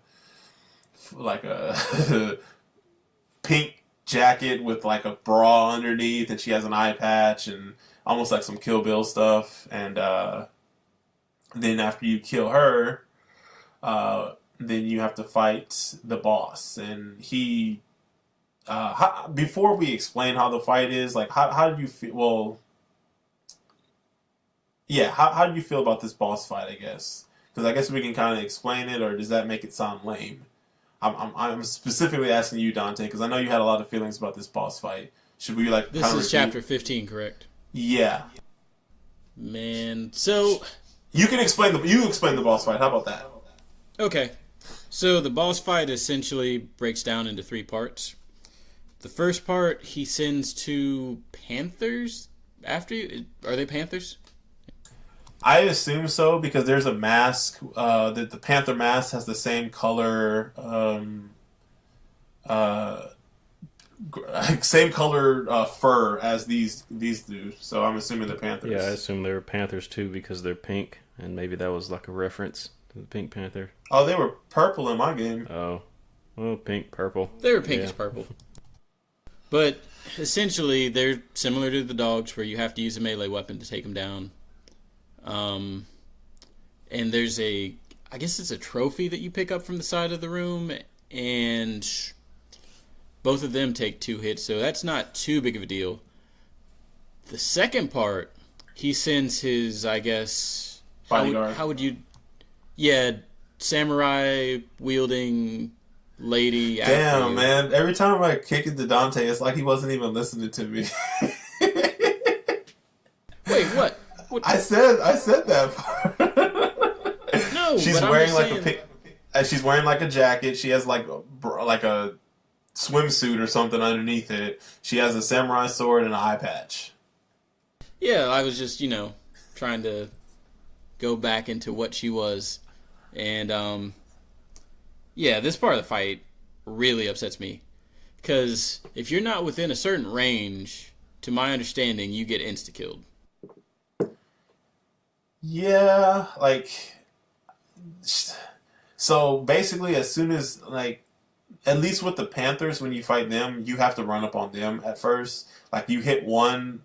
pink jacket with like a bra underneath, and she has an eye patch and almost like some Kill Bill stuff. And then after you kill her, then you have to fight the boss. And he, before we explain how the fight is, like how did you feel? Well, yeah, how do you feel about this boss fight, I guess? Because I guess we can kind of explain it, or does that make it sound lame? I'm specifically asking you, Dante, because I know you had a lot of feelings about this boss fight. Should we like? This is chapter 15, correct? Yeah. Man, so you explain the boss fight. How about that? Okay. So the boss fight essentially breaks down into 3 parts. The first part, he sends 2 panthers after you. Are they panthers? I assume so because there's a mask. The panther mask has the same color. Same color fur as these do. So I'm assuming the panthers. Yeah, I assume they were panthers too because they're pink, and maybe that was like a reference to the Pink Panther. Oh, they were purple in my game. Oh, well, pink, purple. They were pinkish purple. But essentially, they're similar to the dogs, where you have to use a melee weapon to take them down. And there's I guess it's a trophy that you pick up from the side of the room, and both of them take 2 hits, so that's not too big of a deal. The second part, he sends his, I guess, bodyguard. How would you? Yeah, samurai wielding lady. Damn, man! Every time I kick into Dante, it's like he wasn't even listening to me. Wait, what? I said that part. No, she's but wearing I'm like saying... she's wearing like a jacket. She has like a swimsuit or something underneath it. She has a samurai sword and an eye patch. Yeah, I was just trying to go back into what she was, and yeah, this part of the fight really upsets me because if you're not within a certain range, to my understanding, you get insta-killed. Yeah, like, so basically as soon as, like, at least with the Panthers, when you fight them, you have to run up on them at first. Like, you hit one,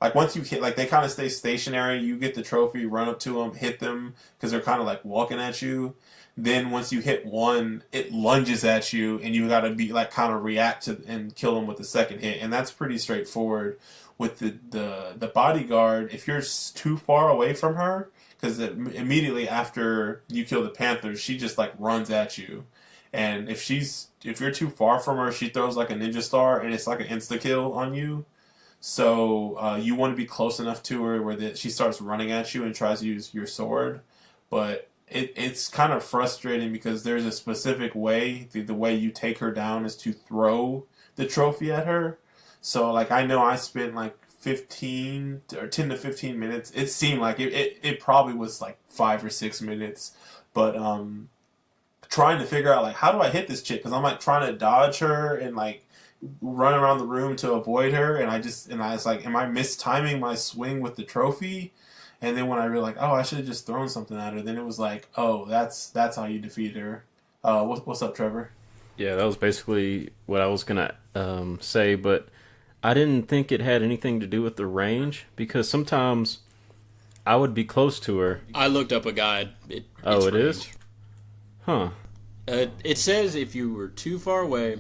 like, once you hit, like, they kind of stay stationary, you get the trophy, run up to them, hit them, because they're kind of, like, walking at you. Then once you hit one, it lunges at you, and you got to be, like, kind of react to and kill them with the second hit. And that's pretty straightforward. With the bodyguard, if you're too far away from her, because immediately after you kill the Panthers, she just like runs at you, and if you're too far from her, she throws like a ninja star, and it's like an insta kill on you. So you want to be close enough to her where she starts running at you and tries to use your sword, but it's kind of frustrating because there's a specific way. The way you take her down is to throw the trophy at her. So, like, I know I spent, like, 10 to 15 minutes. It seemed like it probably was, like, 5 or 6 minutes. But trying to figure out, like, how do I hit this chick? Because I'm, like, trying to dodge her and, like, run around the room to avoid her. And I was like, am I mistiming my swing with the trophy? And then when I realized, like, oh, I should have just thrown something at her. Then it was like, oh, that's how you defeat her. What's up, Trevor? Yeah, that was basically what I was going to say, but I didn't think it had anything to do with the range, because sometimes I would be close to her. I looked up a guide. It range. is? Huh. It says if you were too far away,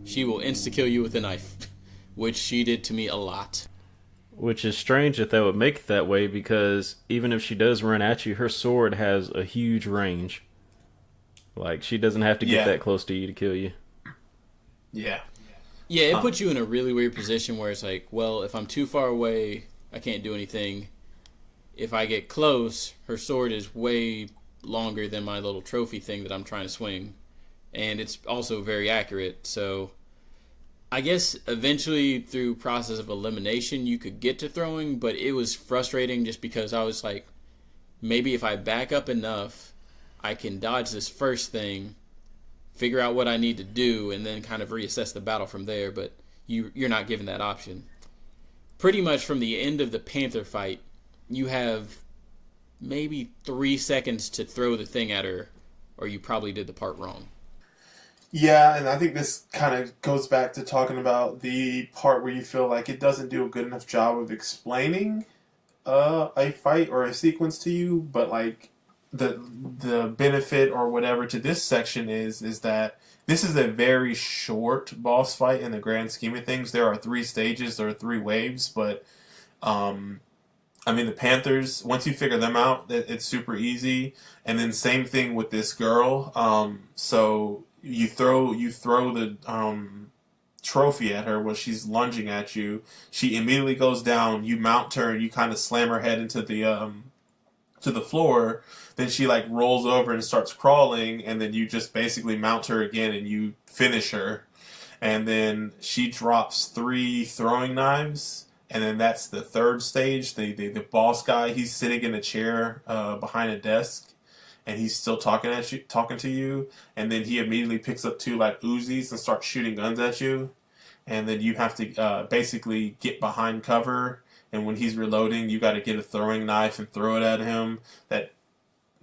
she will insta-kill you with a knife, which she did to me a lot. Which is strange that would make it that way, because even if she does run at you, her sword has a huge range. Like, she doesn't have to get that close to you to kill you. Yeah. Yeah, it puts you in a really weird position where it's like, well, if I'm too far away, I can't do anything. If I get close, her sword is way longer than my little trophy thing that I'm trying to swing. And it's also very accurate. So I guess eventually through process of elimination, you could get to throwing, but it was frustrating just because I was like, maybe if I back up enough, I can dodge this first thing, figure out what I need to do, and then kind of reassess the battle from there, but you're not given that option. Pretty much from the end of the Panther fight, you have maybe 3 seconds to throw the thing at her, or you probably did the part wrong. Yeah, and I think this kind of goes back to talking about the part where you feel like it doesn't do a good enough job of explaining a fight or a sequence to you, but like the benefit or whatever to this section is that this is a very short boss fight in the grand scheme of things. There are 3 stages, there are 3 waves, but I mean the Panthers, once you figure them out, it's super easy. And then same thing with this girl. So you throw the trophy at her when she's lunging at you. She immediately goes down. You mount her and you kind of slam her head into the floor. Then she like rolls over and starts crawling, and then you just basically mount her again and you finish her. And then she drops 3 throwing knives, and then that's the third stage. The boss guy, he's sitting in a chair behind a desk, and he's still talking to you. And then he immediately picks up 2 like Uzis and starts shooting guns at you. And then you have to basically get behind cover. And when he's reloading, you got to get a throwing knife and throw it at him. That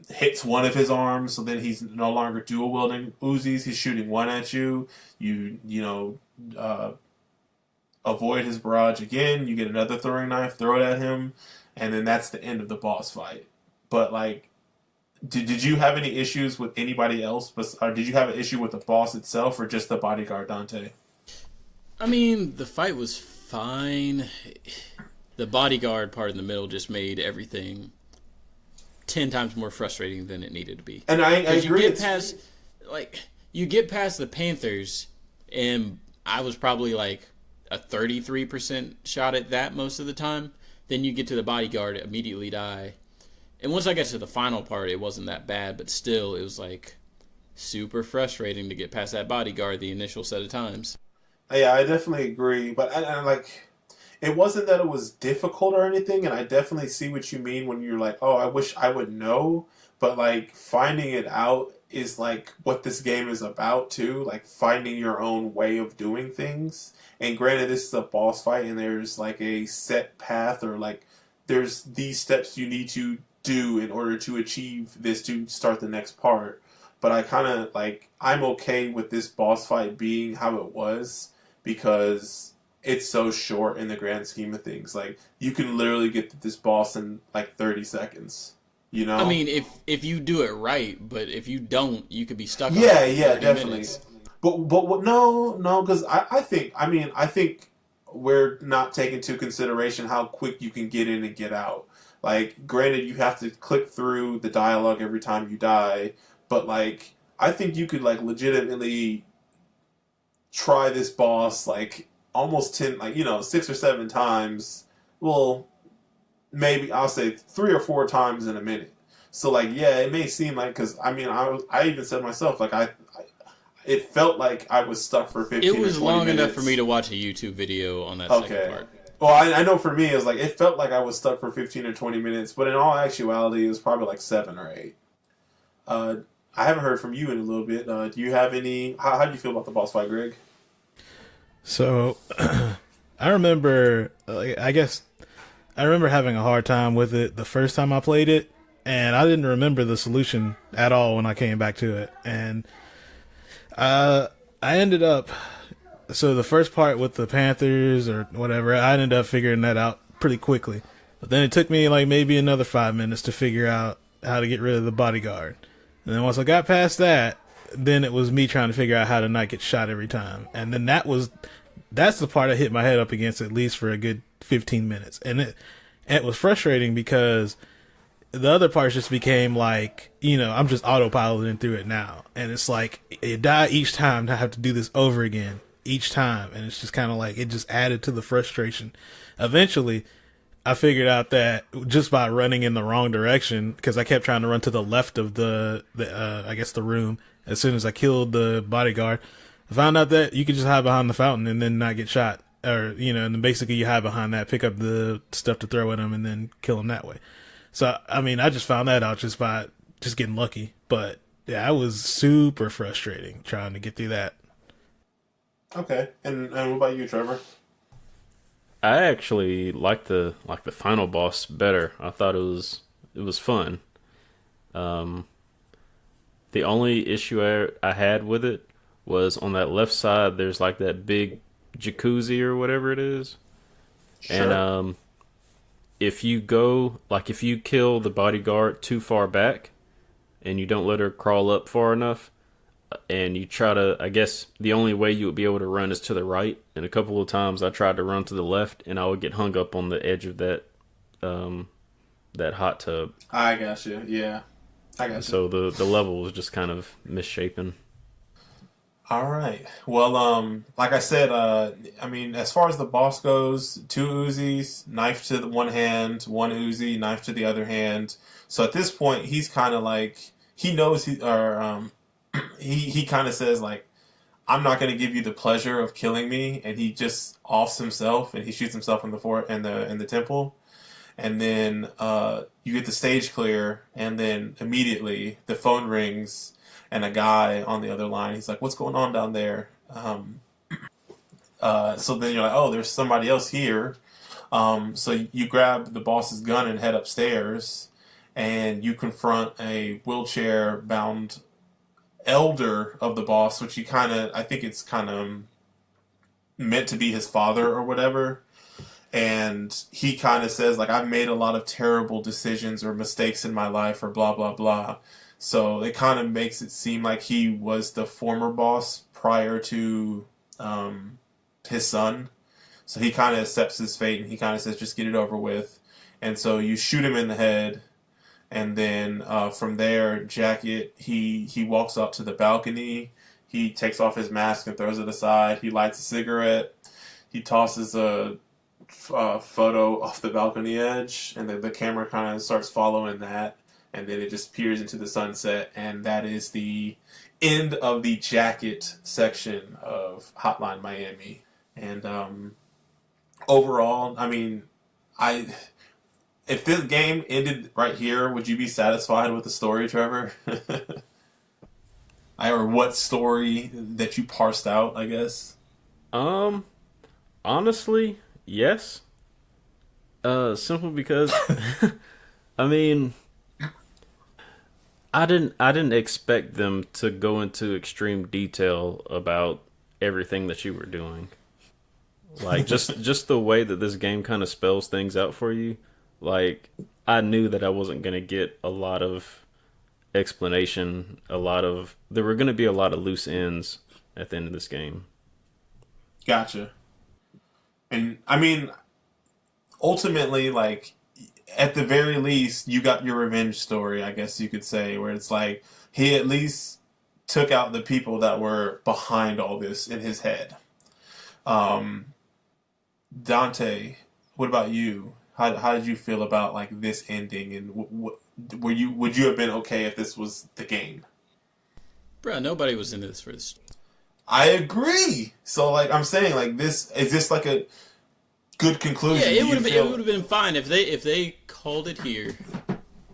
hits one of his arms, so then he's no longer dual wielding Uzis. He's shooting one at you. Avoid his barrage again. You get another throwing knife, throw it at him, and then that's the end of the boss fight. But like, did you have any issues with anybody else? Or did you have an issue with the boss itself, or just the bodyguard Dante? I mean, the fight was fine. The bodyguard part in the middle just made everything 10 times more frustrating than it needed to be. And I agree. You get past the Panthers, and I was probably like a 33% shot at that most of the time. Then you get to the bodyguard, immediately die. And once I got to the final part, it wasn't that bad, but still, it was like super frustrating to get past that bodyguard the initial set of times. Yeah, I definitely agree. But I like, it wasn't that it was difficult or anything, and I definitely see what you mean when you're like, oh, I wish I would know. But like, finding it out is like what this game is about too. Like, finding your own way of doing things. And granted, this is a boss fight, and there's like a set path, or like there's these steps you need to do in order to achieve this to start the next part. But I kind of like, I'm okay with this boss fight being how it was, because it's so short in the grand scheme of things. Like, you can literally get to this boss in like 30 seconds. You know? I mean, if you do it right, but if you don't, you could be stuck. Yeah, on yeah, definitely. Minutes. But no, because I think we're not taking into consideration how quick you can get in and get out. Like, granted, you have to click through the dialogue every time you die, but like, I think you could like legitimately try this boss like almost 10, like, 6 or 7 times. Well, maybe I'll say 3 or 4 times in a minute. So like, yeah, it may seem like, because I mean, I even said myself, like, it felt like I was stuck for 15 or 20 minutes. It was long enough for me to watch a YouTube video on that second part. Well, I know for me, it was like, it felt like I was stuck for 15 or 20 minutes, but in all actuality, it was probably like 7 or 8. I haven't heard from you in a little bit. Do you have any, how do you feel about the boss fight, Greg? So, I remember, I remember having a hard time with it the first time I played it, and I didn't remember the solution at all when I came back to it. And I ended up, so the first part with the Panthers or whatever, I ended up figuring that out pretty quickly. But then it took me like maybe another 5 minutes to figure out how to get rid of the bodyguard. And then once I got past that, then it was me trying to figure out how to not get shot every time. And then that's the part I hit my head up against at least for a good 15 minutes. And it was frustrating because the other parts just became like, I'm just autopiloting through it now. And it's like, you die each time, and I have to do this over again each time. And it's just kind of like, it just added to the frustration. Eventually, I figured out that just by running in the wrong direction, because I kept trying to run to the left of the room, as soon as I killed the bodyguard, I found out that you could just hide behind the fountain and then not get shot. Or, and then basically you hide behind that, pick up the stuff to throw at him, and then kill him that way. So, I mean, I just found that out just by just getting lucky. But, yeah, it was super frustrating trying to get through that. Okay. And what about you, Trevor? I actually liked the final boss better. I thought it was fun. The only issue I had with it was on that left side, there's like that big jacuzzi or whatever it is. Sure. And if you kill the bodyguard too far back and you don't let her crawl up far enough, and you try to, I guess the only way you would be able to run is to the right. And a couple of times I tried to run to the left, and I would get hung up on the edge of that hot tub. I got you. Yeah, I got you. So the level was just kind of misshapen. All right. Well, like I said, I mean, as far as the boss goes, two Uzis, knife to the one hand, one Uzi, knife to the other hand. So at this point, he's kind of like he knows he kind of says like, I'm not going to give you the pleasure of killing me, and he just offs himself and he shoots himself in the in the temple, and then you get the stage clear, and then immediately the phone rings, and a guy on the other line, he's like, "What's going on down there?" So then you're like, "Oh, there's somebody else here." So you grab the boss's gun and head upstairs, and you confront a wheelchair-bound elder of the boss, which I think it's kind of meant to be his father or whatever. And he kind of says like, I've made a lot of terrible decisions or mistakes in my life or blah blah blah. So it kind of makes it seem like he was the former boss prior to his son. So he kind of accepts his fate, and he kind of says, just get it over with. And so you shoot him in the head, and then from there, Jacket, he walks up to the balcony. He takes off his mask and throws it aside. He lights a cigarette. He tosses a photo off the balcony edge, and then the camera kind of starts following that, and then it just peers into the sunset, and that is the end of the Jacket section of Hotline Miami. And overall, I mean, if this game ended right here, would you be satisfied with the story, Trevor? Or what story that you parsed out, I guess? Honestly, yes. Simple because I mean, I didn't expect them to go into extreme detail about everything that you were doing. Like just the way that this game kind of spells things out for you. Like I knew that I wasn't going to get a lot of explanation, there were going to be a lot of loose ends at the end of this game. Gotcha. And I mean, ultimately, like, at the very least, you got your revenge story, I guess you could say, where it's like he at least took out the people that were behind all this in his head. Dante, what about you? How did you feel about like this ending, and would you have been okay if this was the game? Bro, nobody was into this for this. I agree. So like I'm saying, like this is this like a good conclusion? Yeah, it would have been fine if they called it here.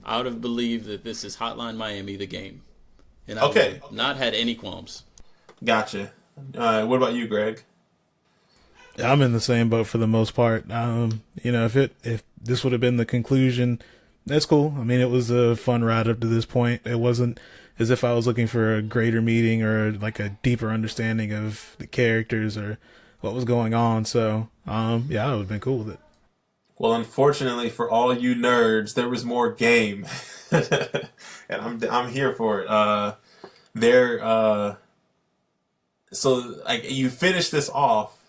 I would have believed that this is Hotline Miami, the game, and I would have not had any qualms. Gotcha. What about you, Greg? I'm in the same boat for the most part. You know, if this would have been the conclusion, that's cool. I mean, it was a fun ride up to this point. It wasn't as if I was looking for a greater meaning or like a deeper understanding of the characters or what was going on. So, yeah, I would have been cool with it. Well, unfortunately for all you nerds, there was more game, and I'm here for it. So like you finish this off,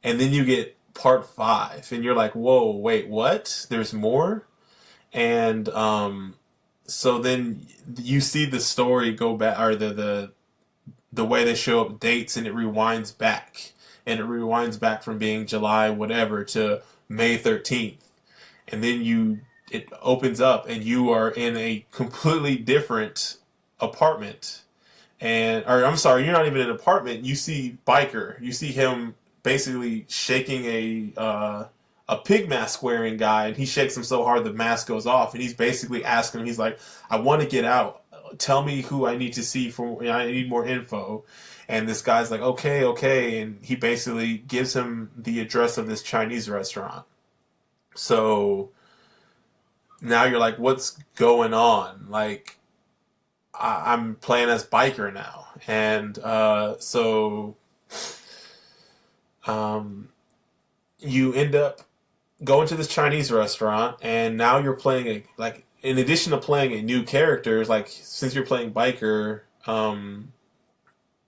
and then you get part 5, and you're like, whoa, wait, what? There's more? And so then you see the story go back, or the way they show up dates, and it rewinds back. And it rewinds back from being July whatever to May 13th. And then it opens up, and you are in a completely different apartment. Or I'm sorry, you're not even in an apartment. You see Biker. You see him basically shaking a pig mask wearing guy, and he shakes him so hard the mask goes off, and he's basically asking him, he's like, I want to get out. Tell me who I need to see I need more info. And this guy's like, okay. And he basically gives him the address of this Chinese restaurant. So now you're like, what's going on? Like, I'm playing as Biker now. And so you end up going to this Chinese restaurant, and now you're playing in addition to playing a new character, like since you're playing Biker,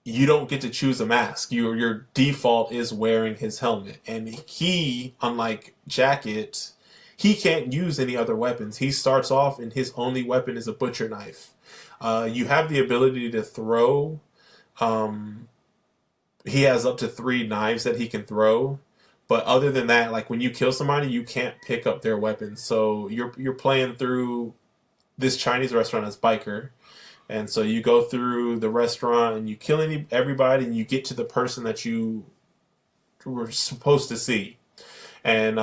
you don't get to choose a mask. Your default is wearing his helmet, and he, unlike Jacket, he can't use any other weapons. He starts off, and his only weapon is a butcher knife. You have the ability to throw he has up to 3 knives that he can throw. But other than that, like when you kill somebody, you can't pick up their weapons. So you're playing through this Chinese restaurant as biker, and so you go through the restaurant and you kill everybody, and you get to the person that you were supposed to see, and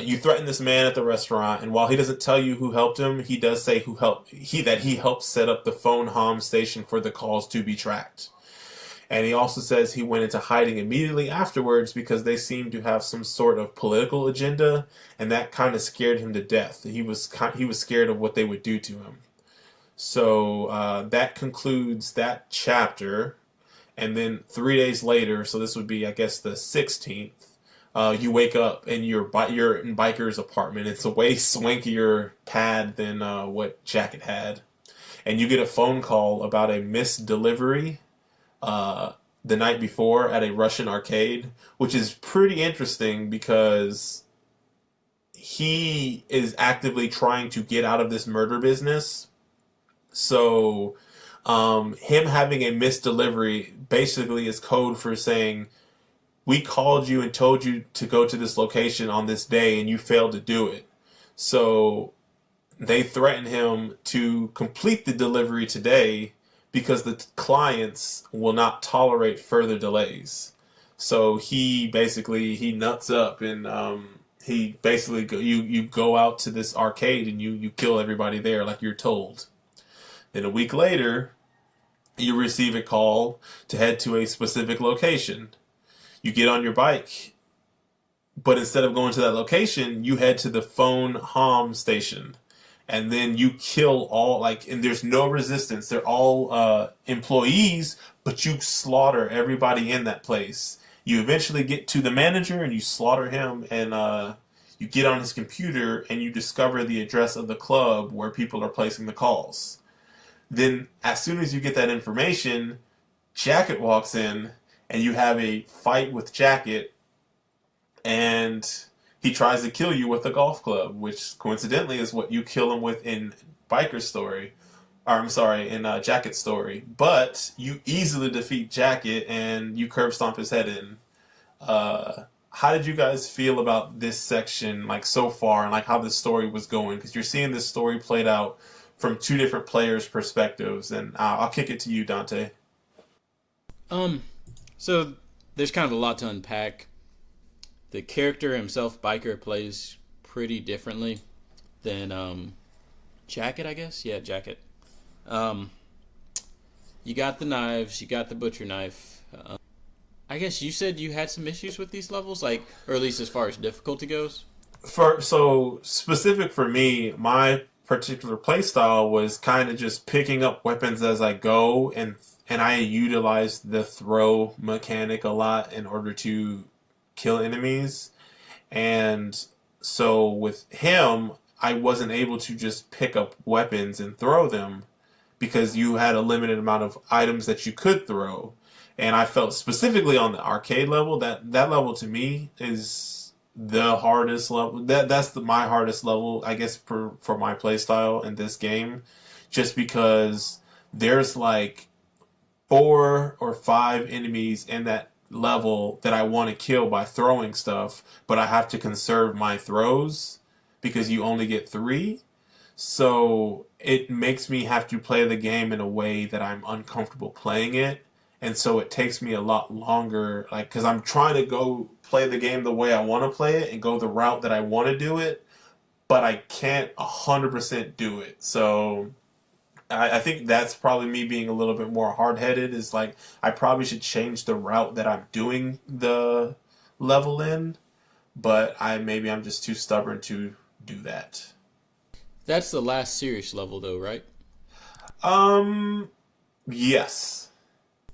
you threaten this man at the restaurant. And while he doesn't tell you who helped him, he does say that he helped set up the phone hom station for the calls to be tracked. And he also says he went into hiding immediately afterwards because they seemed to have some sort of political agenda, and that kind of scared him to death. He was scared of what they would do to him. So that concludes that chapter. And then 3 days later, so this would be, I guess, the 16th, you wake up and you're in Biker's apartment. It's a way swankier pad than what Jacket had. And you get a phone call about a missed delivery the night before at a Russian arcade, which is pretty interesting because he is actively trying to get out of this murder business. So him having a missed delivery basically is code for saying, we called you and told you to go to this location on this day and you failed to do it. So they threaten him to complete the delivery today because the clients will not tolerate further delays. So he nuts up, and he basically you go out to this arcade and you kill everybody there like you're told. Then a week later, you receive a call to head to a specific location. You get on your bike, but instead of going to that location, you head to the phone hom station. And then you kill all, and there's no resistance. They're all employees, but you slaughter everybody in that place. You eventually get to the manager and you slaughter him, and you get on his computer and you discover the address of the club where people are placing the calls. Then, as soon as you get that information, Jacket walks in and you have a fight with Jacket, and he tries to kill you with a golf club, which coincidentally is what you kill him with in Biker's story. Or, I'm sorry, in Jacket's story. But you easily defeat Jacket and you curb stomp his head in. How did you guys feel about this section, so far, and how this story was going? Because you're seeing this story played out from two different players' perspectives, and I'll kick it to you, Dante. So there's kind of a lot to unpack. The character himself, Biker, plays pretty differently than Jacket, I guess. Yeah, Jacket. You got the knives, you got the butcher knife. I guess you said you had some issues with these levels, or at least as far as difficulty goes. So specific for me, my particular playstyle was kind of just picking up weapons as I go, and I utilized the throw mechanic a lot in order to kill enemies. And so with him, I wasn't able to just pick up weapons and throw them because you had a limited amount of items that you could throw. And I felt specifically on the arcade level that level to me is the hardest level. That's my hardest level, I guess, for my playstyle in this game, just because there's 4 or 5 enemies in that level that I want to kill by throwing stuff, but I have to conserve my throws because you only get 3. So it makes me have to play the game in a way that I'm uncomfortable playing it. And so it takes me a lot longer, because I'm trying to go play the game the way I want to play it and go the route that I want to do it, but I can't 100% do it. So I think that's probably me being a little bit more hard-headed, is I probably should change the route that I'm doing the level in, but maybe I'm just too stubborn to do that. That's the last serious level, though, right? Yes.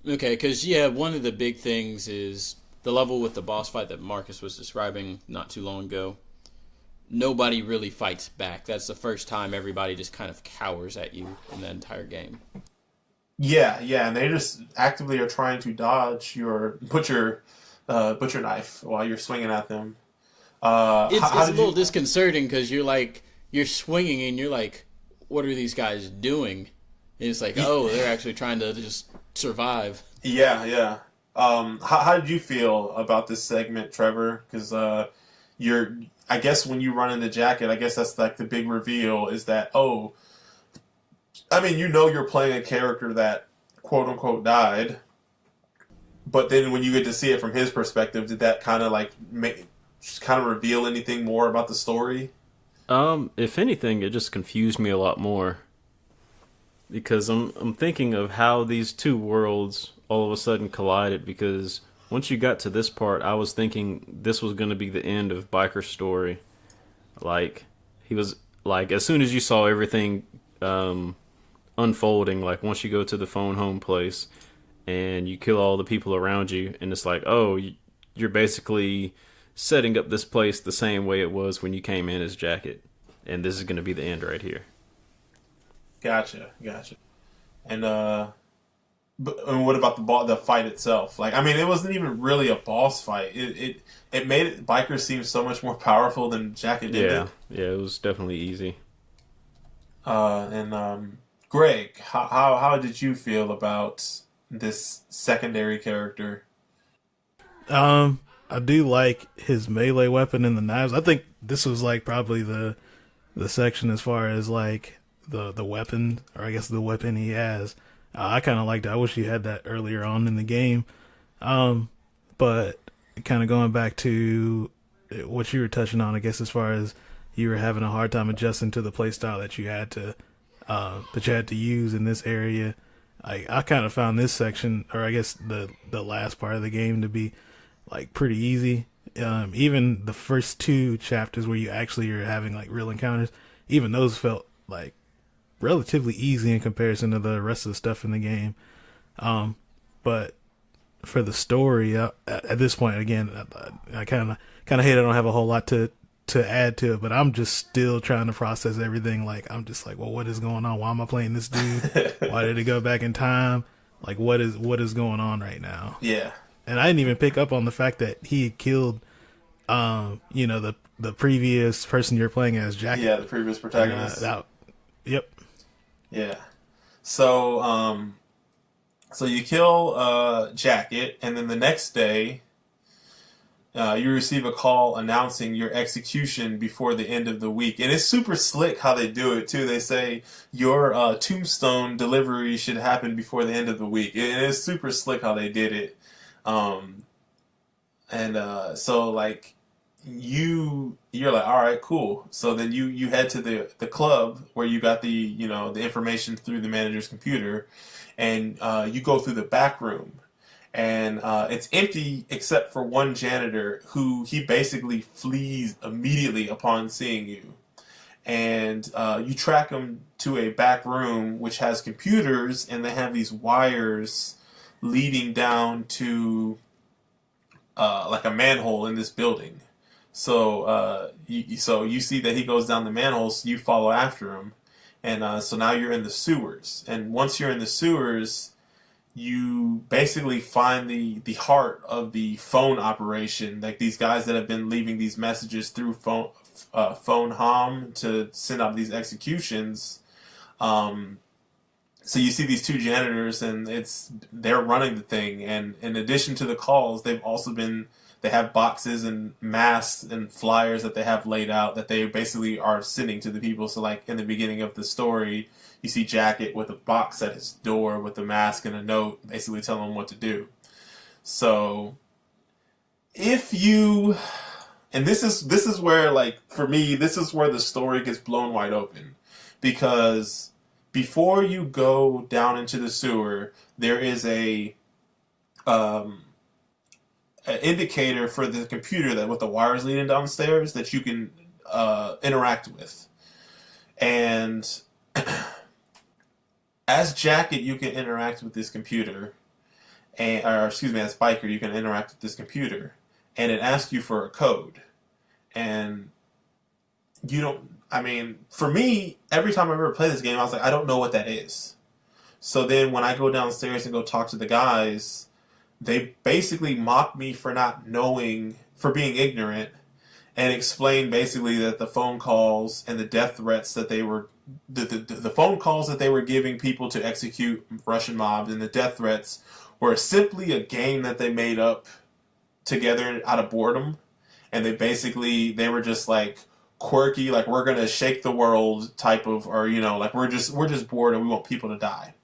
Okay, because, one of the big things is the level with the boss fight that Marqus was describing not too long ago. Nobody really fights back. That's the first time everybody just kind of cowers at you in that entire game. Yeah, and they just actively are trying to dodge your butcher knife while you're swinging at them. It's a little disconcerting because you're swinging and you're like, what are these guys doing? And it's oh, they're actually trying to just survive. Yeah, yeah. How did you feel about this segment, Trevor? Because you're, I guess when you run in the jacket, I guess that's like the big reveal is that, oh, I mean, you're playing a character that quote unquote died, but then when you get to see it from his perspective, did that kind of like make, just kind of reveal anything more about the story? If anything, it just confused me a lot more because I'm thinking of how these two worlds all of a sudden collided. Because once you got to this part, I was thinking this was going to be the end of Biker's story. Like he was like as soon as you saw everything unfolding, like once you go to the phone home place and you kill all the people around you, and it's like, oh, you're basically setting up this place the same way it was when you came in as Jacket, and this is going to be the end right here. Gotcha, gotcha. And and what about the fight itself? Like, I mean, it wasn't even really a boss fight. It made Biker seem so much more powerful than Jacket did. Yeah, it was definitely easy. And Greg, how did you feel about this secondary character? I do like his melee weapon and the knives. I think this was like probably the section as far as like the weapon, or I guess the weapon he has. I kind of liked it. I wish he had that earlier on in the game. But kind of going back to what you were touching on, I guess as far as you were having a hard time adjusting to the playstyle that you had to use in this area. I kind of found this section, or I guess the last part of the game, to be like pretty easy. Even the first two chapters where you actually are having like real encounters, even those felt like relatively easy in comparison to the rest of the stuff in the game. But for the story, at this point, again, I kind of hate I don't have a whole lot to add to it, but I'm just still trying to process everything. Like, I'm just like, well, what is going on? Why am I playing this dude? Why did it go back in time? Like, what is going on right now? Yeah. And I didn't even pick up on the fact that he had killed, the previous person you're playing as, Jacket. Yeah, the previous protagonist. Yep. Yeah. So, so you kill Jacket, and then the next day, you receive a call announcing your execution before the end of the week. And it's super slick how they do it, too. They say your tombstone delivery should happen before the end of the week. It is super slick how they did it. So like you're like, all right, cool. So then you head to the club where you got the information through the manager's computer, and you go through the back room, and it's empty except for one janitor who he basically flees immediately upon seeing you, and you track him to a back room which has computers, and they have these wires leading down to like a manhole in this building. So you see that he goes down the manhole, so you follow after him, and so now you're in the sewers. And once you're in the sewers, you basically find the heart of the phone operation, like these guys that have been leaving these messages through phone hom to send out these executions. So you see these two janitors, and they're running the thing. And in addition to the calls, they have boxes and masks and flyers that they have laid out that they basically are sending to the people. So like in the beginning of the story, you see Jacket with a box at his door with a mask and a note basically telling him what to do. So and this is where, like, for me, this is where the story gets blown wide open, because before you go down into the sewer, there is an indicator for the computer that with the wires leading downstairs that you can interact with. And as Jacket, you can interact with this computer, as Biker, you can interact with this computer, and it asks you for a code. And for me, every time I ever play this game, I was like, I don't know what that is. So then when I go downstairs and go talk to the guys, they basically mock me for not knowing, for being ignorant, and explain basically that the phone calls and the death threats that they were, the phone calls that they were giving people to execute Russian mobs and the death threats were simply a game that they made up together out of boredom, and they were just like quirky, like we're gonna shake the world type of, or like we're just bored and we want people to die.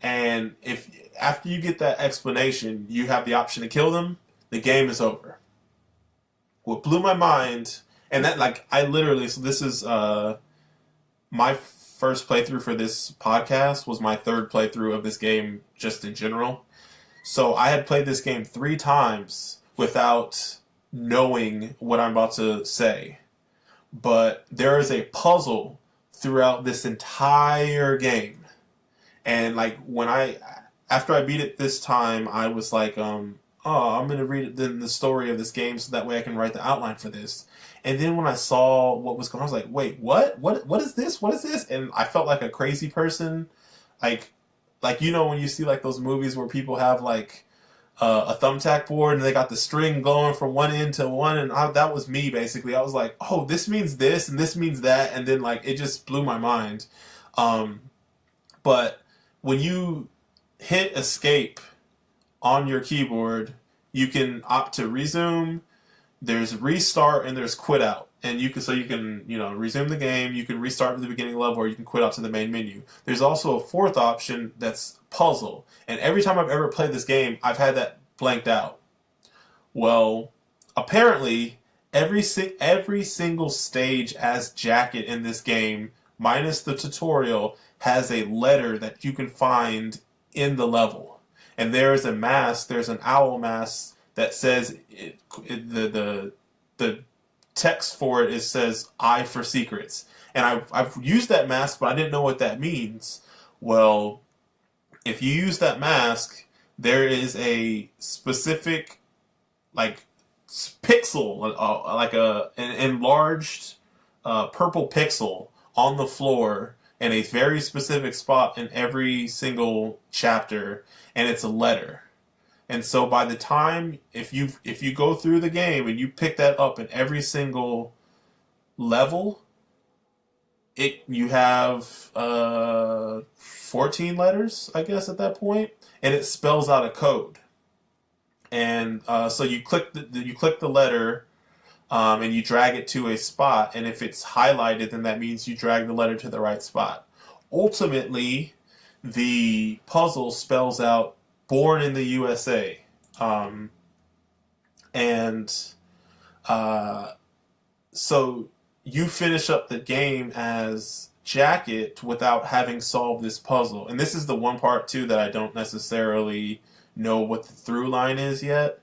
And if after you get that explanation, you have the option to kill them, the game is over. What blew my mind, and that like I literally, so this is my first playthrough for this podcast was my third playthrough of this game just in general. So I had played this game 3 times without knowing what I'm about to say. But there is a puzzle throughout this entire game. And like after I beat it this time, I was like, I'm going to read the story of this game so that way I can write the outline for this. And then when I saw what was going on, I was like, wait, what? What is this? What is this? And I felt like a crazy person. Like when you see like those movies where people have like a thumbtack board and they got the string going from one end to one, and that was me basically. I was like, oh, this means this and this means that, and then like it just blew my mind. But when you hit escape on your keyboard, you can opt to resume. There's restart and there's quit out, and you can resume the game. You can restart at the beginning level, or you can quit out to the main menu. There's also a fourth option that's puzzle, and every time I've ever played this game, I've had that blanked out. Well, apparently every single stage as Jacket in this game, minus the tutorial, has a letter that you can find in the level, and there's an owl mask that says the text for it says "I for secrets," and I've used that mask, but I didn't know what that means. Well, if you use that mask, there is a specific like pixel, like an enlarged purple pixel on the floor in a very specific spot in every single chapter, and it's a letter. And so by the time, if you go through the game and you pick that up in every single level, you have 14 letters, I guess, at that point, and it spells out a code. And so you click the letter, and you drag it to a spot, and if it's highlighted, then that means you drag the letter to the right spot. Ultimately, the puzzle spells out "Born in the USA," so you finish up the game as Jacket without having solved this puzzle. And this is the one part too that I don't necessarily know what the through line is yet.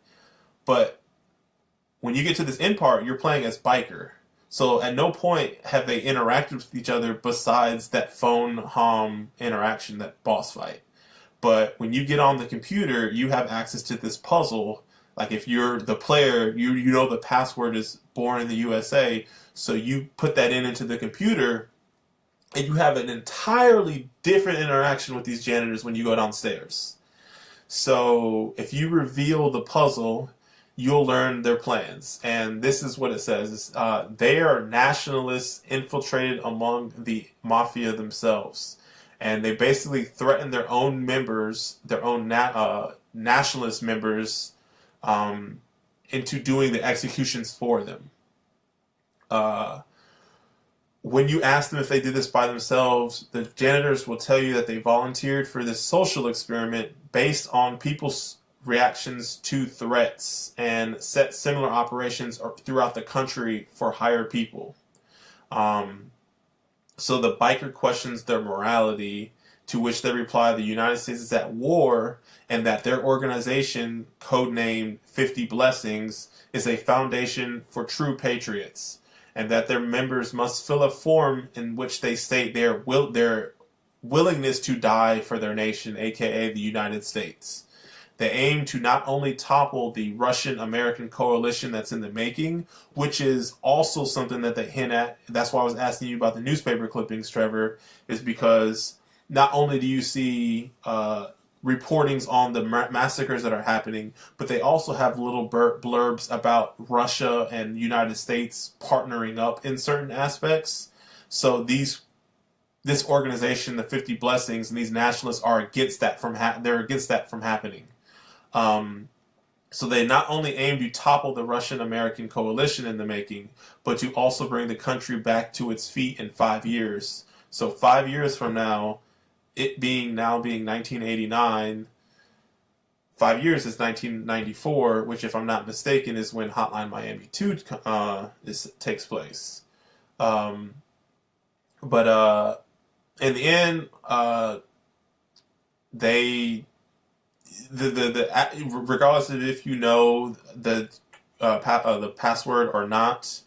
But when you get to this end part, you're playing as Biker. So at no point have they interacted with each other besides that phone hom interaction, that boss fight. But when you get on the computer, you have access to this puzzle. Like if you're the player, you know the password is "Born in the USA," so you put that into the computer, and you have an entirely different interaction with these janitors when you go downstairs. So if you reveal the puzzle, you'll learn their plans. And this is what it says. They are nationalists infiltrated among the mafia themselves. And they basically threaten their own members, their own nationalist members, into doing the executions for them. When you ask them if they did this by themselves, the janitors will tell you that they volunteered for this social experiment based on people's reactions to threats and set similar operations throughout the country for hire people. So the Biker questions their morality, to which they reply the United States is at war and that their organization, codenamed 50 Blessings, is a foundation for true patriots, and that their members must fill a form in which they state their willingness to die for their nation, aka the United States. They aim to not only topple the Russian-American coalition that's in the making, which is also something that they hint at. That's why I was asking you about the newspaper clippings, Trevor, is because not only do you see reportings on the massacres that are happening, but they also have little blurbs about Russia and the United States partnering up in certain aspects. So this organization, the 50 Blessings, and these nationalists are against that from happening. So they not only aim to topple the Russian-American coalition in the making, but to also bring the country back to its feet in 5 years. So 5 years from now, it being 1989, 5 years is 1994, which, if I'm not mistaken, is when Hotline Miami 2 takes place. But in the end, they regardless of if you know the password or not,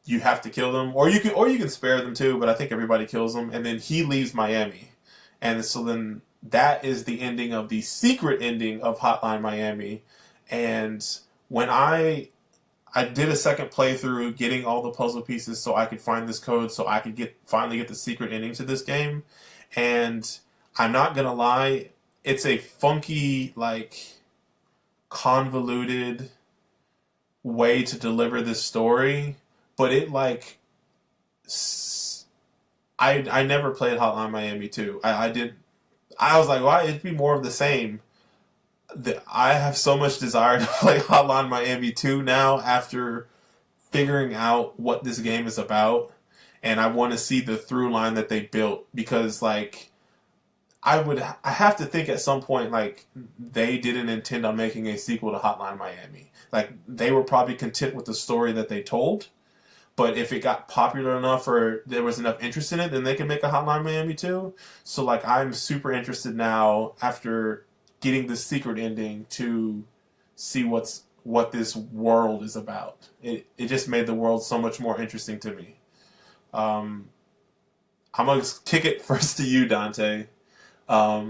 you have to kill them, or you can spare them too. But I think everybody kills them, and then he leaves Miami, and so then that is the ending of the secret ending of Hotline Miami. And when I did a second playthrough, getting all the puzzle pieces so I could find this code, so I could finally get the secret ending to this game, and I'm not gonna lie, it's a funky, like, convoluted way to deliver this story, but it, like, I never played Hotline Miami 2. I was like, why? It'd be more of the same. I have so much desire to play Hotline Miami 2 now after figuring out what this game is about, and I want to see the through line that they built, because, like, I have to think at some point, like, they didn't intend on making a sequel to Hotline Miami. Like, they were probably content with the story that they told, but if it got popular enough or there was enough interest in it, then they could make a Hotline Miami 2. So, like, I'm super interested now, after getting the secret ending, to see what this world is about. It just made the world so much more interesting to me. I'm going to kick it first to you, Dante. How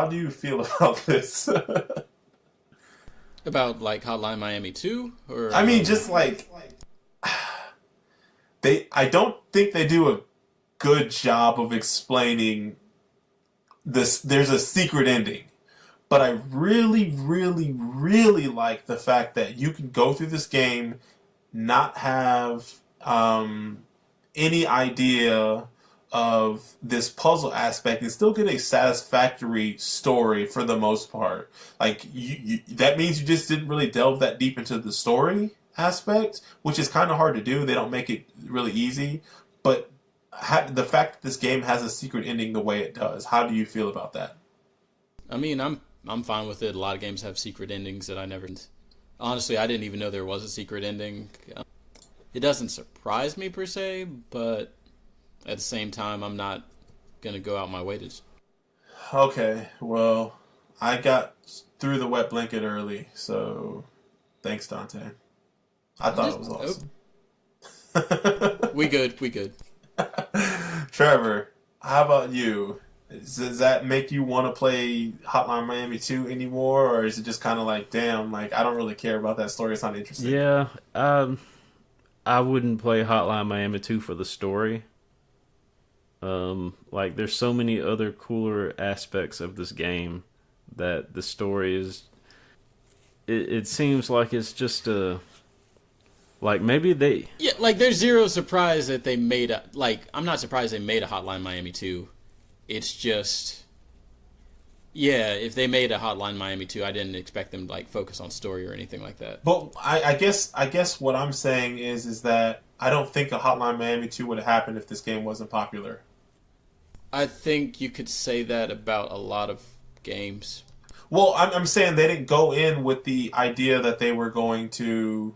do you feel about this? About, like, Hotline Miami 2? Or I mean, just like I don't think they do a good job of explaining this. There's a secret ending, but I really, really, really like the fact that you can go through this game, not have any idea of this puzzle aspect, and still get a satisfactory story for the most part. Like, that means you just didn't really delve that deep into the story aspect, which is kind of hard to do. They don't make it really easy, but the fact that this game has a secret ending the way it does, how do you feel about that? I mean, I'm fine with it. A lot of games have secret endings that I never... Honestly, I didn't even know there was a secret ending. It doesn't surprise me per se, but at the same time, I'm not going to go out my way to... Okay, well, I got through the wet blanket early, so thanks, Dante. I thought it was awesome. We good. Trevor, how about you? Does that make you want to play Hotline Miami 2 anymore, or is it just kind of like, damn, like, I don't really care about that story, it's not interesting? Yeah, I wouldn't play Hotline Miami 2 for the story. Like, there's so many other cooler aspects of this game that the story is... It seems like it's just a... Like, maybe they... Yeah, like, there's zero surprise that they made a... Like, I'm not surprised they made a Hotline Miami 2. It's just... Yeah, if they made a Hotline Miami 2, I didn't expect them to, like, focus on story or anything like that. But I guess what I'm saying is that I don't think a Hotline Miami 2 would have happened if this game wasn't popular. I think you could say that about a lot of games. Well, I'm saying they didn't go in with the idea that they were going to...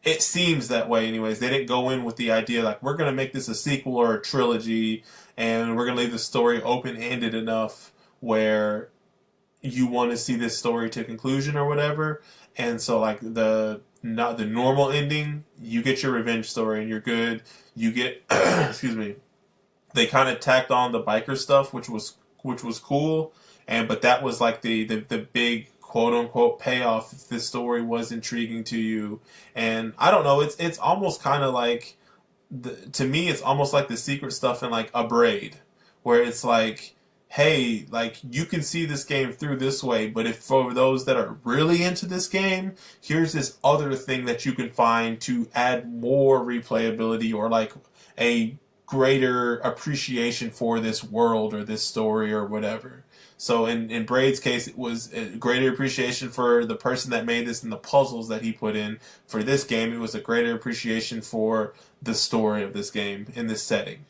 It seems that way anyways. They didn't go in with the idea, like, we're going to make this a sequel or a trilogy, and we're going to leave the story open-ended enough where you want to see this story to conclusion or whatever. And so, like, the normal ending, you get your revenge story and you're good. You get... excuse me. They kind of tacked on the biker stuff, which was cool, but that was like the big quote unquote payoff if this story was intriguing to you. And I don't know, it's almost kind of like to me it's almost like the secret stuff in like a Braid, where it's like, hey, like, you can see this game through this way, but if for those that are really into this game, here's this other thing that you can find to add more replayability or like a greater appreciation for this world or this story or whatever. So in Braid's case, it was a greater appreciation for the person that made this and the puzzles that he put in. For this game, it was a greater appreciation for the story of this game in this setting.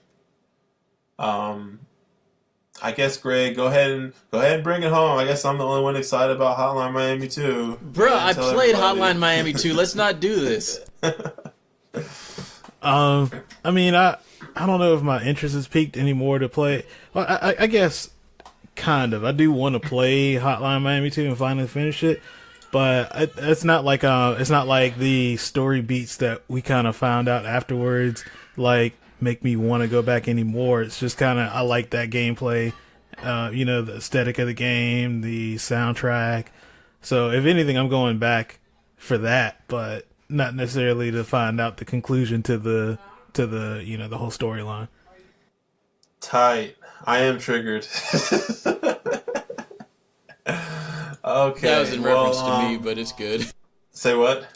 I guess Greg, go ahead and bring it home. I guess I'm the only one excited about Hotline Miami 2. Bro, I played Hotline Miami 2. Let's not do this. I mean, I don't know if my interest is peaked anymore to play. Well, I guess kind of. I do want to play Hotline Miami 2 and finally finish it, but it's not like the story beats that we kind of found out afterwards like make me want to go back anymore. It's just kind of I like that gameplay, the aesthetic of the game, the soundtrack. So if anything, I'm going back for that, but not necessarily to find out the conclusion to the the whole storyline. Tight. I am triggered. Okay. That was in reference to me, but it's good. Say what?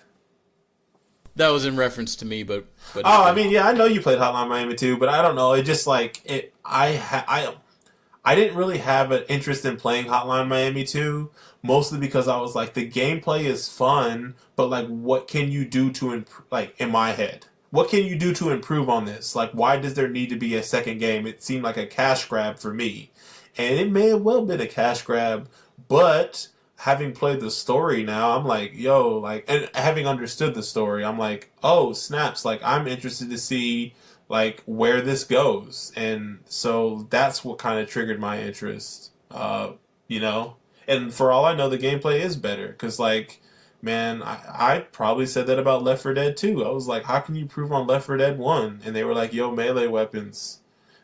That was in reference to me, but it's I good. mean, yeah, I know you played Hotline Miami 2, but I don't know. It just like it. I didn't really have an interest in playing Hotline Miami 2, mostly because I was like, the gameplay is fun, but like, what can you do to in my head? What can you do to improve on this? Like, why does there need to be a second game? It seemed like a cash grab for me, and it may have well been a cash grab, but having played the story now, I'm like, yo, like, and having understood the story, I'm like, oh, snaps, like, I'm interested to see, like, where this goes. And so that's what kind of triggered my interest, And for all I know, the gameplay is better. Because, like, man, I probably said that about Left 4 Dead 2. I was like, how can you improve on Left 4 Dead 1? And they were like, yo, melee weapons.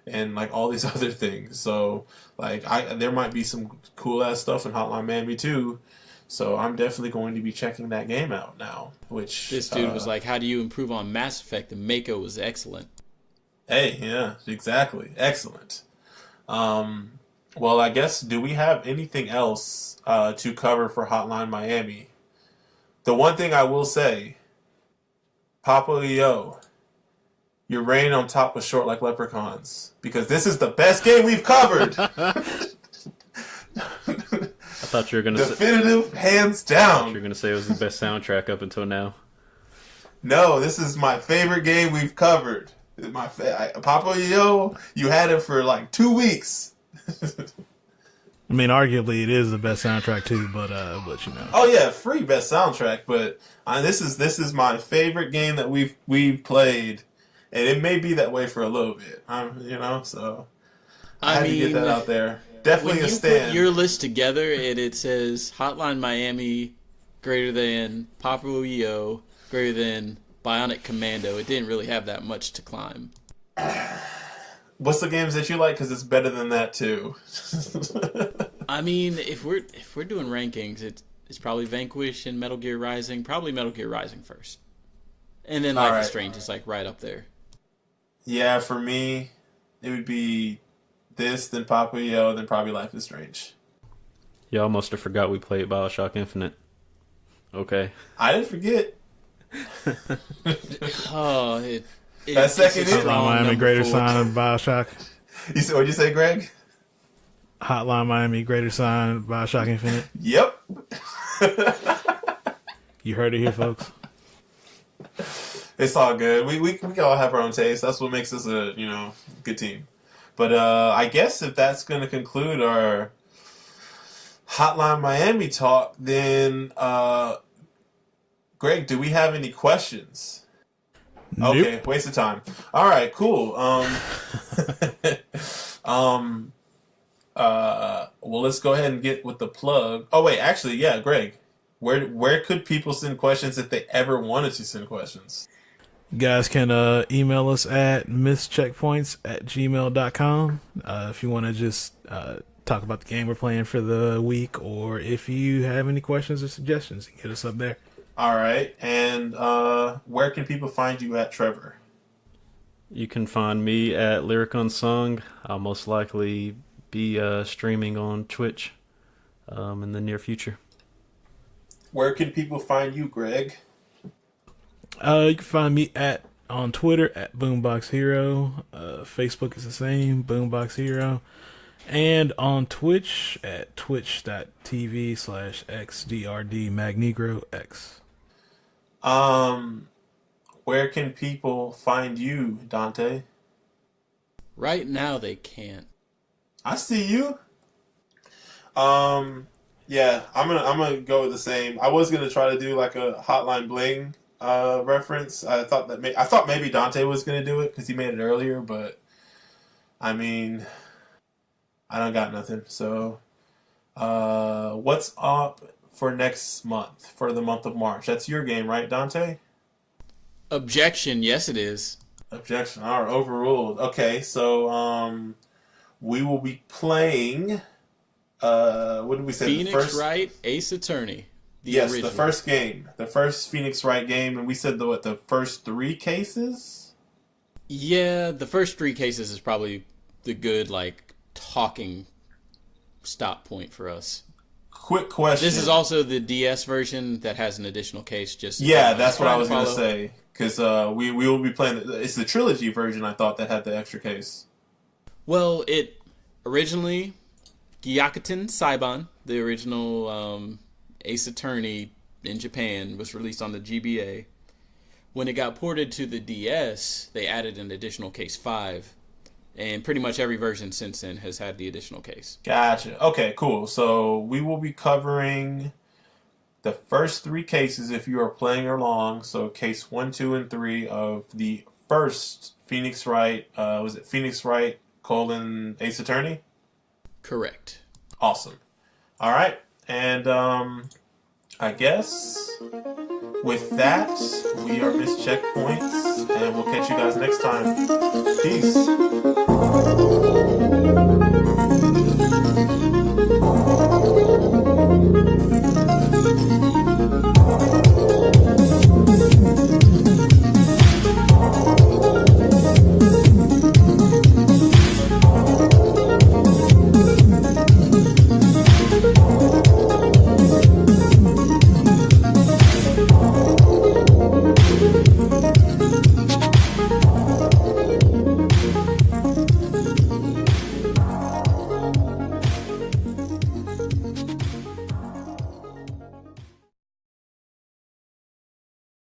And, like, all these other things. So, like, there might be some cool-ass stuff in Hotline Miami 2. So I'm definitely going to be checking that game out now. Which This dude was like, how do you improve on Mass Effect? And Mako was excellent. Hey, yeah, exactly. Excellent. Well, I guess, do we have anything else to cover for Hotline Miami? The one thing I will say, Papa Leo, your reign on top was short like leprechauns. Because this is the best game we've covered! I thought you were going to say... Definitive, hands down! You were going to say it was the best soundtrack up until now. No, this is my favorite game we've covered. Papa Yo, you had it for like 2 weeks. I mean, arguably it is the best soundtrack too, but Oh yeah, free best soundtrack. But this is my favorite game that we've played, and it may be that way for a little bit. So I had to get that out there. Definitely when a you stand. put your list together and it says Hotline Miami greater than Papa Yo greater than Bionic Commando, it didn't really have that much to climb. What's the games that you like? Because it's better than that too. I mean, if we're doing rankings, it's probably Vanquish and Metal Gear Rising. Probably Metal Gear Rising first, and then Life is Strange is like right up there. Yeah, for me, it would be this, then Papa Yo, then probably Life is Strange. Y'all must have forgot we played BioShock Infinite. Okay. I didn't forget. That second hit. Hotline Miami greater sign of BioShock. What'd you say, Greg? Hotline Miami greater sign of BioShock Infinite. Yep. You heard it here, folks. It's all good. We all have our own taste. That's what makes us a good team. But I guess if that's going to conclude our Hotline Miami talk, then Greg, do we have any questions? Nope. Okay, waste of time. All right, cool. Well, let's go ahead and get with the plug. Oh wait, actually, yeah, Greg, where could people send questions if they ever wanted to send questions? You guys can email us at misscheckpoints@gmail.com if you want to just talk about the game we're playing for the week, or if you have any questions or suggestions, get us up there. All right, and where can people find you at, Trevor? You can find me at Lyric Unsung. I'll most likely be streaming on Twitch in the near future. Where can people find you, Greg? You can find me on Twitter at Boombox Hero. Facebook is the same, Boombox Hero. And on Twitch at twitch.tv/xdrdmagnegrox. Where can people find you, Dante? Right now, they can't. I see you. Yeah, I'm gonna go with the same. I was gonna try to do like a Hotline Bling reference. I thought maybe Dante was gonna do it because he made it earlier, but I mean, I don't got nothing. So, what's up for next month, for the month of March? That's your game, right, Dante? Objection. Yes, it is. Objection. All right, overruled. Okay, so we will be playing. What did we say? Phoenix Wright Ace Attorney. Yes, the first game, the first Phoenix Wright game, and we said the first 3 cases. Yeah, the first 3 cases is probably the good talking stop point for us. Quick question. This is also the DS version that has an additional case. That's what I was gonna say, because we will be playing. It's the trilogy version. I thought that had the extra case. Well, it originally Gyakuten Saiban, the original Ace Attorney in Japan, was released on the GBA. When it got ported to the DS, they added an additional case 5. And pretty much every version since then has had the additional case. Gotcha. Okay, cool. So we will be covering the first 3 cases if you are playing along. So case 1, 2, and 3 of the first Phoenix Wright. Was it Phoenix Wright : Ace Attorney? Correct. Awesome. All right. And I guess with that, we are Miss Checkpoints, and we'll catch you guys next time. Peace.